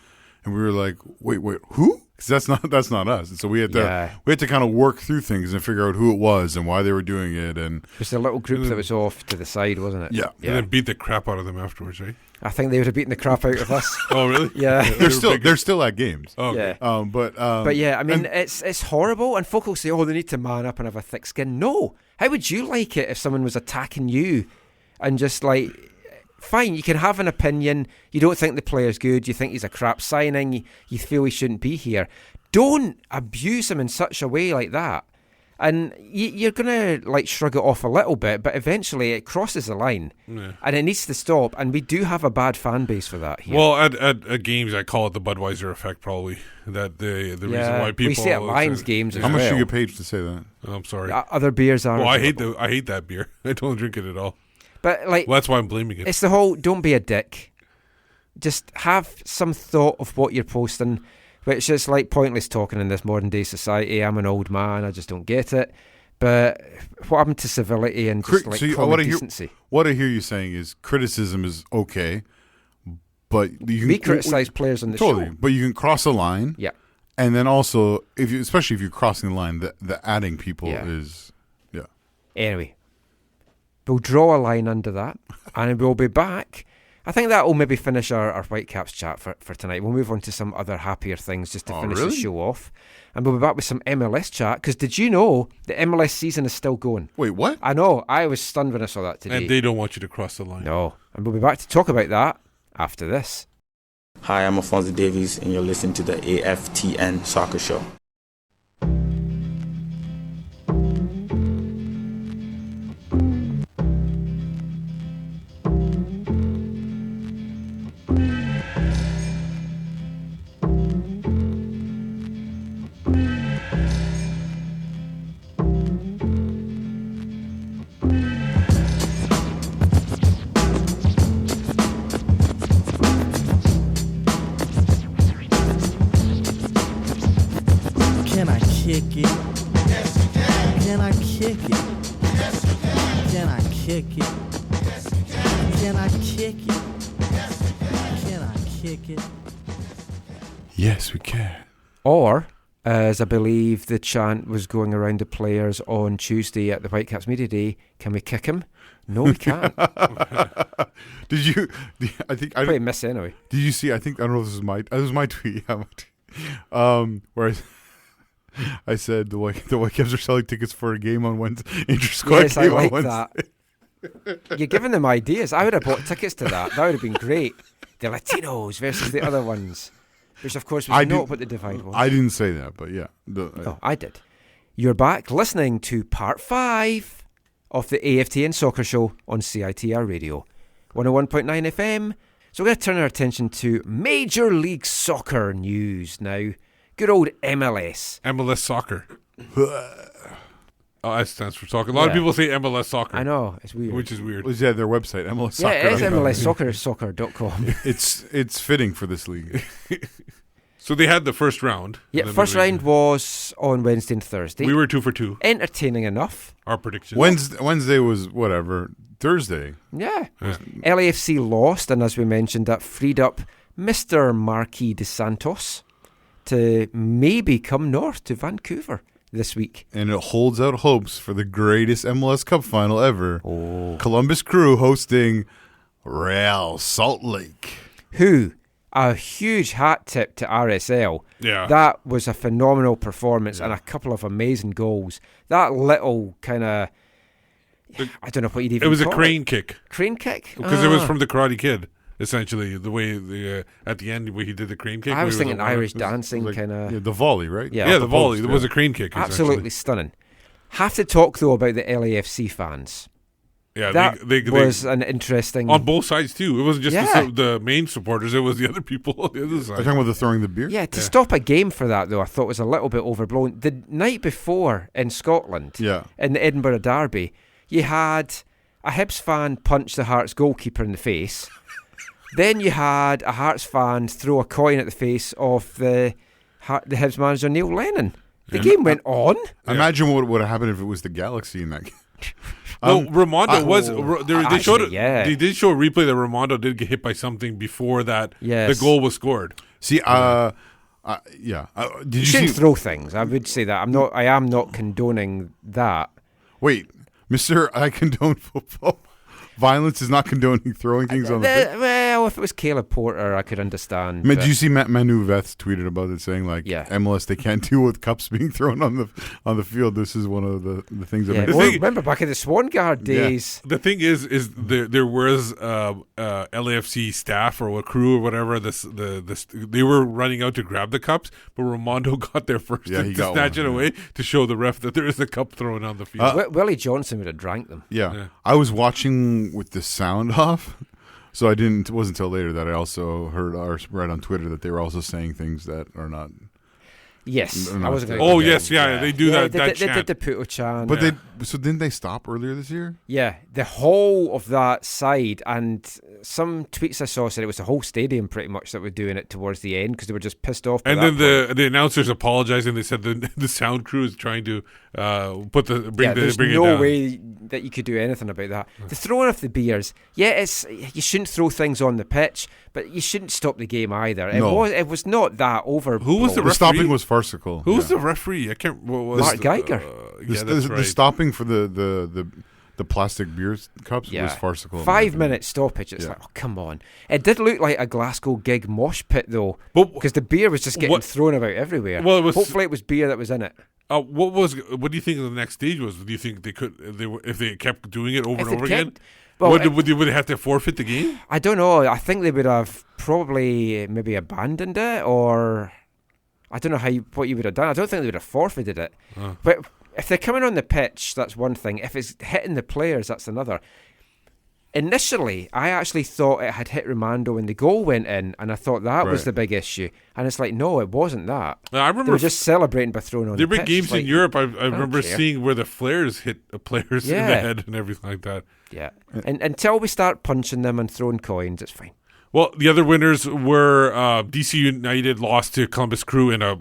And we were like, wait, who? Because that's not us. And so we had to kind of work through things and figure out who it was and why they were doing it. And it was a little group that was off to the side, wasn't it? Yeah. And then beat the crap out of them afterwards, right? I think they would have beaten the crap out of us. Oh, really? Yeah. They're still at games. Oh, okay. Yeah. But yeah, I mean, it's horrible. And folk will say, oh, they need to man up and have a thick skin. No. How would you like it if someone was attacking you and just like, fine, you can have an opinion. You don't think the player's good. You think he's a crap signing. You feel he shouldn't be here. Don't abuse him in such a way like that. And you're going to like shrug it off a little bit, but eventually it crosses the line. Yeah. And it needs to stop. And we do have a bad fan base for that here. Well, at games, I call it the Budweiser effect, probably. That the reason why people... We say at Lions games as How well. much do you get paid to say that? Oh, I'm sorry. Other beers are... Well, I hate that beer. I don't drink it at all. But like, well, that's why I'm blaming it. It's the whole don't be a dick. Just have some thought of what you're posting, which is like pointless talking in this modern day society. I'm an old man, I just don't get it. But what happened to civility and just like common decency? What I hear you saying is criticism is okay, but you we criticize players on the show. But you can cross a line. Yeah. And then also, especially if you're crossing the line, the adding people is Anyway. We'll draw a line under that, and we'll be back. I think that will maybe finish our Whitecaps chat for tonight. We'll move on to some other happier things just to finish the show off. And we'll be back with some MLS chat, because did you know the MLS season is still going? Wait, what? I know. I was stunned when I saw that today. And they don't want you to cross the line. No. And we'll be back to talk about that after this. Hi, I'm Alfonso Davies, and you're listening to the AFTN Soccer Show. Yes, we can. Or as I believe the chant was going around the players on Tuesday at the Whitecaps Media Day. Can we kick him? No, we can't. Did you? I think I probably miss anyway. Did you see? I don't know if this was my tweet. Where I said the Whitecaps are selling tickets for a game on Wednesday. Inter-squad yes, game I like on Wednesday. that. You're giving them ideas. I would have bought tickets to that. That would have been great. The Latinos versus the other ones, which of course was not what the divide was. I didn't say that, but yeah. I did. You're back listening to part 5 of the AFTN Soccer Show on CITR Radio, 101.9 FM. So we're going to turn our attention to Major League Soccer news now. Good old MLS. MLS Soccer. Oh, that stands for soccer. A lot of people say MLS Soccer. I know, it's weird. Which is weird. Yeah, their website, MLS Soccer. Yeah, it is MLSsoccer.com. It's fitting for this league. So they had the first round. Yeah, first round was on Wednesday and Thursday. We were 2 for 2. Entertaining enough. Our predictions. Wednesday was whatever. Thursday. Yeah. LAFC lost, and as we mentioned, that freed up Mr. Marquis de Santos to maybe come north to Vancouver this week. And it holds out hopes for the greatest MLS Cup final ever. Columbus Crew hosting Real Salt Lake. Who, a huge hat tip to RSL. Yeah. That was a phenomenal performance and a couple of amazing goals. That little kind of, I don't know what you'd even call it. It was a crane kick. Crane kick? Because it was from the Karate Kid. Essentially, the way at the end where he did the crane kick. I was thinking Irish dancing like, kind of. Yeah, the volley, right? Yeah, the volley. There was a crane kick. Absolutely stunning. Have to talk though about the LAFC fans. Yeah, that was an interesting on both sides too. It wasn't just the main supporters; it was the other people on the other side. Are you talking about the throwing the beer? Yeah, to stop a game for that though, I thought was a little bit overblown. The night before in Scotland, in the Edinburgh Derby, you had a Hibs fan punch the Hearts goalkeeper in the face. Then you had a Hearts fan throw a coin at the face of the Hibs manager Neil Lennon. The game went on. Imagine what would have happened if it was the Galaxy in that game. No, Ramondo was. They showed it. They did show a replay that Ramondo did get hit by something before that. The goal was scored. See, Did you shouldn't throw things. I would say that. I am not condoning that. Wait, Mr. I condone football. Violence is not condoning throwing things on the pitch. Well, if it was Caleb Porter, I could understand. Did you see Manu Veth tweeted about it, saying like, MLS, they can't deal with cups being thrown on the field. This is one of the things that. Remember back in the Swan Guard days. The thing is there was LAFC staff or a crew or whatever. They were running out to grab the cups, but Ramondo got there first to snatch it away to show the ref that there is a cup thrown on the field. Willie Johnson would have drank them. Yeah. I was watching with the sound off, so it wasn't until later that I also read on Twitter that they were also saying things that are not. Yes, I wasn't. They do that. They did the Puto chant. But didn't they stop earlier this year? Yeah, the whole of that side, and some tweets I saw said it was the whole stadium pretty much that were doing it towards the end because they were just pissed off. And then the announcers apologizing. They said the sound crew is trying to bring it down. There's no way that you could do anything about that. The throwing of the beers, you shouldn't throw things on the pitch, but you shouldn't stop the game either. It was not that over. Who was the referee? Stopping was farcical. Who was the referee? I can't. What was Mark Geiger. That's right. The stopping for the plastic beer cups was farcical. 5 minute stoppage. It's like, oh, come on. It did look like a Glasgow gig mosh pit though, because the beer was just getting thrown about everywhere. Well, hopefully it was beer that was in it. What do you think the next stage was? Do you think if they kept doing it over and over again? Well, would they have to forfeit the game? I don't know. I think they would have probably maybe abandoned it, or I don't know what you would have done. I don't think they would have forfeited it. But if they're coming on the pitch, that's one thing. If it's hitting the players, that's another. Initially, I actually thought it had hit Ramondo when the goal went in, and I thought that was the big issue. And it's like, no, it wasn't that. I remember they were just celebrating by throwing on the pitch. There were games in Europe, I remember seeing where the flares hit players in the head and everything like that. Yeah, and until we start punching them and throwing coins, it's fine. Well, the other winners were DC United lost to Columbus Crew in a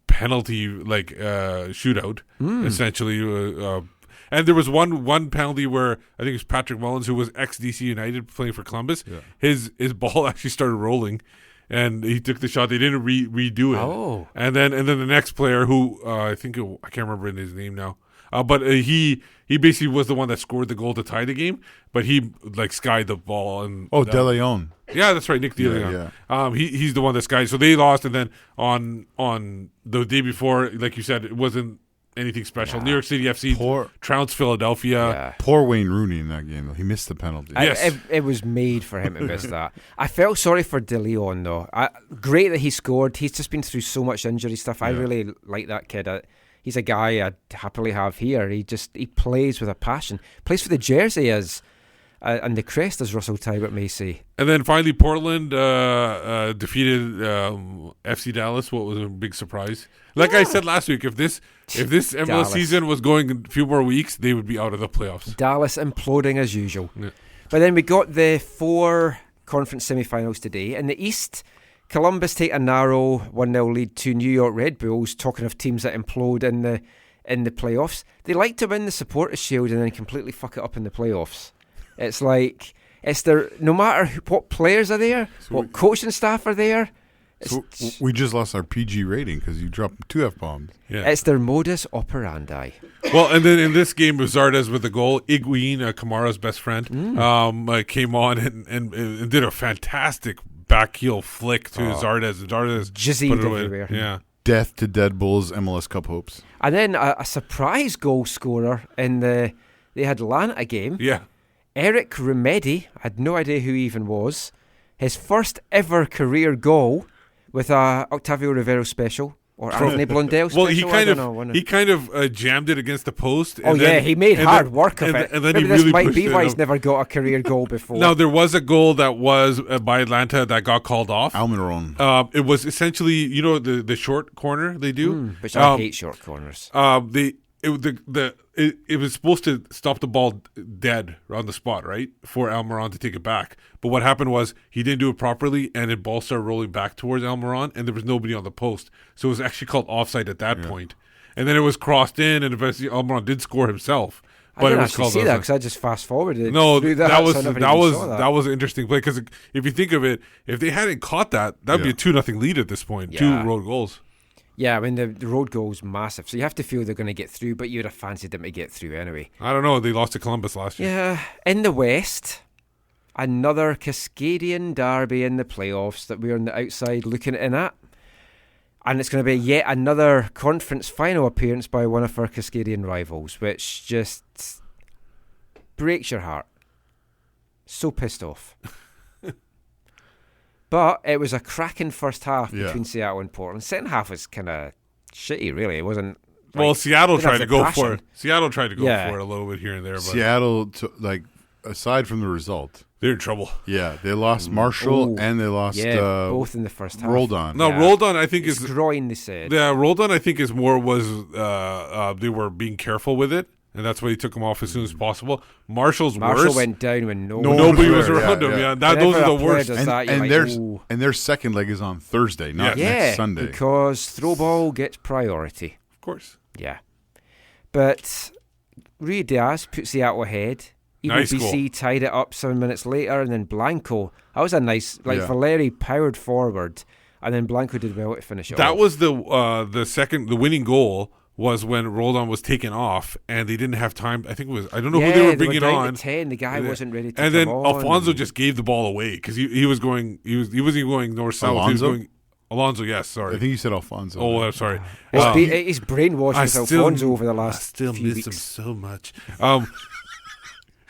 penalty shootout, essentially. And there was one penalty where I think it was Patrick Mullins, who was ex-DC United playing for Columbus. Yeah. His ball actually started rolling, and he took the shot. They didn't redo it. Oh. And then the next player who I can't remember his name now. But he basically was the one that scored the goal to tie the game. But he like skied the ball and De Leon. Yeah, that's right, Nick De Leon. Yeah. He's the one that skied. So they lost, and then on the day before, like you said, it wasn't anything special. New York City FC trounced Philadelphia. Yeah. Poor Wayne Rooney in that game, though. He missed the penalty. Yes. It was made for him to miss that. I felt sorry for De Leon, though. Great that he scored. He's just been through so much injury stuff. I really like that kid. He's a guy I'd happily have here. He plays with a passion. Plays for the jersey and the crest, as Russell Tybert may say. And then finally, Portland defeated FC Dallas. What was a big surprise. Like I said last week, if this MLS season was going a few more weeks, they would be out of the playoffs. Dallas imploding as usual. Yeah. But then we got the 4 conference semi-finals today. In the East, Columbus take a narrow 1-0 lead to New York Red Bulls. Talking of teams that implode in the playoffs, they like to win the Supporters' Shield and then completely fuck it up in the playoffs. It's like no matter what players are there, what coaching staff are there. So we just lost our PG rating because you dropped 2 F-bombs. Yeah. It's their modus operandi. Well, and then in this game, Zardes with the goal. Higuaín, Kamara's best friend, came on and did a fantastic back heel flick to Zardes. Zardes Jizzy put it away. everywhere. Yeah. Death to Dead Bulls MLS Cup hopes. And then a surprise goal scorer in the Atlanta game. Yeah. Eric Remedi, I had no idea who he even was. His first ever career goal with a Octavio Rivero special or Anthony Blundell special. Well, he kind of jammed it against the post. And he made hard work of it. And then maybe he really this might pushed be it why up. he's never got a career goal before. Now, there was a goal that was by Atlanta that got called off. Almiron. It was essentially, the short corner they do. Which I hate short corners. It was supposed to stop the ball dead on the spot, right, for Almiron to take it back. But what happened was he didn't do it properly, and the ball started rolling back towards Almiron, and there was nobody on the post. So it was actually called offside at that point. And then it was crossed in, and eventually Almiron did score himself. But I didn't actually see that because I just fast forwarded. No, through that was that was an interesting play because if you think of it, if they hadn't caught that would be a 2-0 lead at this point. Yeah. 2 road goals. Yeah, I mean, the road goal's massive, so you have to feel they're going to get through, but you'd have fancied them to get through anyway. I don't know. They lost to Columbus last year. Yeah. In the West, another Cascadian derby in the playoffs that we're on the outside looking in at. And it's going to be yet another conference final appearance by one of our Cascadian rivals, which just breaks your heart. So pissed off. But it was a cracking first half between Seattle and Portland. Second half was kind of shitty, really. It wasn't. Well, Seattle tried to go passion. for it. Seattle tried to go for it a little bit here and there. But Seattle, aside from the result, they're in trouble. Yeah, they lost Marshall and they lost both in the first half. Roldan. No, Roldan, I think is groin. They said. Yeah, Roldan, I think is more was they were being careful with it. And that's why he took him off as soon as possible. Marshall went down when nobody was around him. Yeah, those are the worst. And their second leg is on Thursday, not next Sunday. Because throw ball gets priority. Of course. Yeah. But Rui Diaz put Seattle ahead. Nice BC goal. tied it up 7 minutes later, and then Blanco. That was a nice, Valeri powered forward, and then Blanco did well to finish it That off. was the winning goal. Was when Roldan was taken off and they didn't have time. I think it was, I don't know who they were bringing on. 10, the guy wasn't ready to And then come on. Alfonso just gave the ball away because he wasn't even going north-south. Alonso? He was going Alonso, yes, sorry. I think you said Alfonso. Oh, I'm sorry. He's brainwashed with Alfonso over the last I still few miss weeks. him so much. What?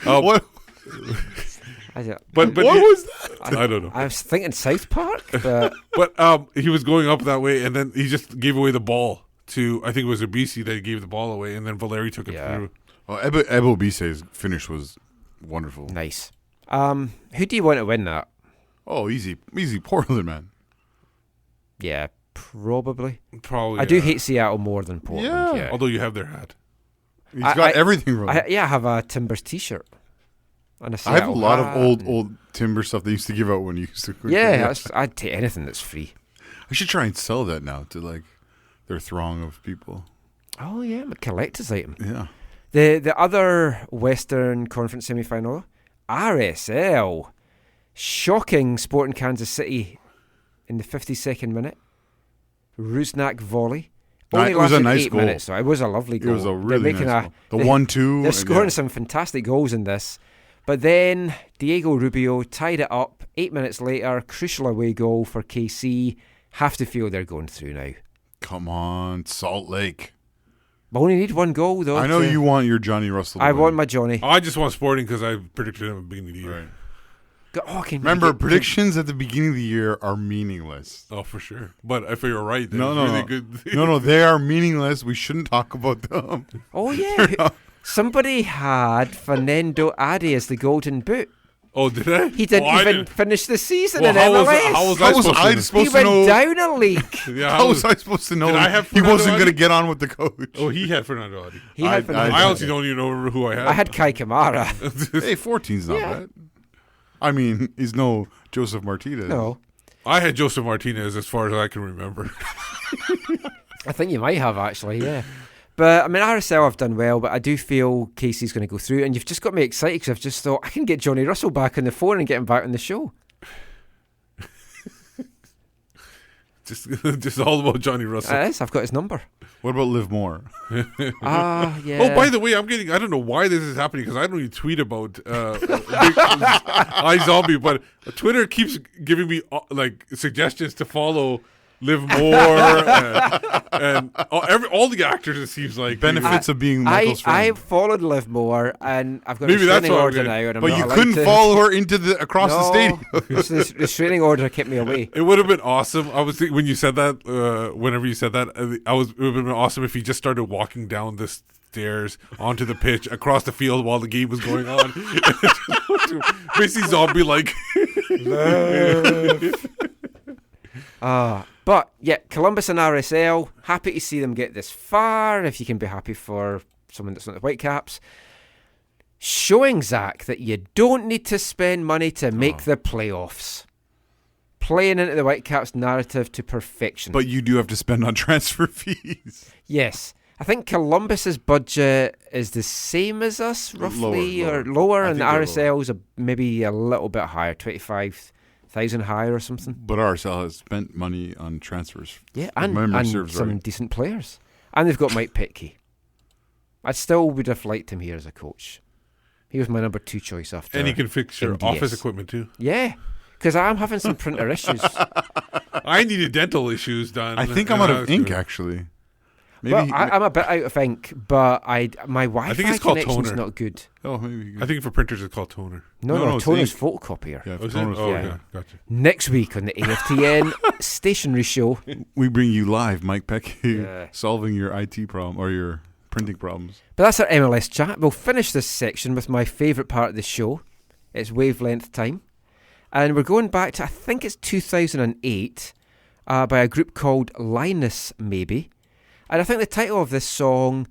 But what was that? I don't know. I was thinking South Park, but but he was going up that way and then he just gave away the ball to, I think it was Abisi that gave the ball away, and then Valeri took it through. Well, Ebo Bise's finish was wonderful. Nice. Who do you want to win that? Oh, easy Portland, man. Yeah, probably. Probably. I do hate Seattle more than Portland. Yeah. Although you have their hat. He's got everything wrong. I have a Timbers t-shirt. And I have a lot of old Timber stuff they used to give out when you used to. Yeah, I'd take anything that's free. I should try and sell that now to their throng of people. Oh yeah, a collector's item. Yeah. The other Western Conference semi-final, RSL, shocking Sporting Kansas City in the 52nd minute. Rusnak volley. It was a nice 8 goal. minutes, so it was a lovely goal. It was a really nice goal. The 1-2. They're scoring some fantastic goals in this. But then Diego Rubio tied it up 8 minutes later. Crucial away goal for KC. Have to feel they're going through now. Come on, Salt Lake. But only need one goal, though. I know you want your Johnny Russell. I want my Johnny. I just want Sporting because I predicted him at the beginning of the year. Right. Remember, predictions at the beginning of the year are meaningless. Oh, for sure. But if you're right, then no, it's really good. No, they are meaningless. We shouldn't talk about them. Oh, yeah. Somebody had Fernando Adi as the Golden Boot. Oh, did I? He didn't even finish the season in how MLS. Was I supposed to know? He went down a league. How was I supposed to know? Did I have he wasn't Adi? going to get on with the coach. Oh, he had Fernando Adi. I honestly don't even know who I had. I had Kai Kamara. Hey, 14's not bad. I mean, he's no Joseph Martinez. No. I had Joseph Martinez as far as I can remember. I think you might have, actually, yeah. But, I mean, RSL have done well, but I do feel Casey's going to go through. And you've just got me excited because I've just thought I can get Johnny Russell back on the phone and get him back on the show. Just all about Johnny Russell. It is. I've got his number. What about Live More? Yeah. Oh, by the way, I don't know why this is happening because I don't even tweet about iZombie, but Twitter keeps giving me suggestions to follow Live More and all the actors. It seems like benefits of being Michael's friend. I followed Liv More, and I've got Maybe a that's restraining what order now. And but you couldn't follow her into across the stadium. The restraining order kept me away. It would have been awesome. I was thinking, when you said that, whenever you said that, it would have been awesome if he just started walking down the stairs onto the pitch across the field while the game was going on. Basically, zombie like. But yeah, Columbus and RSL, happy to see them get this far. If you can be happy for someone that's not the Whitecaps, showing Zach that you don't need to spend money to make the playoffs. Playing into the Whitecaps narrative to perfection. But you do have to spend on transfer fees. Yes. I think Columbus's budget is the same as us, roughly, or lower, and RSL's maybe a little bit higher, 25,000 higher or something. But RSL has spent money on transfers. Yeah, and some decent players. And they've got Mike Pitke. I still would have liked him here as a coach. He was my number 2 choice after. And he can fix your office equipment too. Yeah, because I'm having some printer issues. I needed dental issues done. I think I'm out of ink, actually. Maybe well, I'm a bit out of ink, but my Wi-Fi I think it's called connection's toner. not good. Oh, maybe. I think for printers it's called toner. No, toner's photocopier. Yeah, okay, gotcha. Next week on the AFTN stationery show, we bring you live Mike Peck solving your IT problem or your printing problems. But that's our MLS chat. We'll finish this section with my favourite part of the show. It's wavelength time. And we're going back to, I think it's 2008, by a group called Linus Maybe. And I think the title of this song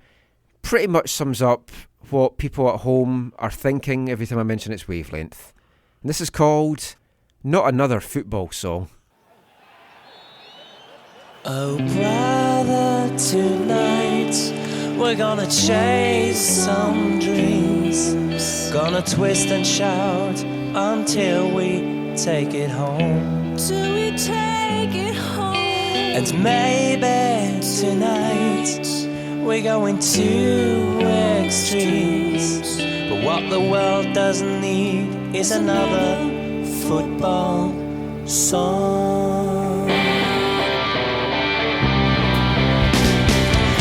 pretty much sums up what people at home are thinking every time I mention its wavelength. And this is called Not Another Football Song. Oh, brother, tonight we're gonna chase some dreams. Gonna twist and shout until we take it home. Till we take it home. And maybe tonight we're going to extremes. But what the world doesn't need is another football song.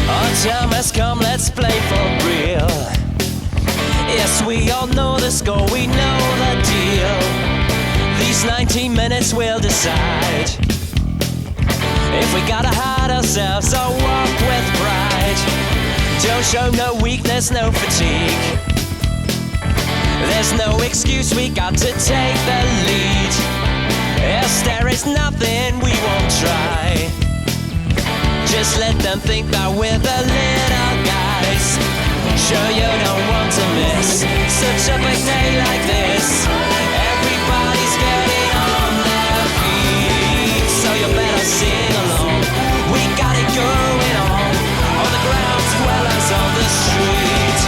Our time has come, let's play for real. Yes, we all know the score, we know the deal. These 90 minutes will decide if we gotta hide ourselves or walk with pride. Don't show no weakness, no fatigue. There's no excuse, we got to take the lead. Yes, there is nothing we won't try. Just let them think that we're the little guys. Sure you don't want to miss such a big day like this. Everybody's getting on their feet, so you better sing along. We got it going on the ground as well as on the street.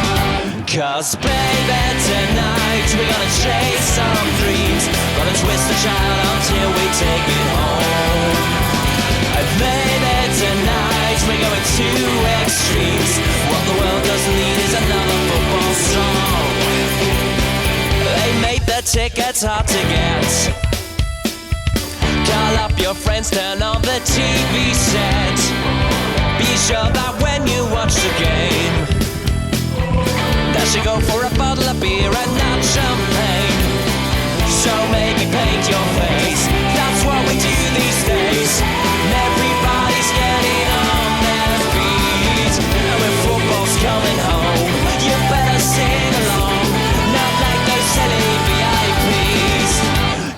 Cause baby, tonight we're gonna chase some dreams. Gonna twist the child until we take it home. it gets hard to get. Call up your friends, turn on the TV set. Be sure that when you watch the game, that you go for a bottle of beer and not champagne. So maybe paint your face, that's what we do these days. And everybody's getting on their feet. And when football's coming home, you better sing along, not like those silly VIPs.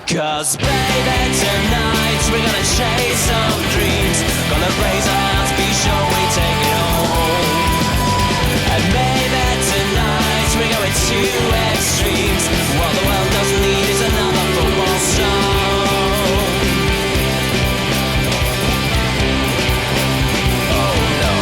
Cause baby, tonight we're gonna chase some dreams. Gonna raise our hands, be sure we take it home. And maybe tonight we're going to extremes. What the world doesn't need is another football song. Oh no.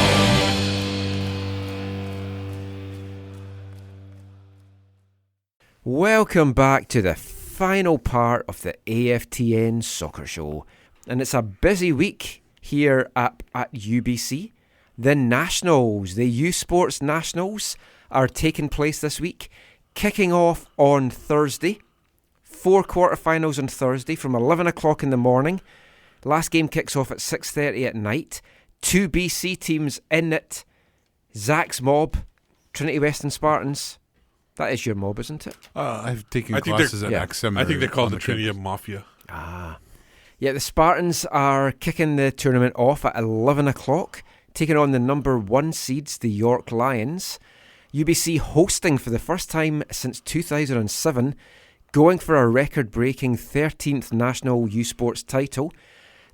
Welcome back to the final part of the AFTN Soccer Show. And it's a busy week here at UBC. The Nationals, the U Sports Nationals, are taking place this week, kicking off on Thursday. 4 quarterfinals on Thursday from 11 o'clock in the morning. Last game kicks off at 6:30 at night. 2 BC teams in it. Zach's mob, Trinity Western Spartans. That is your mob, isn't it? I've taken classes at XM. I think they're called the Trinity Mafia. Yeah, the Spartans are kicking the tournament off at 11 o'clock. Taking on the number 1 seeds, the York Lions. UBC hosting for the first time since 2007, going for a record-breaking 13th national U Sports title.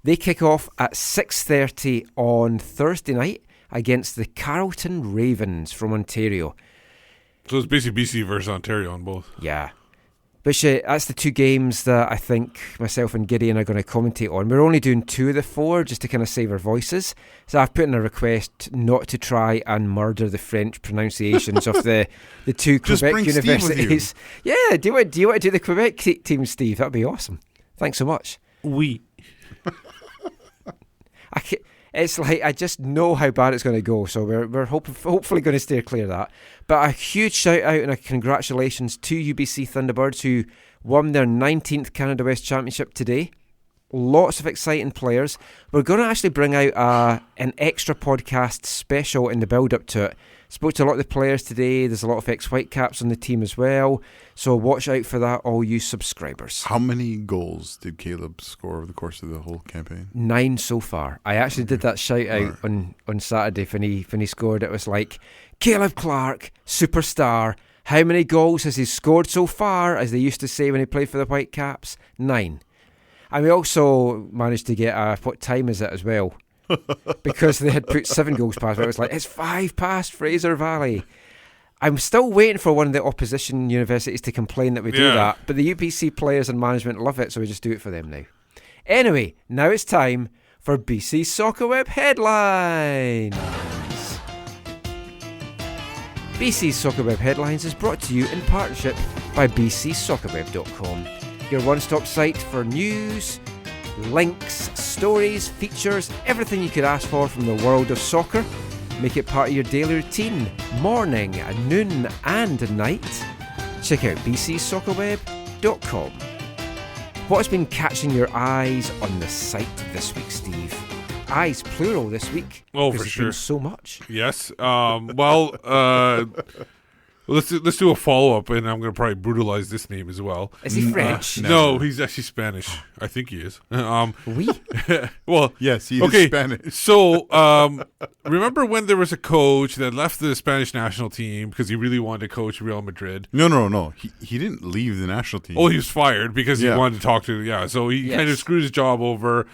They kick off at 6:30 on Thursday night against the Carlton Ravens from Ontario. So it's basically BC versus Ontario on both. Yeah. But that's the 2 games that I think myself and Gideon are going to commentate on. We're only doing 2 of the 4 just to kind of save our voices. So I've put in a request not to try and murder the French pronunciations of the 2 Quebec universities. Yeah, do you want to do the Quebec team, Steve? That'd be awesome. Thanks so much. Oui. It's like I just know how bad it's going to go, so we're hopefully going to steer clear of that. But a huge shout out and a congratulations to UBC Thunderbirds who won their 19th Canada West Championship today. Lots of exciting players. We're going to actually bring out an extra podcast special in the build-up to it. Spoke to a lot of the players today. There's a lot of ex-Whitecaps on the team as well. So watch out for that, all you subscribers. How many goals did Caleb score over the course of the whole campaign? 9 so far. I actually did that shout out on Saturday when he scored. It was like, Caleb Clark, superstar. How many goals has he scored so far, as they used to say when he played for the Whitecaps? 9. And we also managed to get what time is it as well? Because they had put 7 goals past. It was like, it's 5 past Fraser Valley. I'm still waiting for one of the opposition universities to complain that we do that, but the UBC players and management love it, so we just do it for them now. Anyway, now it's time for BC Soccer Web Headlines. BC Soccer Web Headlines is brought to you in partnership by bcsoccerweb.com, your one-stop site for news, links, stories, features, everything you could ask for from the world of soccer. Make it part of your daily routine, morning, noon and night. Check out bcsoccerweb.com. What's been catching your eyes on the site this week, Steve? Eyes plural this week. Oh, for sure. So much. Yes. Let's do a follow-up, and I'm going to probably brutalize this name as well. Is he French? No, he's actually Spanish. I think he is. Oui? Well, yes, he is Spanish. So, remember when there was a coach that left the Spanish national team because he really wanted to coach Real Madrid? No. He didn't leave the national team. Oh, he was fired because he wanted to talk to... so he kind of screwed his job over,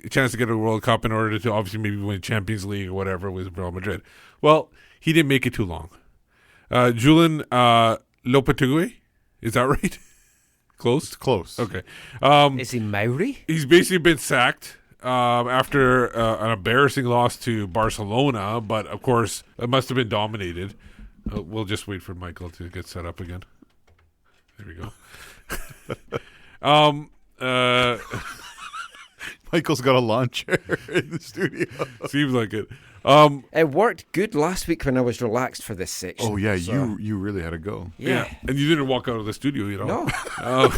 chance to get a World Cup in order to obviously maybe win Champions League or whatever with Real Madrid. Well, he didn't make it too long. Julian Lopetegui, is that right? Close? It's close. Okay. Is he Maori? He's basically been sacked after an embarrassing loss to Barcelona, but of course it must have been dominated. We'll just wait for Michael to get set up again. There we go. Michael's got a lawn chair in the studio. Seems like it. It worked good last week when I was relaxed for this section. Oh yeah, so. you really had to go. Yeah. And you didn't walk out of the studio, you know. No.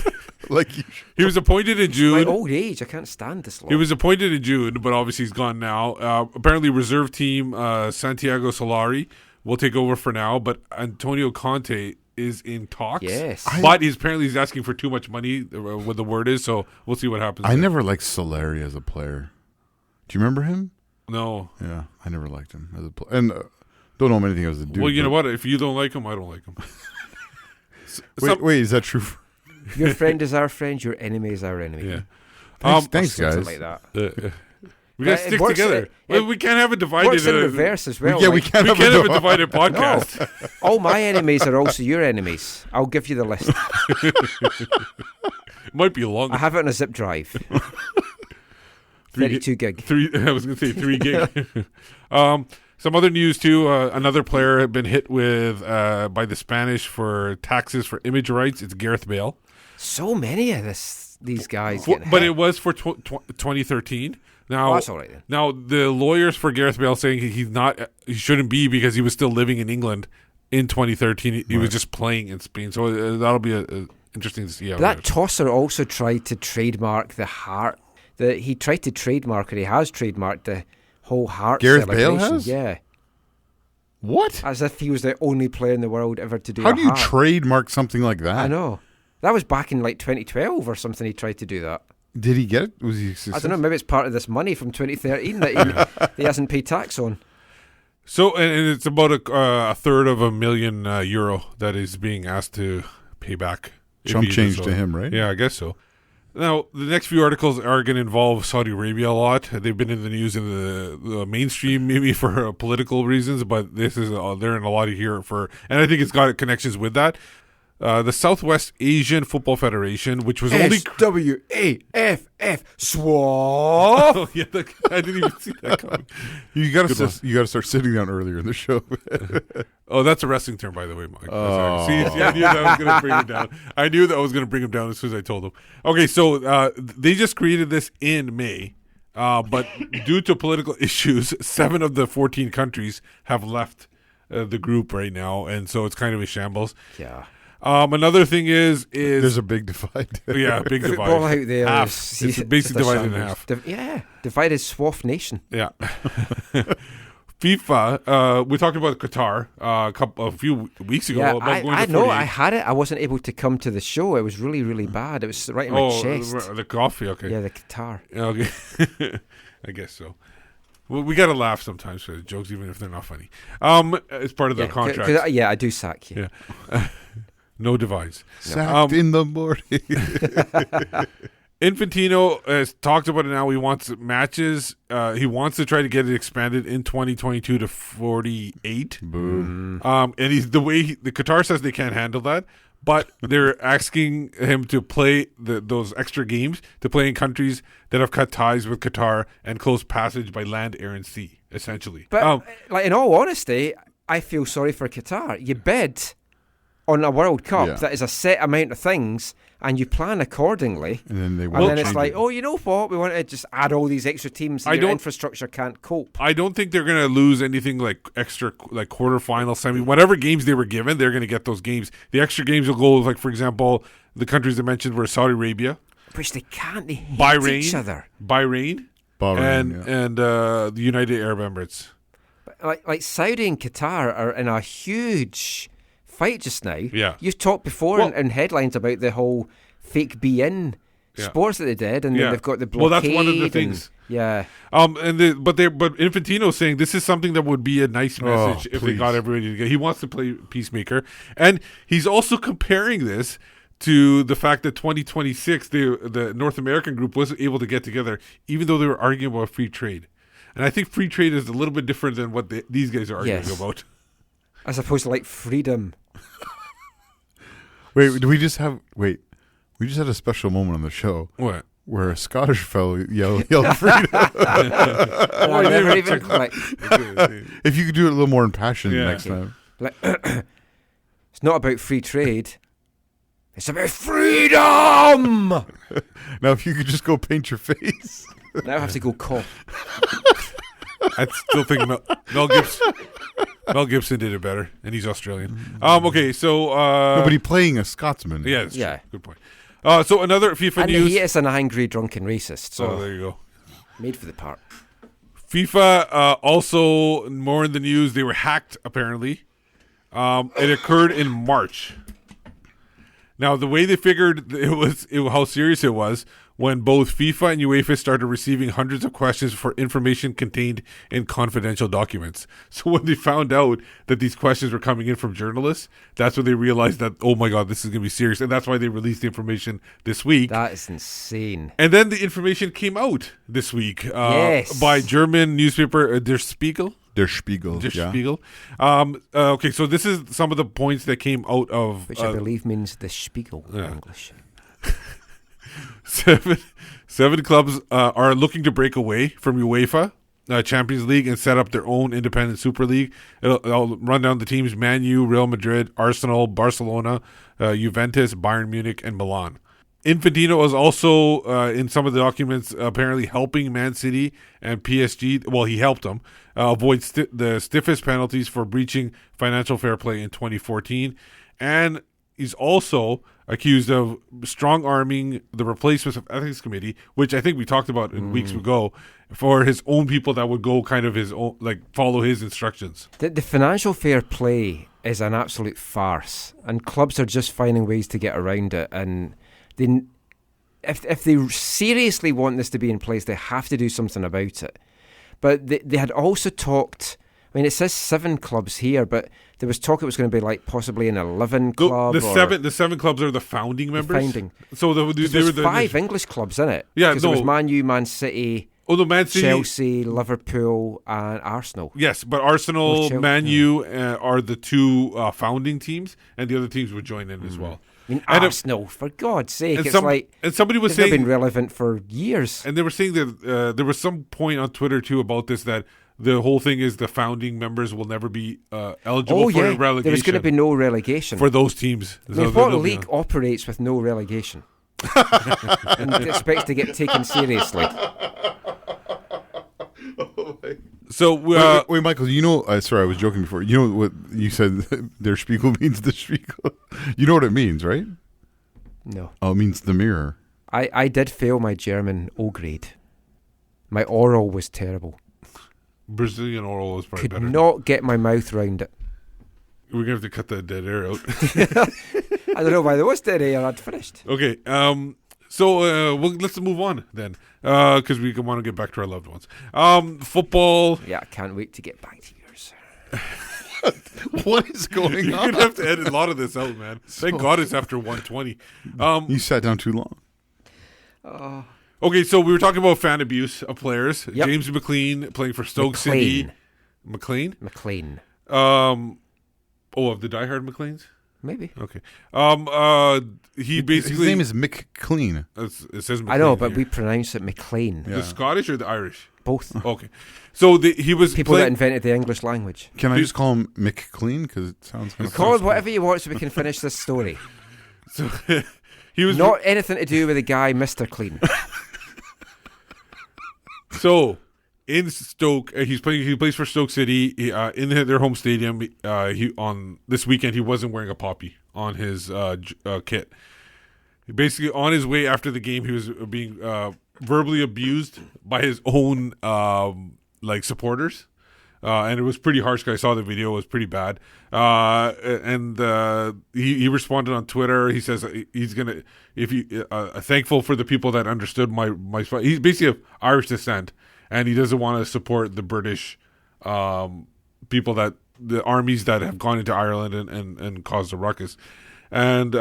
Like he was appointed in June. My old age, I can't stand this long. He was appointed in June, but obviously he's gone now. Apparently, reserve team Santiago Solari will take over for now, but Antonio Conte is in talks. Yes. But he's asking for too much money, what the word is, so we'll see what happens. I never liked Solari as a player. Do you remember him? No. Yeah, I never liked him as a player. And don't know him anything as a dude. Well, you know what? If you don't like him, I don't like him. Wait, is that true? Your friend is our friend, your enemy is our enemy. Yeah. Thanks guys. Like that. We gotta stick together. We can't have a divided. Works in reverse as well. We can't have a divided podcast. No. All my enemies are also your enemies. I'll give you the list. Might be long. I have it on a zip drive. 32 gig. I was going to say 3 gig. Some other news too. Another player had been hit with by the Spanish for taxes for image rights. It's Gareth Bale. So many of these guys. But it was for 2013. Now, that's all right then. Now the lawyers for Gareth Bale saying he shouldn't be because he was still living in England in 2013. He was just playing in Spain. So that'll be interesting to see how that tosser also tried to trademark the heart. He tried to trademark it. He has trademarked the whole heart Gareth celebration. Bale has? Yeah. What? As if he was the only player in the world ever to do How a do you heart. trademark something like that? I know. That was back in like 2012 or something. He tried to do that. Did he get it? Was he successful? I don't know. Maybe it's part of this money from 2013 that he hasn't paid tax on. So, and it's about a third of €1,000,000 that is being asked to pay back. Chump change to him, right? Yeah, I guess so. Now, the next few articles are going to involve Saudi Arabia a lot. They've been in the news in the mainstream maybe for political reasons, but this is they're in a lot of here for, and I think it's got connections with that. The Southwest Asian Football Federation, which was only SWAFF SWAF. Oh, yeah, I didn't even see that coming. You got to start sitting down earlier in the show. Oh, that's a wrestling term, by the way, Mike. Oh. See, I knew that I was going to bring him down. I knew that I was going to bring him down as soon as I told him. Okay, so they just created this in May, but due to political issues, 7 of the 14 countries have left the group right now, and so it's kind of a shambles. Yeah. Another thing is there's a big divide. Yeah, big divide. Football out there half. It's basically divided in half. Divided SWAF nation. Yeah. FIFA. We talked about Qatar a few weeks ago. Yeah, about going I to know. 48. I had it. I wasn't able to come to the show. It was really, really bad. It was right in my chest. The coffee. Okay. Yeah, the Qatar. Okay. I guess so. Well, we got to laugh sometimes for the jokes, even if they're not funny. It's part of the contract. I do sack you. Yeah. No divides. Sacked in the morning. Infantino has talked about it now. He wants matches. He wants to try to get it expanded in 2022 to 48. Boom. And the Qatar says they can't handle that, but they're asking him to play those extra games to play in countries that have cut ties with Qatar and close passage by land, air, and sea, essentially. But in all honesty, I feel sorry for Qatar. You bid on a World Cup that is a set amount of things, and you plan accordingly. And then it's like, oh, you know what? We want to just add all these extra teams. Your infrastructure can't cope. I don't think they're going to lose anything like extra, like quarterfinal, semi, whatever games they were given. They're going to get those games. The extra games will go, like for example, the countries I mentioned were Saudi Arabia, which they can't. They hate Bahrain, each other. Bahrain, and the United Arab Emirates. Like Saudi and Qatar are in a huge fight just now. Yeah. You've talked before in headlines about the whole fake be-in sports that they did, and then they've got the blockade. Well, that's one of the things. Yeah. But Infantino's saying this is something that would be a nice message if they got everybody together. He wants to play peacemaker, and he's also comparing this to the fact that 2026 the North American group wasn't able to get together, even though they were arguing about free trade. And I think free trade is a little bit different than what these guys are arguing about. As opposed to like freedom. We just had a special moment on the show. What? Where a Scottish fellow yelled freedom. If you could do it a little more impassioned next time. It's not about free trade. It's about freedom. Now, if you could just go paint your face. Now I have to go call. I still think Mel Gibson did it better, and he's Australian. Okay, so nobody playing a Scotsman. Yeah, that's Yeah. true. Good point. So another FIFA And news. he is an angry, drunken racist. So there you go. Made for the part. FIFA also more in the news. They were hacked apparently. It occurred in March. Now the way they figured how serious it was when both FIFA and UEFA started receiving hundreds of questions for information contained in confidential documents. So when they found out that these questions were coming in from journalists, that's when they realized that, oh my God, this is going to be serious. And that's why they released the information this week. That is insane. And then the information came out this week Yes. by German newspaper Der Spiegel. Der Spiegel. Der yeah. Spiegel. Okay, so this is some of the points that came out of... Which I believe means the Spiegel in English. Seven clubs are looking to break away from UEFA Champions League and set up their own independent Super League. I'll run down the teams: Man U, Real Madrid, Arsenal, Barcelona, Juventus, Bayern Munich, and Milan. Infantino was also in some of the documents apparently helping Man City and PSG. Well, he helped them avoid the stiffest penalties for breaching financial fair play in 2014, and he's also accused of strong-arming the replacements of ethics committee, which I think we talked about in weeks ago, for his own people that would go kind of his own, like follow his instructions. The financial fair play is an absolute farce, and clubs are just finding ways to get around it. And if they seriously want this to be in place, they have to do something about it. But they had also talked. I mean, it says 7 clubs here, but there was talk it was going to be like possibly an 11 club. The seven clubs are the founding members. So there's 5 English clubs in it. Yeah, there was Man U, Man City. Oh, the Man City, Chelsea, Liverpool, and Arsenal. Yes, but Arsenal, Man U are the 2 founding teams, and the other teams would join in as well. I mean, Arsenal, for God's sake, and somebody was saying they've been relevant for years. And they were saying that there was some point on Twitter too about this, that the whole thing is the founding members will never be eligible for relegation. There's going to be no relegation for those teams. I mean, what league operates with no relegation and expects to get taken seriously? So wait, Michael. You know, sorry, I was joking before. You know what you said? Der Spiegel means the Spiegel. You know what it means, right? No. Oh, it means the mirror. I did fail my German O grade. My oral was terrible. Brazilian oral was probably better. Could not get my mouth round it. We're gonna have to cut that dead air out. I don't know why there was dead air. I'd finished. Okay. So let's move on then, because we want to get back to our loved ones. Football. Yeah, I can't wait to get back to yours. What is going on? You're gonna have to edit a lot of this out, man. Thank God it's after 1:20. You sat down too long. Okay, so we were talking about fan abuse of players. Yep. James McLean playing for Stoke City. McLean. Of the Die Hard McLeans? Maybe. Okay. He basically... His name is McLean. It says McLean. I know, but here. we pronounce it McLean. The Scottish or the Irish? Both. Okay. So he was people that invented the English language. Can I just call him McLean? Because it sounds kind of call it whatever you want so we can finish this story. So he was not anything to do with the guy Mr. Clean. So in Stoke, he plays for Stoke City in their home stadium. On this weekend, he wasn't wearing a poppy on his kit. Basically, on his way after the game, he was being verbally abused by his own supporters, and it was pretty harsh. I saw the video; it was pretty bad. And he responded on Twitter. He says he's gonna thankful for the people that understood my. He's basically of Irish descent, and he doesn't want to support the British people the armies that have gone into Ireland and caused a ruckus and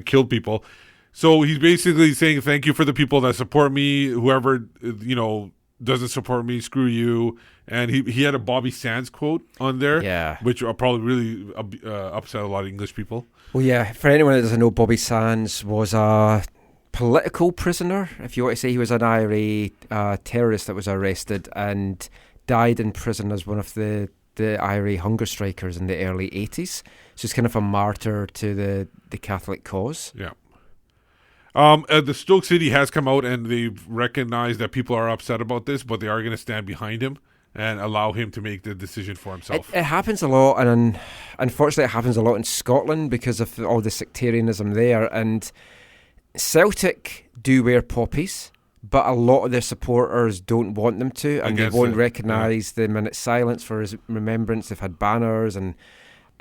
killed people. So he's basically saying thank you for the people that support me. Whoever doesn't support me, screw you. And he had a Bobby Sands quote on there, which probably really upset a lot of English people. Well, yeah. For anyone that doesn't know, Bobby Sands was a political prisoner, if you want to say. He was an IRA terrorist that was arrested and died in prison as one of the IRA hunger strikers in the early 80s. So he's kind of a martyr to the Catholic cause. Yeah. The Stoke City has come out and they've recognized that people are upset about this, but they are going to stand behind him and allow him to make the decision for himself. It happens a lot, and unfortunately it happens a lot in Scotland because of all the sectarianism there. And Celtic do wear poppies, but a lot of their supporters don't want them to, and they won't recognise the minute silence for his remembrance. They've had banners, and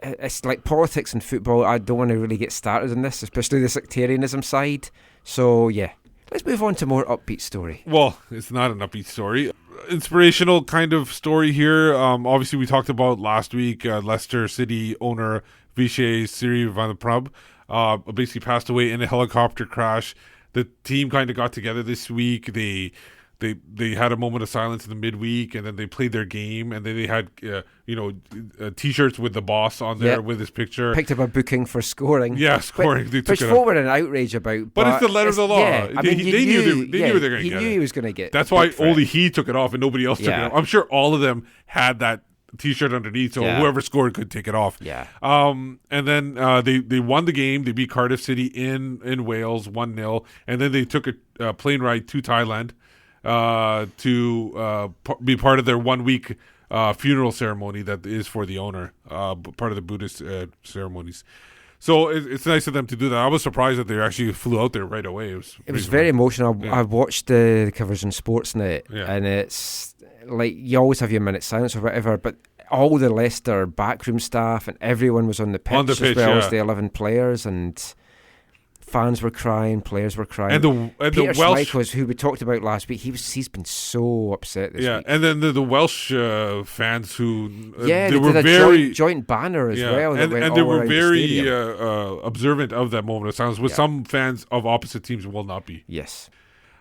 it's like politics and football. I don't want to really get started on this, especially the sectarianism side. So yeah, let's move on to more upbeat story. Well, it's not an upbeat story. Inspirational kind of story here. Obviously, we talked about last week, Leicester City owner Vichy Siri van der Prab basically passed away in a helicopter crash. The team kind of got together this week. They had a moment of silence in the midweek, and then they played their game, and then they had T-shirts with the boss on there with his picture. Picked up a booking for scoring. Yeah, scoring. Which folk were in outrage about. But it's the letter of the law. Yeah, I mean, they knew they were going to get it. He knew he was going to get. That's why only he took it off and nobody else took it off. I'm sure all of them had that T-shirt underneath, so whoever scored could take it off. Yeah. And then they won the game. They beat Cardiff City in Wales 1-0, and then they took a plane ride to Thailand to be part of their 1 week funeral ceremony that is for the owner, part of the Buddhist ceremonies. So it's nice of them to do that. I was surprised that they actually flew out there right away. It was very emotional. I watched the coverage on Sportsnet, and it's like you always have your minute silence or whatever, but all the Leicester backroom staff and everyone was on the pitch, as well as the 11 players, and fans were crying, players were crying. And Peter the Welsh, Schmeichel, who we talked about last week, he's been so upset this week. And then the Welsh fans who they were did a very joint banner as well, and went they all were around very the stadium. observant of that moment of silence, which some fans of opposite teams will not be. Yes.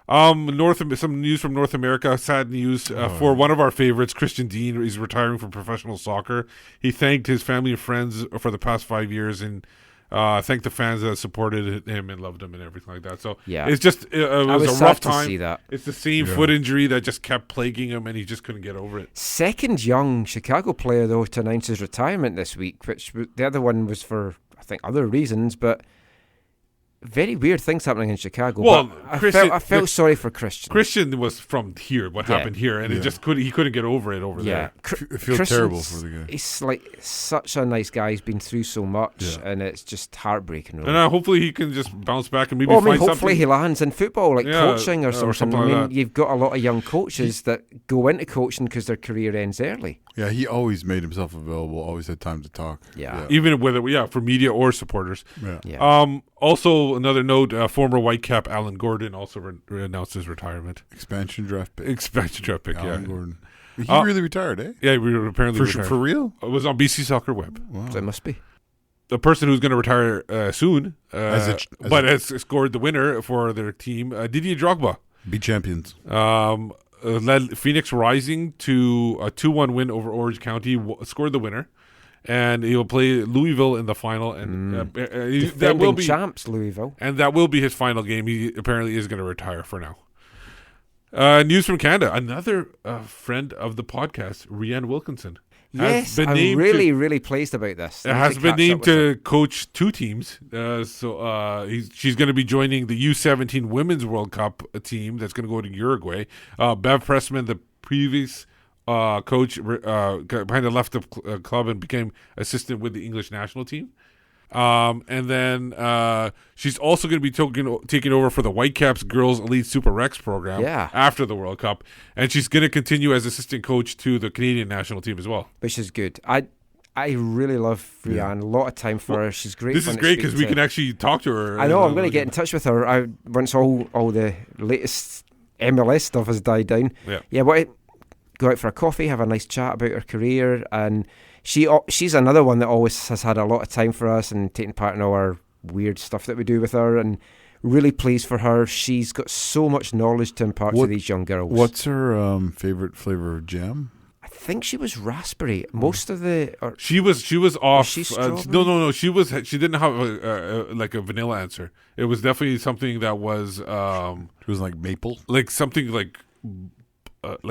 Some news from North America. Sad news for one of our favorites, Christian Dean. He's retiring from professional soccer. He thanked his family and friends for the past 5 years and thanked the fans that supported him and loved him and everything like that. So it's just it was a rough time. To see that. It's the same foot injury that just kept plaguing him, and he just couldn't get over it. Second young Chicago player though to announce his retirement this week, which the other one was for I think other reasons, but. Very weird things happening in Chicago. Well, I felt sorry for Christian. Christian was from here. What happened here, and he couldn't get over it over there. It feels terrible for the guy. He's like such a nice guy. He's been through so much, and it's just heartbreaking. Really. And hopefully he can just bounce back and maybe hopefully something. he lands in football, like coaching or something. Like that. You've got a lot of young coaches that go into coaching because their career ends early. Yeah, he always made himself available. Always had time to talk. Yeah. Even whether for media or supporters. Yeah. Also, another note: former Whitecap Alan Gordon also announced his retirement. Expansion draft pick. Alan Gordon. He really retired, eh? Yeah, apparently retired. For real? It was on BC Soccer Web. Wow. So it must be. The person who's going to retire soon, has scored the winner for their team, Didier Drogba. Be champions. Led Phoenix Rising to a 2-1 win over Orange County, scored the winner. And he'll play Louisville in the final, and that will be champs Louisville, and that will be his final game. He apparently is going to retire for now. News from Canada: another friend of the podcast, Rianne Wilkinson, has been named. I'm really pleased about this. Has been named to coach two teams. She's going to be joining the U17 Women's World Cup team that's going to go to Uruguay. Bev Pressman, the previous coach, kind of left the club and became assistant with the English national team. And then she's also going to be taking over for the Whitecaps Girls Elite Super Rex program after the World Cup. And she's going to continue as assistant coach to the Canadian national team as well. Which is good. I really love Rianne. A lot of time for her. She's great. This is great because we can actually talk to her. I know. I'm going to get in touch with her. Once all the latest MLS stuff has died down. Go out for a coffee, have a nice chat about her career, and she's another one that always has had a lot of time for us and taking part in all our weird stuff that we do with her, and really pleased for her. She's got so much knowledge to impart to these young girls. What's her favorite flavor of jam? I think she was raspberry. Most of the she was off. No. She didn't have a vanilla answer. It was definitely something that was. It was like maple, like something like. It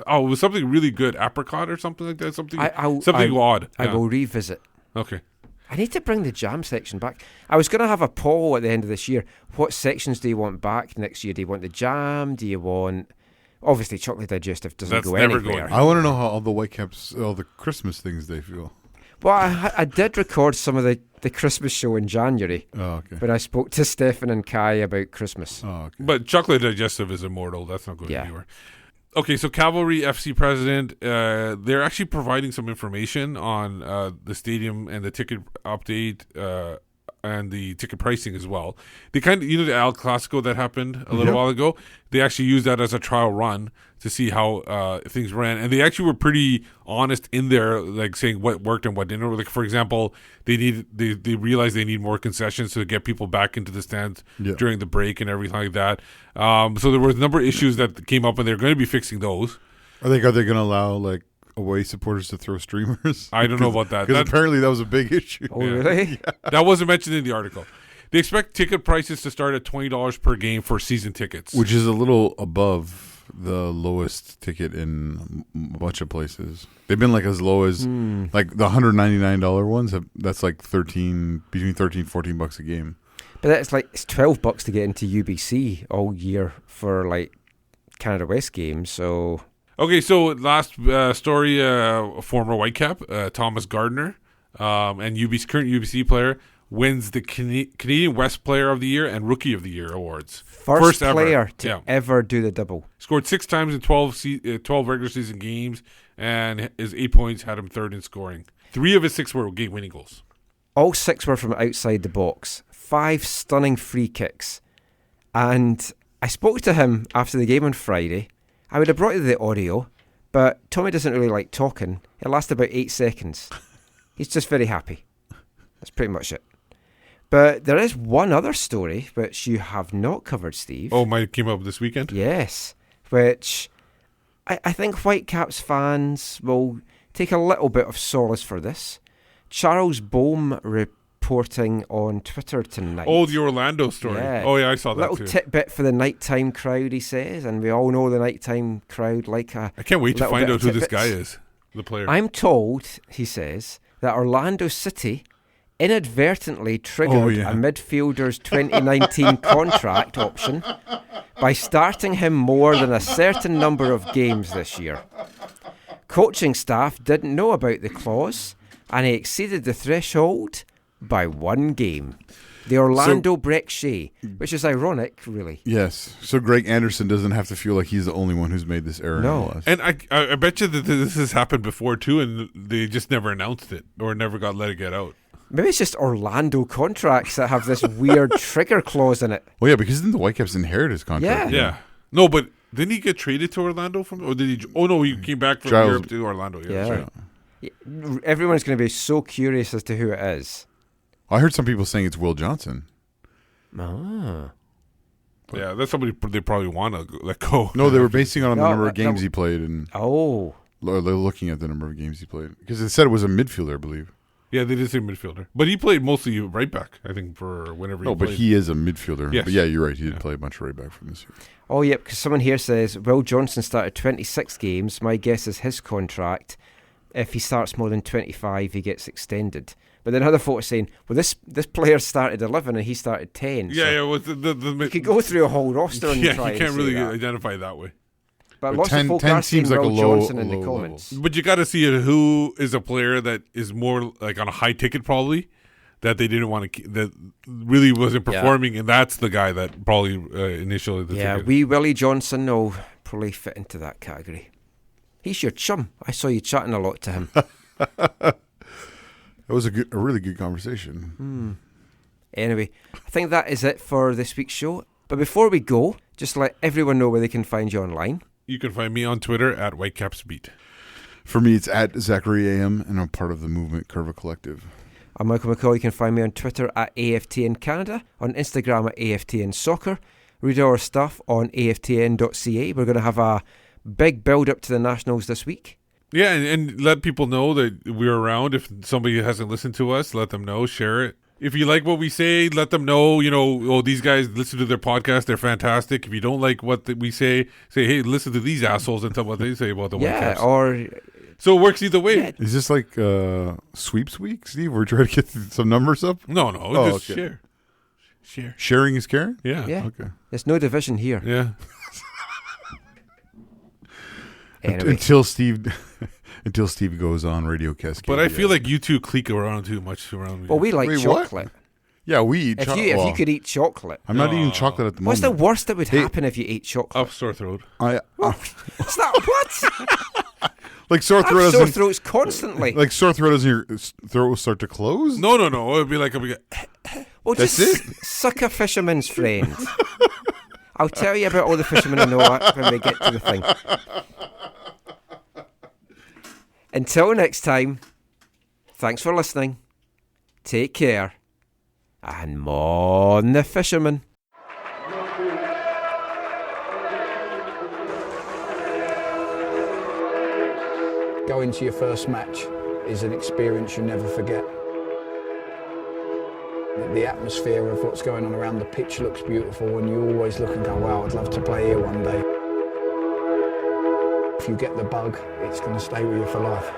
was something really good, apricot or something like that. Something odd. I will revisit. Okay. I need to bring the jam section back. I was going to have a poll at the end of this year. What sections do you want back next year? Do you want the jam? Do you want... Obviously, chocolate digestive doesn't go anywhere. I want to know how all the Whitecaps, all the Christmas things they feel. Well, I did record some of the Christmas show in January. Oh, okay. When I spoke to Stefan and Kai about Christmas. Oh, okay. But chocolate digestive is immortal. That's not going anywhere. Okay, so Cavalry FC president, they're actually providing some information on the stadium and the ticket update and the ticket pricing as well. They kind of, the El Clasico that happened a little while ago, they actually used that as a trial run to see how things ran. And they actually were pretty honest in there, like saying what worked and what didn't. Like, for example, they realized they need more concessions to get people back into the stands during the break and everything like that. So there was a number of issues that came up, and they're going to be fixing those. Are they going to allow like away supporters to throw streamers? I don't know about that. Because apparently that was a big issue. Oh, really? Yeah. That wasn't mentioned in the article. They expect ticket prices to start at $20 per game for season tickets. Which is a little above the lowest ticket in a bunch of places. They've been like as low as like the $199 ones. That's like between $13-14 a game. But it's like it's $12 to get into UBC all year for like Canada West games. So okay, so last story, former Whitecap, Thomas Gardner, and current UBC player, wins the Canadian West Player of the Year and Rookie of the Year awards. First player to ever do the double. Scored 6 times in 12 regular season games, and his 8 points had him third in scoring. 3 of his 6 were game-winning goals. All 6 were from outside the box. 5 stunning free kicks. And I spoke to him after the game on Friday. I would have brought you the audio, but Tommy doesn't really like talking. It lasted about 8 seconds. He's just very happy. That's pretty much it. But there is one other story which you have not covered, Steve. Oh, mine came up this weekend? Yes, which I think Whitecaps fans will take a little bit of solace for this. Charles Boehm reporting on Twitter tonight. Oh, the Orlando story. Yeah. Oh, yeah, I saw that little too. Tidbit for the nighttime crowd, he says, and we all know the nighttime crowd like a... I can't wait to find out who this guy is, the player. I'm told, he says, that Orlando City inadvertently triggered a midfielder's 2019 contract option by starting him more than a certain number of games this year. Coaching staff didn't know about the clause, and he exceeded the threshold by 1 game. The Orlando Breck Shea, which is ironic, really. Yes. So Greg Anderson doesn't have to feel like he's the only one who's made this error. No. And I bet you that this has happened before too, and they just never announced it or never let it get out. Maybe it's just Orlando contracts that have this weird trigger clause in it. Well, yeah, because then the Whitecaps inherit his contract. Yeah. No, but didn't he get traded to Orlando or did he? Oh no, he came back from Europe to Orlando. Yeah. That's right. Everyone's going to be so curious as to who it is. I heard some people saying it's Will Johnson. Ah. Yeah, that's somebody they probably want to let go. No, they were basing it on the number of games he played, and they're looking at the number of games he played because it said it was a midfielder, I believe. Yeah, they did say midfielder, but he played mostly right back, I think, for whenever. No, but he is a midfielder. Yes. But yeah, you're right. He did play a bunch of right back from this year. Oh, yeah, because someone here says Will Johnson started 26 games. My guess is his contract, if he starts more than 25, he gets extended. But then other folks saying, well, this player started 11 and he started 10. Yeah, so well, you could go through a whole roster and try you can't really that. identify that way. But lots of folk are saying Will Johnson in the comments. But you got to see who is a player that is more like on a high ticket probably that they didn't want to that really wasn't performing, and that's the guy that probably initially the ticket. Wee Willie Johnson will probably fit into that category. He's your chum. I saw you chatting a lot to him. That was a really good conversation. Anyway, I think that is it for this week's show. But before we go, just let everyone know where they can find you online. You can find me on Twitter at WhitecapsBeat. For me, it's at Zachary AM, and I'm part of the Movement Curva Collective. I'm Michael McCall. You can find me on Twitter at AFTN Canada, on Instagram at AFTN Soccer. Read our stuff on aftn.ca. We're going to have a big build-up to the Nationals this week. Yeah, and let people know that we're around. If somebody hasn't listened to us, let them know. Share it. If you like what we say, let them know, these guys listen to their podcast. They're fantastic. If you don't like what we say, hey, listen to these assholes and tell what they say about the Whitecaps. Yeah, or So it works either way. Yeah. Is this like sweeps week, Steve? We're trying to get some numbers up? No, just share. Sharing is caring? Yeah. Okay. There's no division here. Yeah. Anyway. Until Steve goes on Radio Cascade. But I feel like you two clique around too much around me. Well, we like chocolate. What? Yeah, we eat If chocolate. you could eat chocolate. I'm not eating chocolate at the moment. What's the worst that would happen if you ate chocolate? Up sore throat. Is that what? Like sore throat. I have doesn't- sore throats constantly. Like sore throat, doesn't your throat will start to close? No. It'd be like Well, That's just it? suck a fisherman's friend. I'll tell you about all the fishermen I know when we get to the thing. Until next time, thanks for listening. Take care. And mon the fisherman. Going to your first match is an experience you never forget. The atmosphere of what's going on around the pitch looks beautiful, and you always look and go, wow, I'd love to play here one day. If you get the bug, it's going to stay with you for life.